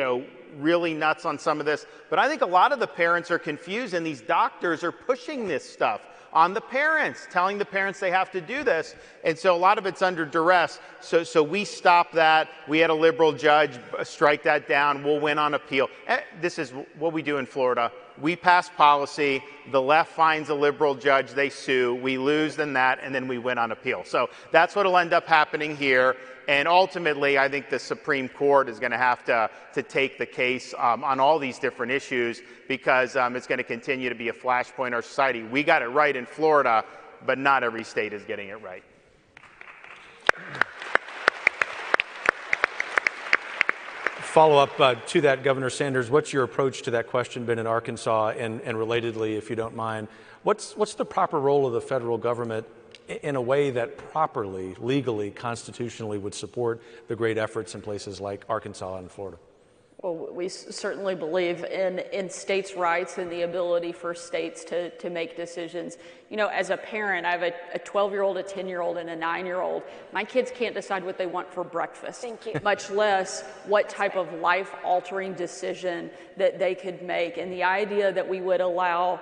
really nuts on some of this, but I think a lot of the parents are confused, and these doctors are pushing this stuff on the parents, telling the parents they have to do this, and so a lot of it's under duress. So we stopped that. We had a liberal judge strike that down. We'll win on appeal. This is what we do in Florida. We pass policy, the left finds a liberal judge, they sue, we lose in that, and then we win on appeal. So that's what will end up happening here. And ultimately, I think the Supreme Court is going to have to take the case on all these different issues, because it's going to continue to be a flashpoint in our society. We got it right in Florida, but not every state is getting it right. Follow up to that, Governor Sanders, what's your approach to that question been in Arkansas? And relatedly, if you don't mind, what's the proper role of the federal government in a way that properly, legally, constitutionally would support the great efforts in places like Arkansas and Florida? Well, we certainly believe in states' rights and the ability for states to make decisions. As a parent, I have a 12-year-old, a 10-year-old, and a 9-year-old. My kids can't decide what they want for breakfast, much less what type of life-altering decision that they could make. And the idea that we would allow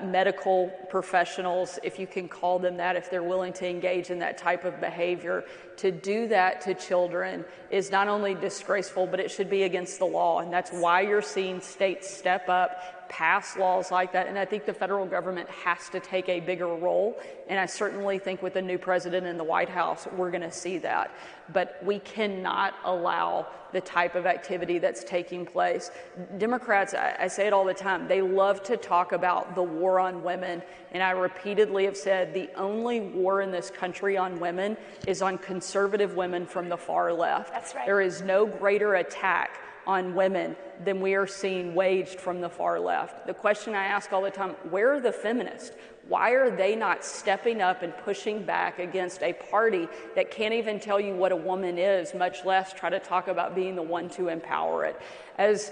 medical professionals, if you can call them that, if they're willing to engage in that type of behavior, to do that to children is not only disgraceful, but it should be against the law. And that's why you're seeing states step up, pass laws like that. And I think the federal government has to take a bigger role. And I certainly think with the new president in the White House, we're going to see that. But we cannot allow the type of activity that's taking place. Democrats, I say it all the time, they love to talk about the war on women. And I repeatedly have said the only war in this country on women is on conservative women from the far left. That's right. There is no greater attack on women than we are seeing waged from the far left. The question I ask all the time, where are the feminists? Why are they not stepping up and pushing back against a party that can't even tell you what a woman is, much less try to talk about being the one to empower it? As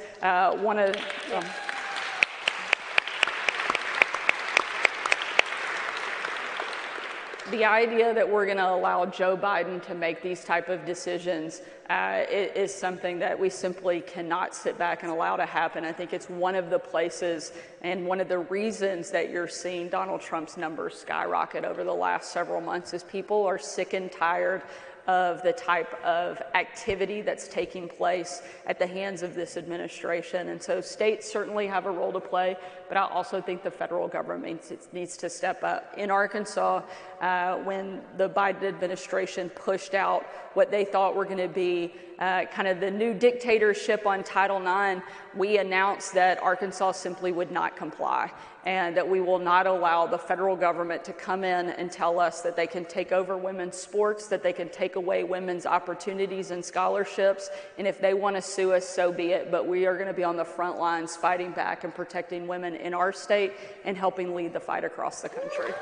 one of... The idea that we're going to allow Joe Biden to make these type of decisions is something that we simply cannot sit back and allow to happen. I think it's one of the places and one of the reasons that you're seeing Donald Trump's numbers skyrocket over the last several months is people are sick and tired of the type of activity that's taking place at the hands of this administration. And so states certainly have a role to play, but I also think the federal government needs to step up. In Arkansas, when the Biden administration pushed out what they thought were going to be kind of the new dictatorship on Title IX, we announced that Arkansas simply would not comply, and that we will not allow the federal government to come in and tell us that they can take over women's sports, that they can take away women's opportunities and scholarships, and if they want to sue us, so be it. But we are going to be on the front lines fighting back and protecting women in our state and helping lead the fight across the country.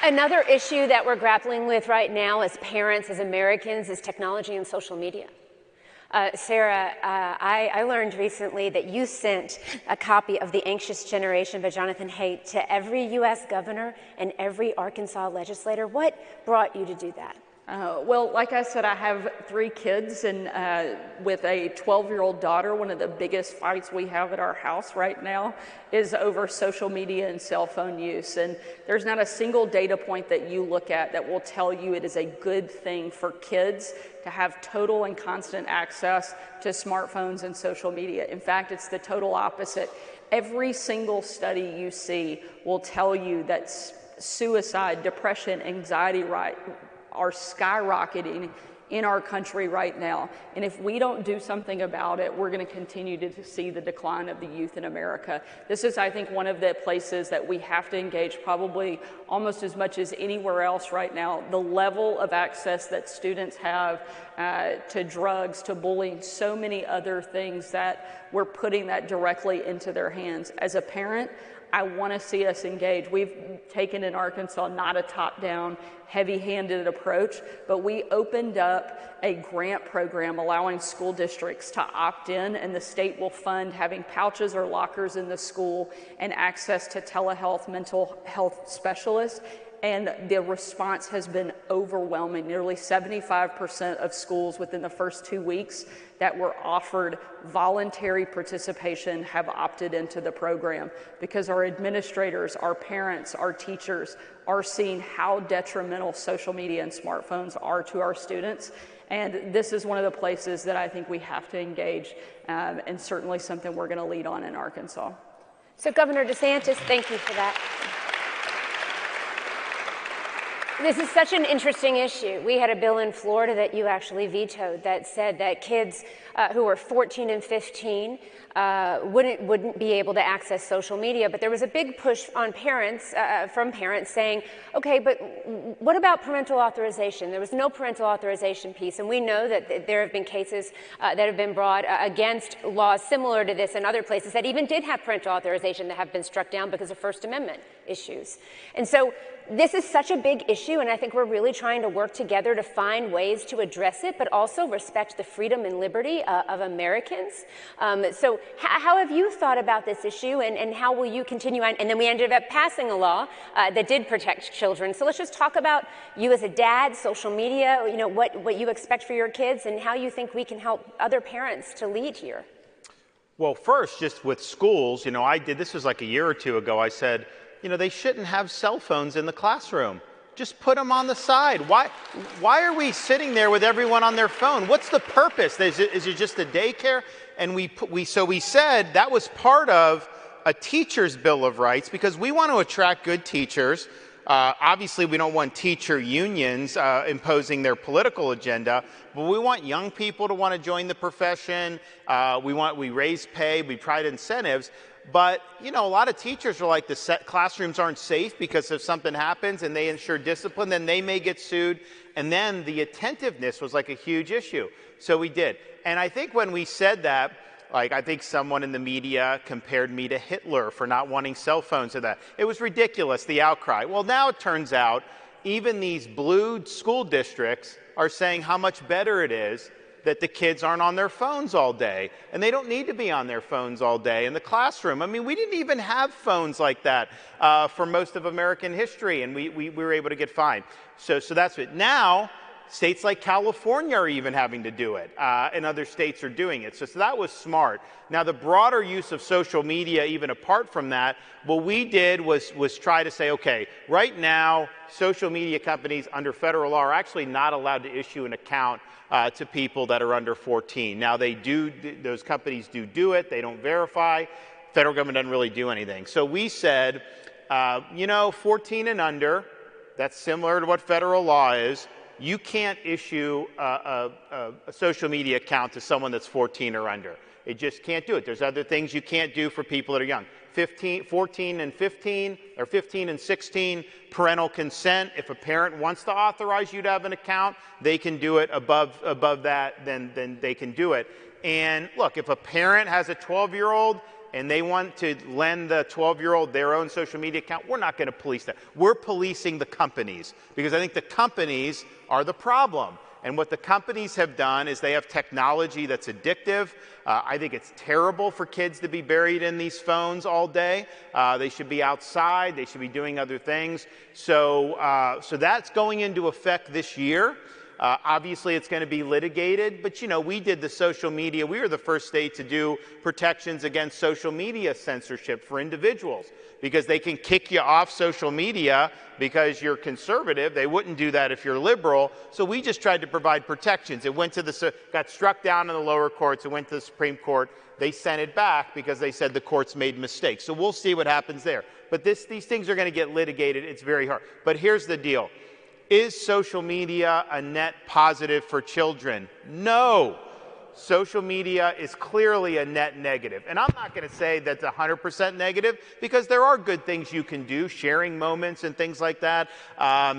Another issue that we're grappling with right now as parents, as Americans, is technology and social media. Sarah, I learned recently that you sent a copy of The Anxious Generation by Jonathan Haidt to every U.S. governor and every Arkansas legislator. What brought you to do that? Well, like I said, I have 3 kids, and with a 12-year-old daughter, one of the biggest fights we have at our house right now is over social media and cell phone use. And there's not a single data point that you look at that will tell you it is a good thing for kids to have total and constant access to smartphones and social media. In fact, it's the total opposite. Every single study you see will tell you that suicide, depression, anxiety are skyrocketing in our country right now. And if we don't do something about it, we're going to continue to see the decline of the youth in America. This is, I think, one of the places that we have to engage probably almost as much as anywhere else right now. The level of access that students have to drugs, to bullying, so many other things that we're putting that directly into their hands. As a parent, I want to see us engage. We've taken in Arkansas not a top-down, heavy-handed approach, but we opened up a grant program allowing school districts to opt in, and the state will fund having pouches or lockers in the school and access to telehealth, mental health specialists. And the response has been overwhelming. Nearly 75% of schools within the first 2 weeks that were offered voluntary participation have opted into the program because our administrators, our parents, our teachers are seeing how detrimental social media and smartphones are to our students. And this is one of the places that I think we have to engage, and certainly something we're going to lead on in Arkansas. So Governor DeSantis, thank you for that. This is such an interesting issue. We had a bill in Florida that you actually vetoed that said that kids who are 14 and 15 wouldn't be able to access social media. But there was a big push on parents, from parents saying, okay, but what about parental authorization? There was no parental authorization piece. And we know that there have been cases that have been brought against laws similar to this in other places that even did have parental authorization that have been struck down because of First Amendment issues. And so this is such a big issue, and I think we're really trying to work together to find ways to address it, but also respect the freedom and liberty of Americans. So how have you thought about this issue, and how will you continue on? And then we ended up passing a law that did protect children. So let's just talk about you as a dad, social media, you know, what you expect for your kids, and how you think we can help other parents to lead here. Well, first, just with schools, you know, this was like a year or two ago, I said, you know, they shouldn't have cell phones in the classroom. Just put them on the side. Why are we sitting there with everyone on their phone? What's the purpose? Is it just a daycare? And so we said that was part of a teacher's Bill of Rights because we want to attract good teachers. Obviously, we don't want teacher unions imposing their political agenda, but we want young people to want to join the profession. We raise pay, we provide incentives. But, you know, a lot of teachers are like, the classrooms aren't safe because if something happens and they ensure discipline, then they may get sued. And then the attentiveness was like a huge issue. So we did. And I think when we said that, like, I think someone in the media compared me to Hitler for not wanting cell phones and that. It was ridiculous, the outcry. Well, now it turns out even these blue school districts are saying how much better it is that the kids aren't on their phones all day. And they don't need to be on their phones all day in the classroom. I mean, we didn't even have phones like that for most of American history, and we were able to get fined. So that's it. Now, states like California are even having to do it, and other states are doing it. So that was smart. Now, the broader use of social media, even apart from that, what we did was try to say, okay, right now, social media companies under federal law are actually not allowed to issue an account to people that are under 14. Now, those companies do it. They don't verify. Federal government doesn't really do anything. So we said, 14 and under, that's similar to what federal law is. You can't issue a social media account to someone that's 14 or under. It just can't do it. There's other things you can't do for people that are young. 14 and 15, or 15 and 16, parental consent. If a parent wants to authorize you to have an account, they can do it. Above that, then they can do it. And look, if a parent has a 12-year-old and they want to lend the 12-year-old their own social media account, we're not going to police that. We're policing the companies because I think the companies are the problem. And what the companies have done is they have technology that's addictive. I think it's terrible for kids to be buried in these phones all day. They should be outside. They should be doing other things. So that's going into effect this year. Obviously, it's going to be litigated, but we did the social media. We were the first state to do protections against social media censorship for individuals because they can kick you off social media because you're conservative. They wouldn't do that if you're liberal. So we just tried to provide protections. It got struck down in the lower courts. It went to the Supreme Court. They sent it back because they said the courts made mistakes. So we'll see what happens there. But these things are going to get litigated. It's very hard. But here's the deal. Is social media a net positive for children? No. Social media is clearly a net negative. And I'm not going to say that's 100% negative because there are good things you can do, sharing moments and things like that,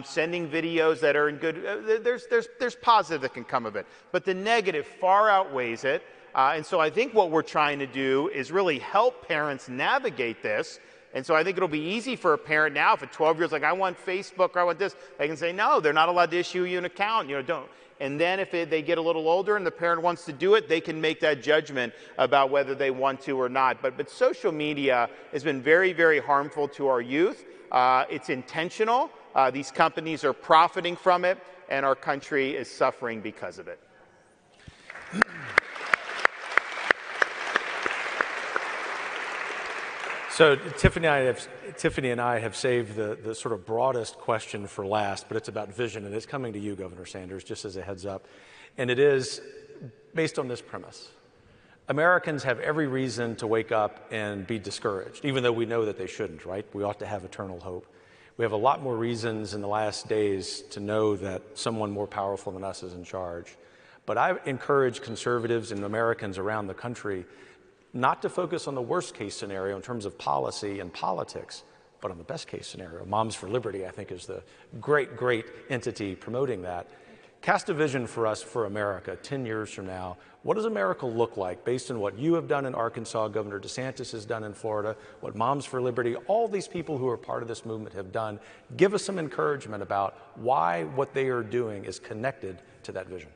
sending videos that are in good. There's positive that can come of it. But the negative far outweighs it. And so I think what we're trying to do is really help parents navigate this. And so I think it'll be easy for a parent now, if a 12-year-old's like, I want Facebook or I want this, they can say, no, they're not allowed to issue you an account, don't. And then if they get a little older and the parent wants to do it, they can make that judgment about whether they want to or not. But social media has been very, very harmful to our youth. It's intentional. These companies are profiting from it, and our country is suffering because of it. So Tiffany and I have saved the sort of broadest question for last, but it's about vision, and it's coming to you, Governor Sanders, just as a heads up. And it is based on this premise. Americans have every reason to wake up and be discouraged, even though we know that they shouldn't, right? We ought to have eternal hope. We have a lot more reasons in the last days to know that someone more powerful than us is in charge. But I encourage conservatives and Americans around the country not to focus on the worst case scenario in terms of policy and politics, but on the best case scenario. Moms for Liberty, I think, is the great entity promoting that. Cast a vision for us, for America, 10 years from now. What does America look like based on what you have done in Arkansas, Governor DeSantis has done in Florida, what Moms for Liberty, all these people who are part of this movement have done? Give us some encouragement about why what they are doing is connected to that vision.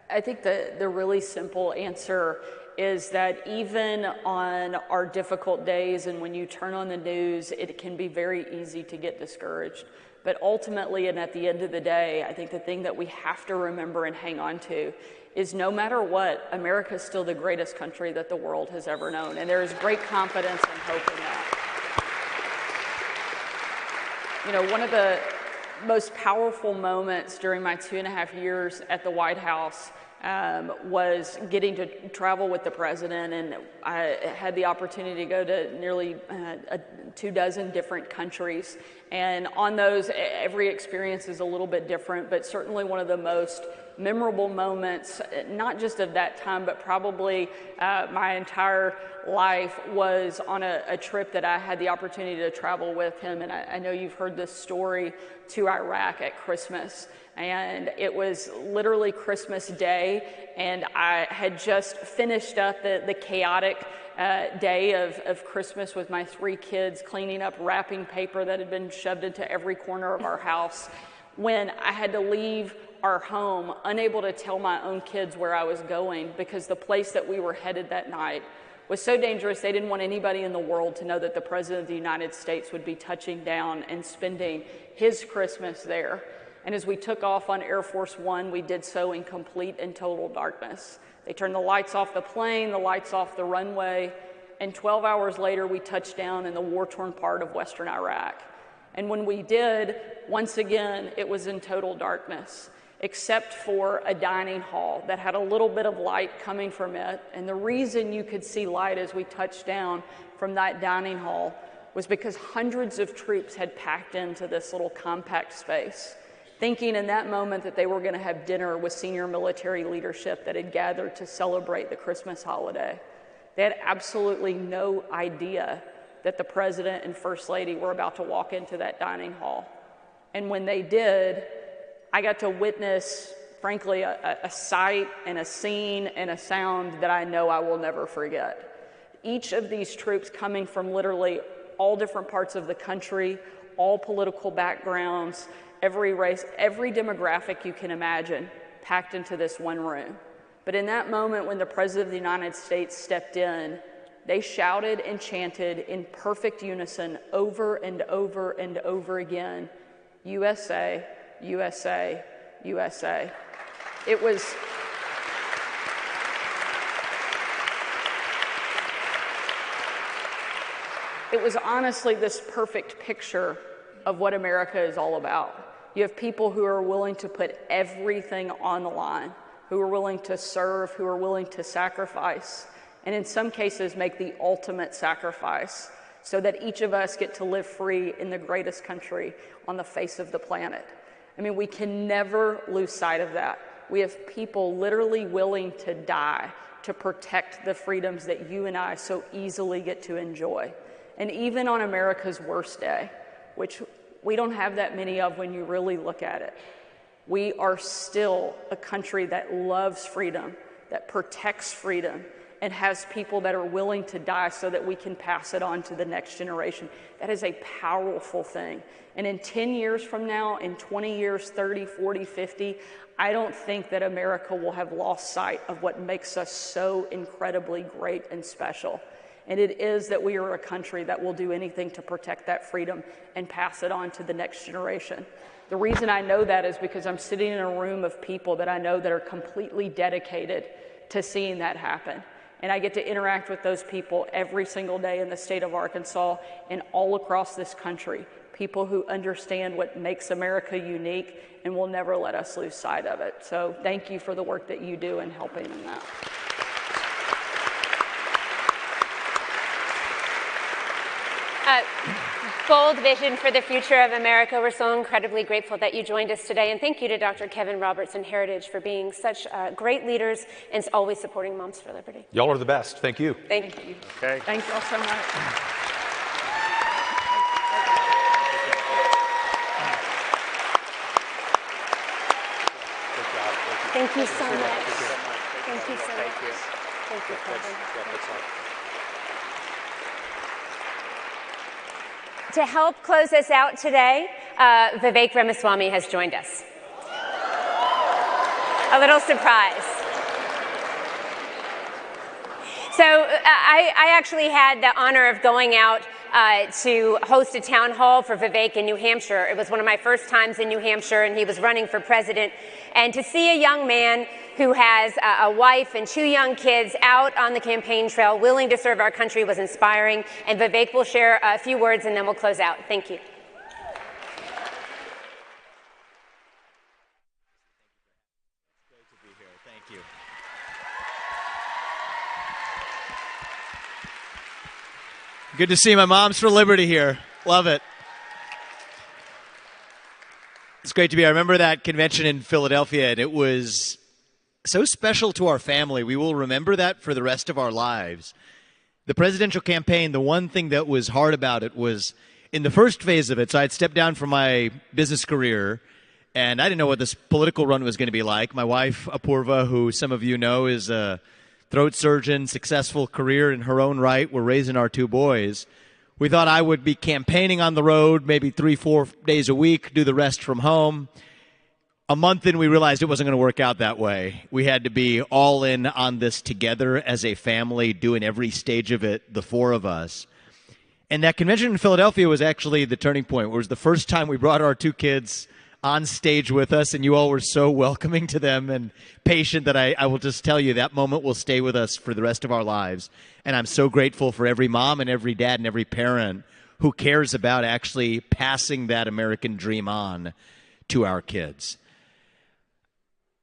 I think the really simple answer is that even on our difficult days and when you turn on the news, it can be very easy to get discouraged. But ultimately, and at the end of the day, I think the thing that we have to remember and hang on to is no matter what, America is still the greatest country that the world has ever known. And there is great confidence and hope in that. One of the most powerful moments during my 2.5 years at the White House was getting to travel with the president, and I had the opportunity to go to nearly 24 different countries. And on those, every experience is a little bit different, but certainly one of the most memorable moments, not just of that time, but probably my entire life, was on a trip that I had the opportunity to travel with him. And I know you've heard this story, to Iraq at Christmas. And it was literally Christmas Day, and I had just finished up the chaotic day of Christmas with my 3 kids, cleaning up wrapping paper that had been shoved into every corner of our house, when I had to leave our home, unable to tell my own kids where I was going because the place that we were headed that night was so dangerous. They didn't want anybody in the world to know that the President of the United States would be touching down and spending his Christmas there. And as we took off on Air Force One, we did so in complete and total darkness. They turned the lights off the plane, the lights off the runway, and 12 hours later, we touched down in the war-torn part of Western Iraq. And when we did, once again, it was in total darkness, except for a dining hall that had a little bit of light coming from it. And the reason you could see light as we touched down from that dining hall was because hundreds of troops had packed into this little compact space, thinking in that moment that they were going to have dinner with senior military leadership that had gathered to celebrate the Christmas holiday. They had absolutely no idea that the President and First Lady were about to walk into that dining hall. And when they did, I got to witness, frankly, a sight and a scene and a sound that I know I will never forget. Each of these troops coming from literally all different parts of the country, all political backgrounds, every race, every demographic you can imagine, packed into this one room. But in that moment when the President of the United States stepped in, they shouted and chanted in perfect unison over and over and over again, USA, USA, USA. It was honestly this perfect picture of what America is all about. You have people who are willing to put everything on the line, who are willing to serve, who are willing to sacrifice, and in some cases make the ultimate sacrifice so that each of us get to live free in the greatest country on the face of the planet. I mean, we can never lose sight of that. We have people literally willing to die to protect the freedoms that you and I so easily get to enjoy. And even on America's worst day, which we don't have that many of when you really look at it, we are still a country that loves freedom, that protects freedom, and has people that are willing to die so that we can pass it on to the next generation. That is a powerful thing. And in 10 years from now, in 20 years, 30, 40, 50, I don't think that America will have lost sight of what makes us so incredibly great and special. And it is that we are a country that will do anything to protect that freedom and pass it on to the next generation. The reason I know that is because I'm sitting in a room of people that I know that are completely dedicated to seeing that happen. And I get to interact with those people every single day in the state of Arkansas and all across this country. People who understand what makes America unique and will never let us lose sight of it. So thank you for the work that you do in helping in that. Bold vision for the future of America. We're so incredibly grateful that you joined us today. And thank you to Dr. Kevin Roberts and Heritage for being such great leaders and always supporting Moms for Liberty. Y'all are the best. Thank you. Thank you. Okay. Thank you all so much. Thank you so much. Thank you so much. Thank you, Kevin. To help close us out today, Vivek Ramaswamy has joined us. A little surprise. So I actually had the honor of going out to host a town hall for Vivek in New Hampshire. It was one of my first times in New Hampshire, and he was running for president. And to see a young man who has a wife and 2 young kids out on the campaign trail willing to serve our country was inspiring. And Vivek will share a few words, and then we'll close out. Thank you. Thank you. Good to see my Moms for Liberty here. Love it. It's great to be here. I remember that convention in Philadelphia, and it was so special to our family. We will remember that for the rest of our lives. The presidential campaign, the one thing that was hard about it was in the first phase of it, so I'd stepped down from my business career, and I didn't know what this political run was going to be like. My wife, Apurva, who some of you know is a throat surgeon, successful career in her own right. We're raising our 2 boys. We thought I would be campaigning on the road, maybe 3-4 days a week, do the rest from home. A month in, we realized it wasn't going to work out that way. We had to be all in on this together as a family, doing every stage of it, the 4 of us. And that convention in Philadelphia was actually the turning point. It was the first time we brought our 2 kids on stage with us, and you all were so welcoming to them and patient that I will just tell you that moment will stay with us for the rest of our lives. And I'm so grateful for every mom and every dad and every parent who cares about actually passing that American dream on to our kids.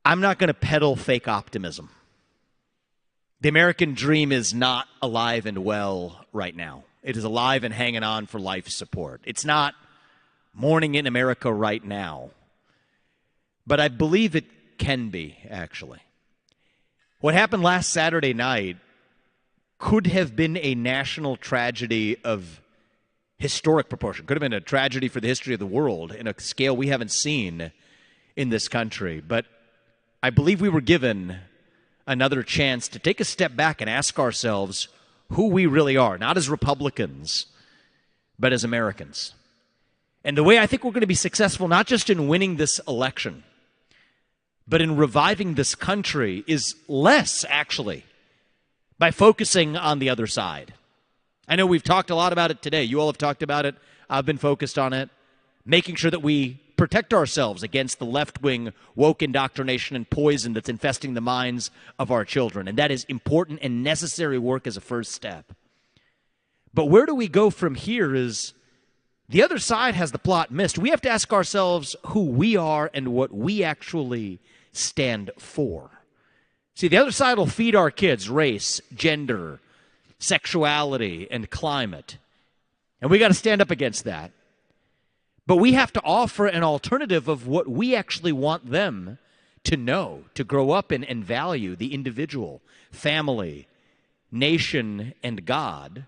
I'm not going to peddle fake optimism. The American dream is not alive and well right now. It is alive and hanging on for life support. It's not morning in America right now. But I believe it can be, actually. What happened last Saturday night could have been a national tragedy of historic proportion. Could have been a tragedy for the history of the world in a scale we haven't seen in this country. But I believe we were given another chance to take a step back and ask ourselves who we really are, not as Republicans, but as Americans. And the way I think we're going to be successful, not just in winning this election, but in reviving this country is less, actually, by focusing on the other side. I know we've talked a lot about it today. You all have talked about it. I've been focused on it. Making sure that we protect ourselves against the left-wing woke indoctrination and poison that's infesting the minds of our children. And that is important and necessary work as a first step. But where do we go from here is the other side has the plot missed. We have to ask ourselves who we are and what we actually stand for. See, the other side will feed our kids race, gender, sexuality, and climate. And we got to stand up against that. But we have to offer an alternative of what we actually want them to know, to grow up in and value the individual, family, nation, and God.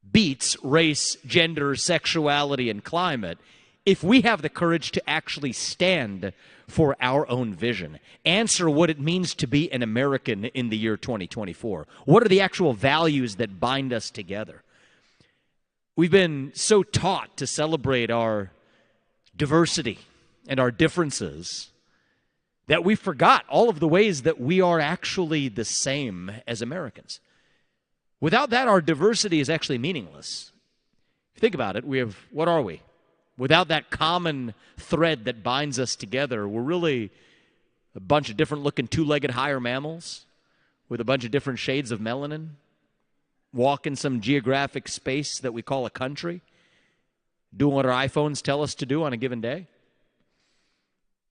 Beats race, gender, sexuality, and climate if we have the courage to actually stand for our own vision. Answer what it means to be an American in the year 2024. What are the actual values that bind us together? We've been so taught to celebrate our diversity and our differences that we forgot all of the ways that we are actually the same as Americans. Without that, our diversity is actually meaningless. If you think about it, what are we? Without that common thread that binds us together, we're really a bunch of different looking two-legged higher mammals with a bunch of different shades of melanin, walk in some geographic space that we call a country, doing what our iPhones tell us to do on a given day.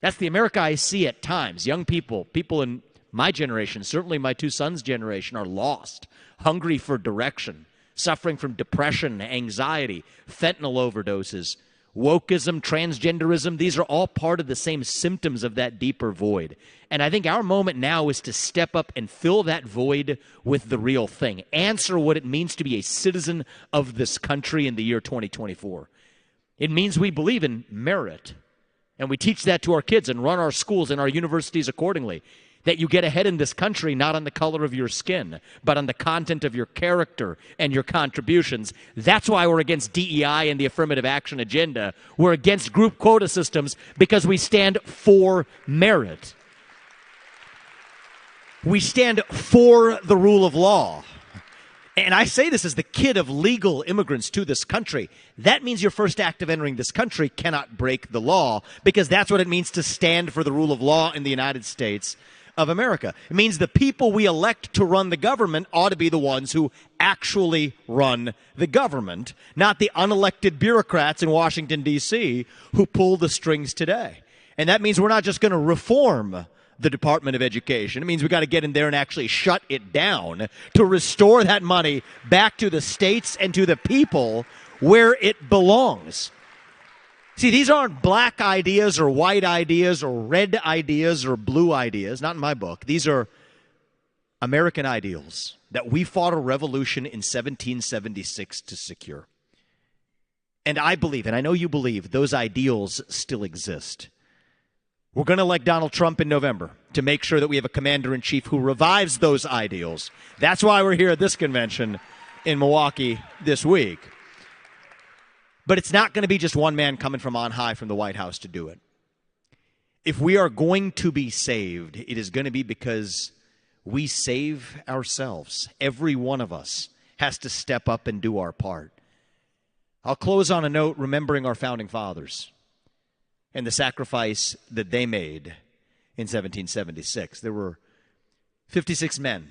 That's the America I see at times. Young people in my generation, certainly my two sons' generation, are lost, hungry for direction, suffering from depression, anxiety, fentanyl overdoses, wokeism, transgenderism. These are all part of the same symptoms of that deeper void. And I think our moment now is to step up and fill that void with the real thing. Answer what it means to be a citizen of this country in the year 2024. It means we believe in merit. And we teach that to our kids and run our schools and our universities accordingly. That you get ahead in this country not on the color of your skin, but on the content of your character and your contributions. That's why we're against DEI and the affirmative action agenda. We're against group quota systems because we stand for merit. We stand for the rule of law. And I say this as the kid of legal immigrants to this country. That means your first act of entering this country cannot break the law, because that's what it means to stand for the rule of law in the United States of America. It means the people we elect to run the government ought to be the ones who actually run the government, not the unelected bureaucrats in Washington, D.C. who pull the strings today. And that means we're not just going to reform the Department of Education. It means we got to get in there and actually shut it down to restore that money back to the states and to the people where it belongs. See, these aren't black ideas or white ideas or red ideas or blue ideas, not in my book. These are American ideals that we fought a revolution in 1776 to secure. And I believe, and I know you believe, those ideals still exist. We're going to elect Donald Trump in November to make sure that we have a commander-in-chief who revives those ideals. That's why we're here at this convention in Milwaukee this week. But it's not going to be just one man coming from on high from the White House to do it. If we are going to be saved, it is going to be because we save ourselves. Every one of us has to step up and do our part. I'll close on a note remembering our founding fathers and the sacrifice that they made in 1776. There were 56 men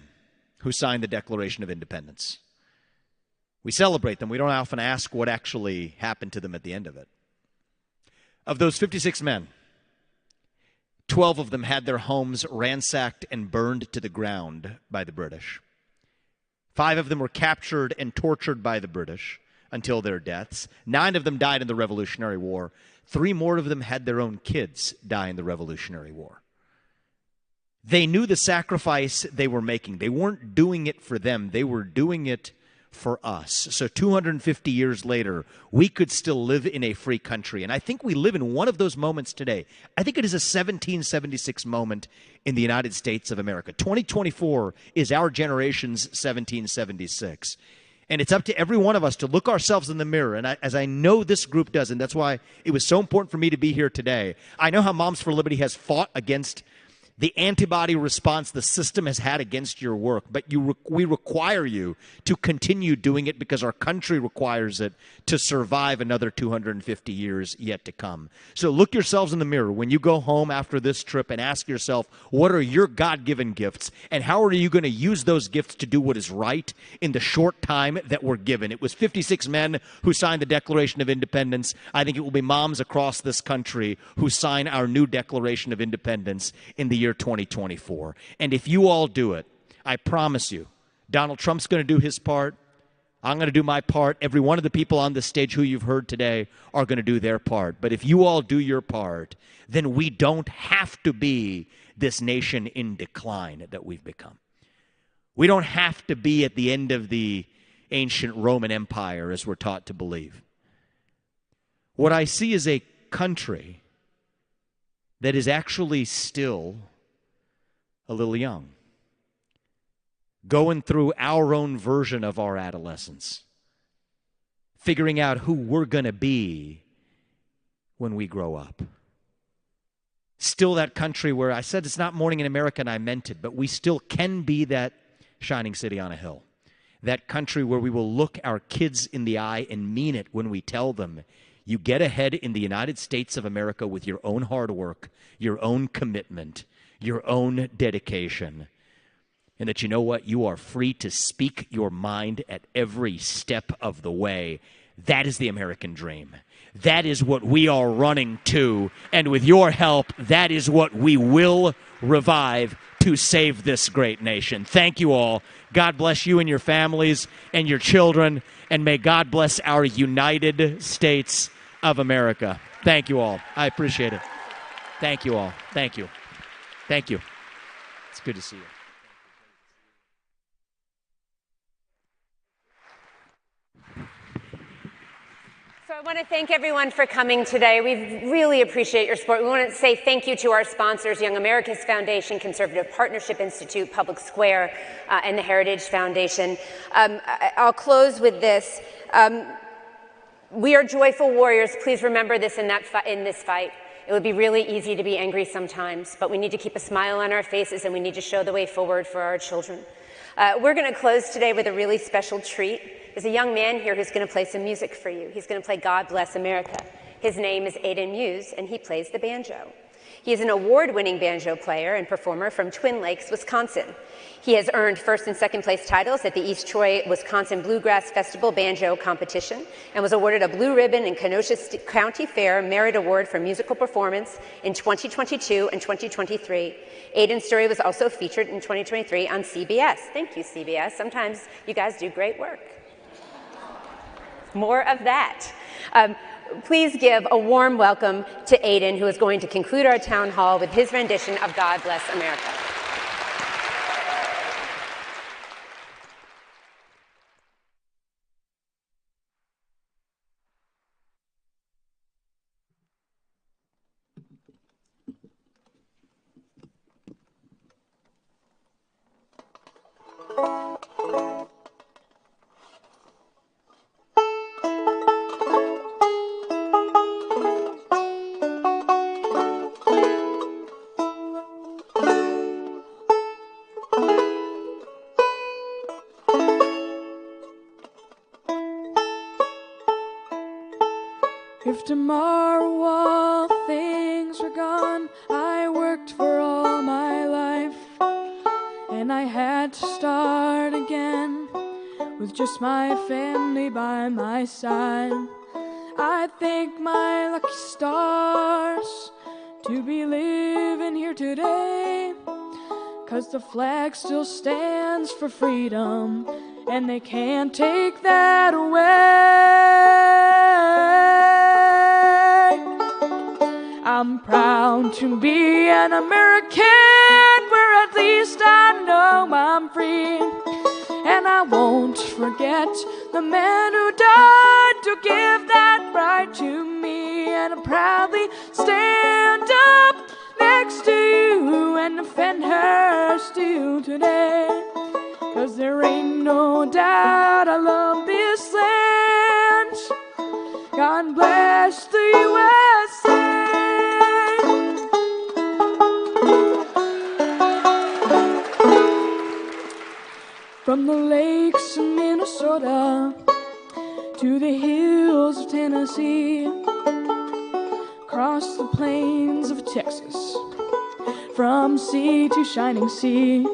who signed the Declaration of Independence. We celebrate them. We don't often ask what actually happened to them at the end of it. Of those 56 men, 12 of them had their homes ransacked and burned to the ground by the British. 5 of them were captured and tortured by the British until their deaths. 9 of them died in the Revolutionary War. 3 more of them had their own kids die in the Revolutionary War. They knew the sacrifice they were making. They weren't doing it for them. They were doing it for us. So 250 years later, we could still live in a free country. And I think we live in one of those moments today. I think it is a 1776 moment in the United States of America. 2024 is our generation's 1776. And it's up to every one of us to look ourselves in the mirror. And as I know this group does, and that's why it was so important for me to be here today. I know how Moms for Liberty has fought against the antibody response the system has had against your work, but we require you to continue doing it because our country requires it to survive another 250 years yet to come. So look yourselves in the mirror when you go home after this trip and ask yourself, what are your God-given gifts, and how are you going to use those gifts to do what is right in the short time that we're given? It was 56 men who signed the Declaration of Independence. I think it will be moms across this country who sign our new Declaration of Independence in the year 2024. And if you all do it, I promise you, Donald Trump's going to do his part. I'm going to do my part. Every one of the people on this stage who you've heard today are going to do their part. But if you all do your part, then we don't have to be this nation in decline that we've become. We don't have to be at the end of the ancient Roman Empire as we're taught to believe. What I see is a country that is actually still a little young, going through our own version of our adolescence, figuring out who we're going to be when we grow up. Still that country where I said it's not morning in America and I meant it, but we still can be that shining city on a hill. That country where we will look our kids in the eye and mean it when we tell them, you get ahead in the United States of America with your own hard work, your own commitment, your own dedication, and that you know what? You are free to speak your mind at every step of the way. That is the American dream. That is what we are running to, and with your help, that is what we will revive to save this great nation. Thank you all. God bless you and your families and your children, and may God bless our United States of America. Thank you all. I appreciate it. Thank you all. Thank you. Thank you. It's good to see you. So I want to thank everyone for coming today. We really appreciate your support. We want to say thank you to our sponsors, Young America's Foundation, Conservative Partnership Institute, Public Square, and the Heritage Foundation. I'll close with this. We are joyful warriors. Please remember this in this fight. It would be really easy to be angry sometimes, but we need to keep a smile on our faces and we need to show the way forward for our children. We're going to close today with a really special treat. There's a young man here who's going to play some music for you. He's going to play God Bless America. His name is Aiden Muse, and he plays the banjo. He is an award-winning banjo player and performer from Twin Lakes, Wisconsin. He has earned first and second place titles at the East Troy, Wisconsin Bluegrass Festival Banjo Competition and was awarded a Blue Ribbon and Kenosha County Fair Merit Award for Musical Performance in 2022 and 2023. Aiden's story was also featured in 2023 on CBS. Thank you, CBS. Sometimes you guys do great work. More of that. Please give a warm welcome to Aiden, who is going to conclude our town hall with his rendition of God Bless America. If tomorrow all things were gone, I worked for all my life, and I had to start again with just my family by my side. I thank my lucky stars to be living here today, 'cause the flag still stands for freedom, and they can't take that away. I'm proud to be an American, where at least I know I'm free. And I won't forget the men who died to give that right to me. And I proudly stand up next to you and defend her still today. 'Cause 'cause there ain't no doubt I love this land. God bless the USA. From the lakes of Minnesota to the hills of Tennessee, across the plains of Texas, from sea to shining sea,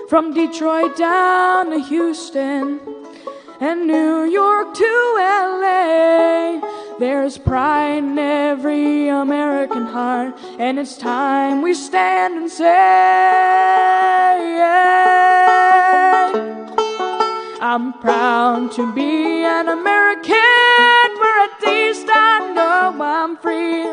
from Detroit down to Houston and New York to LA, there's pride in every American heart, and it's time we stand and say, I'm proud to be an American, for at least I know I'm free.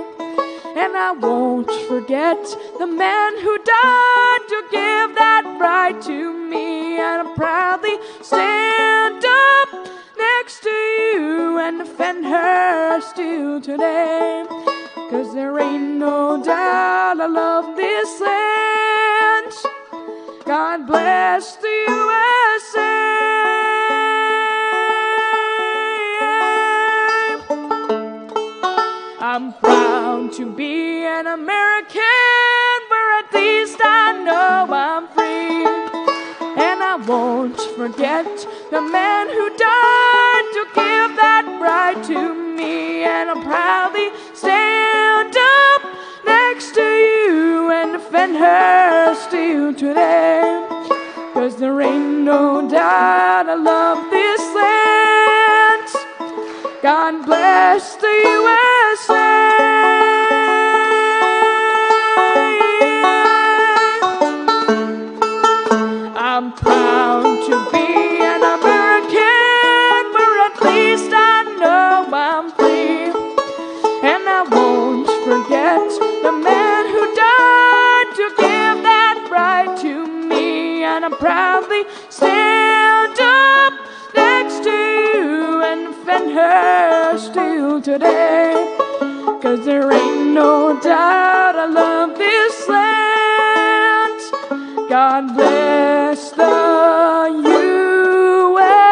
And I won't forget the man who died to give that right to me. And I proudly stand up next to you and defend her still today. 'Cause there ain't no doubt I love this land. God bless the USA. I'm proud to be an American, for at least I know I'm free. And I won't forget the man who died to give that right to me. And I'll proudly stand up next to you and defend her still today. 'Cause there ain't no doubt I love this land. God bless the USA. I'm proud to be an American, for at least I know I'm free. And I won't forget the man who died to give that right to me. And I proudly stand up next to you and defend her still today. 'Cause there ain't no doubt I love this land. God bless the U.S.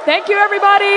Thank you, everybody.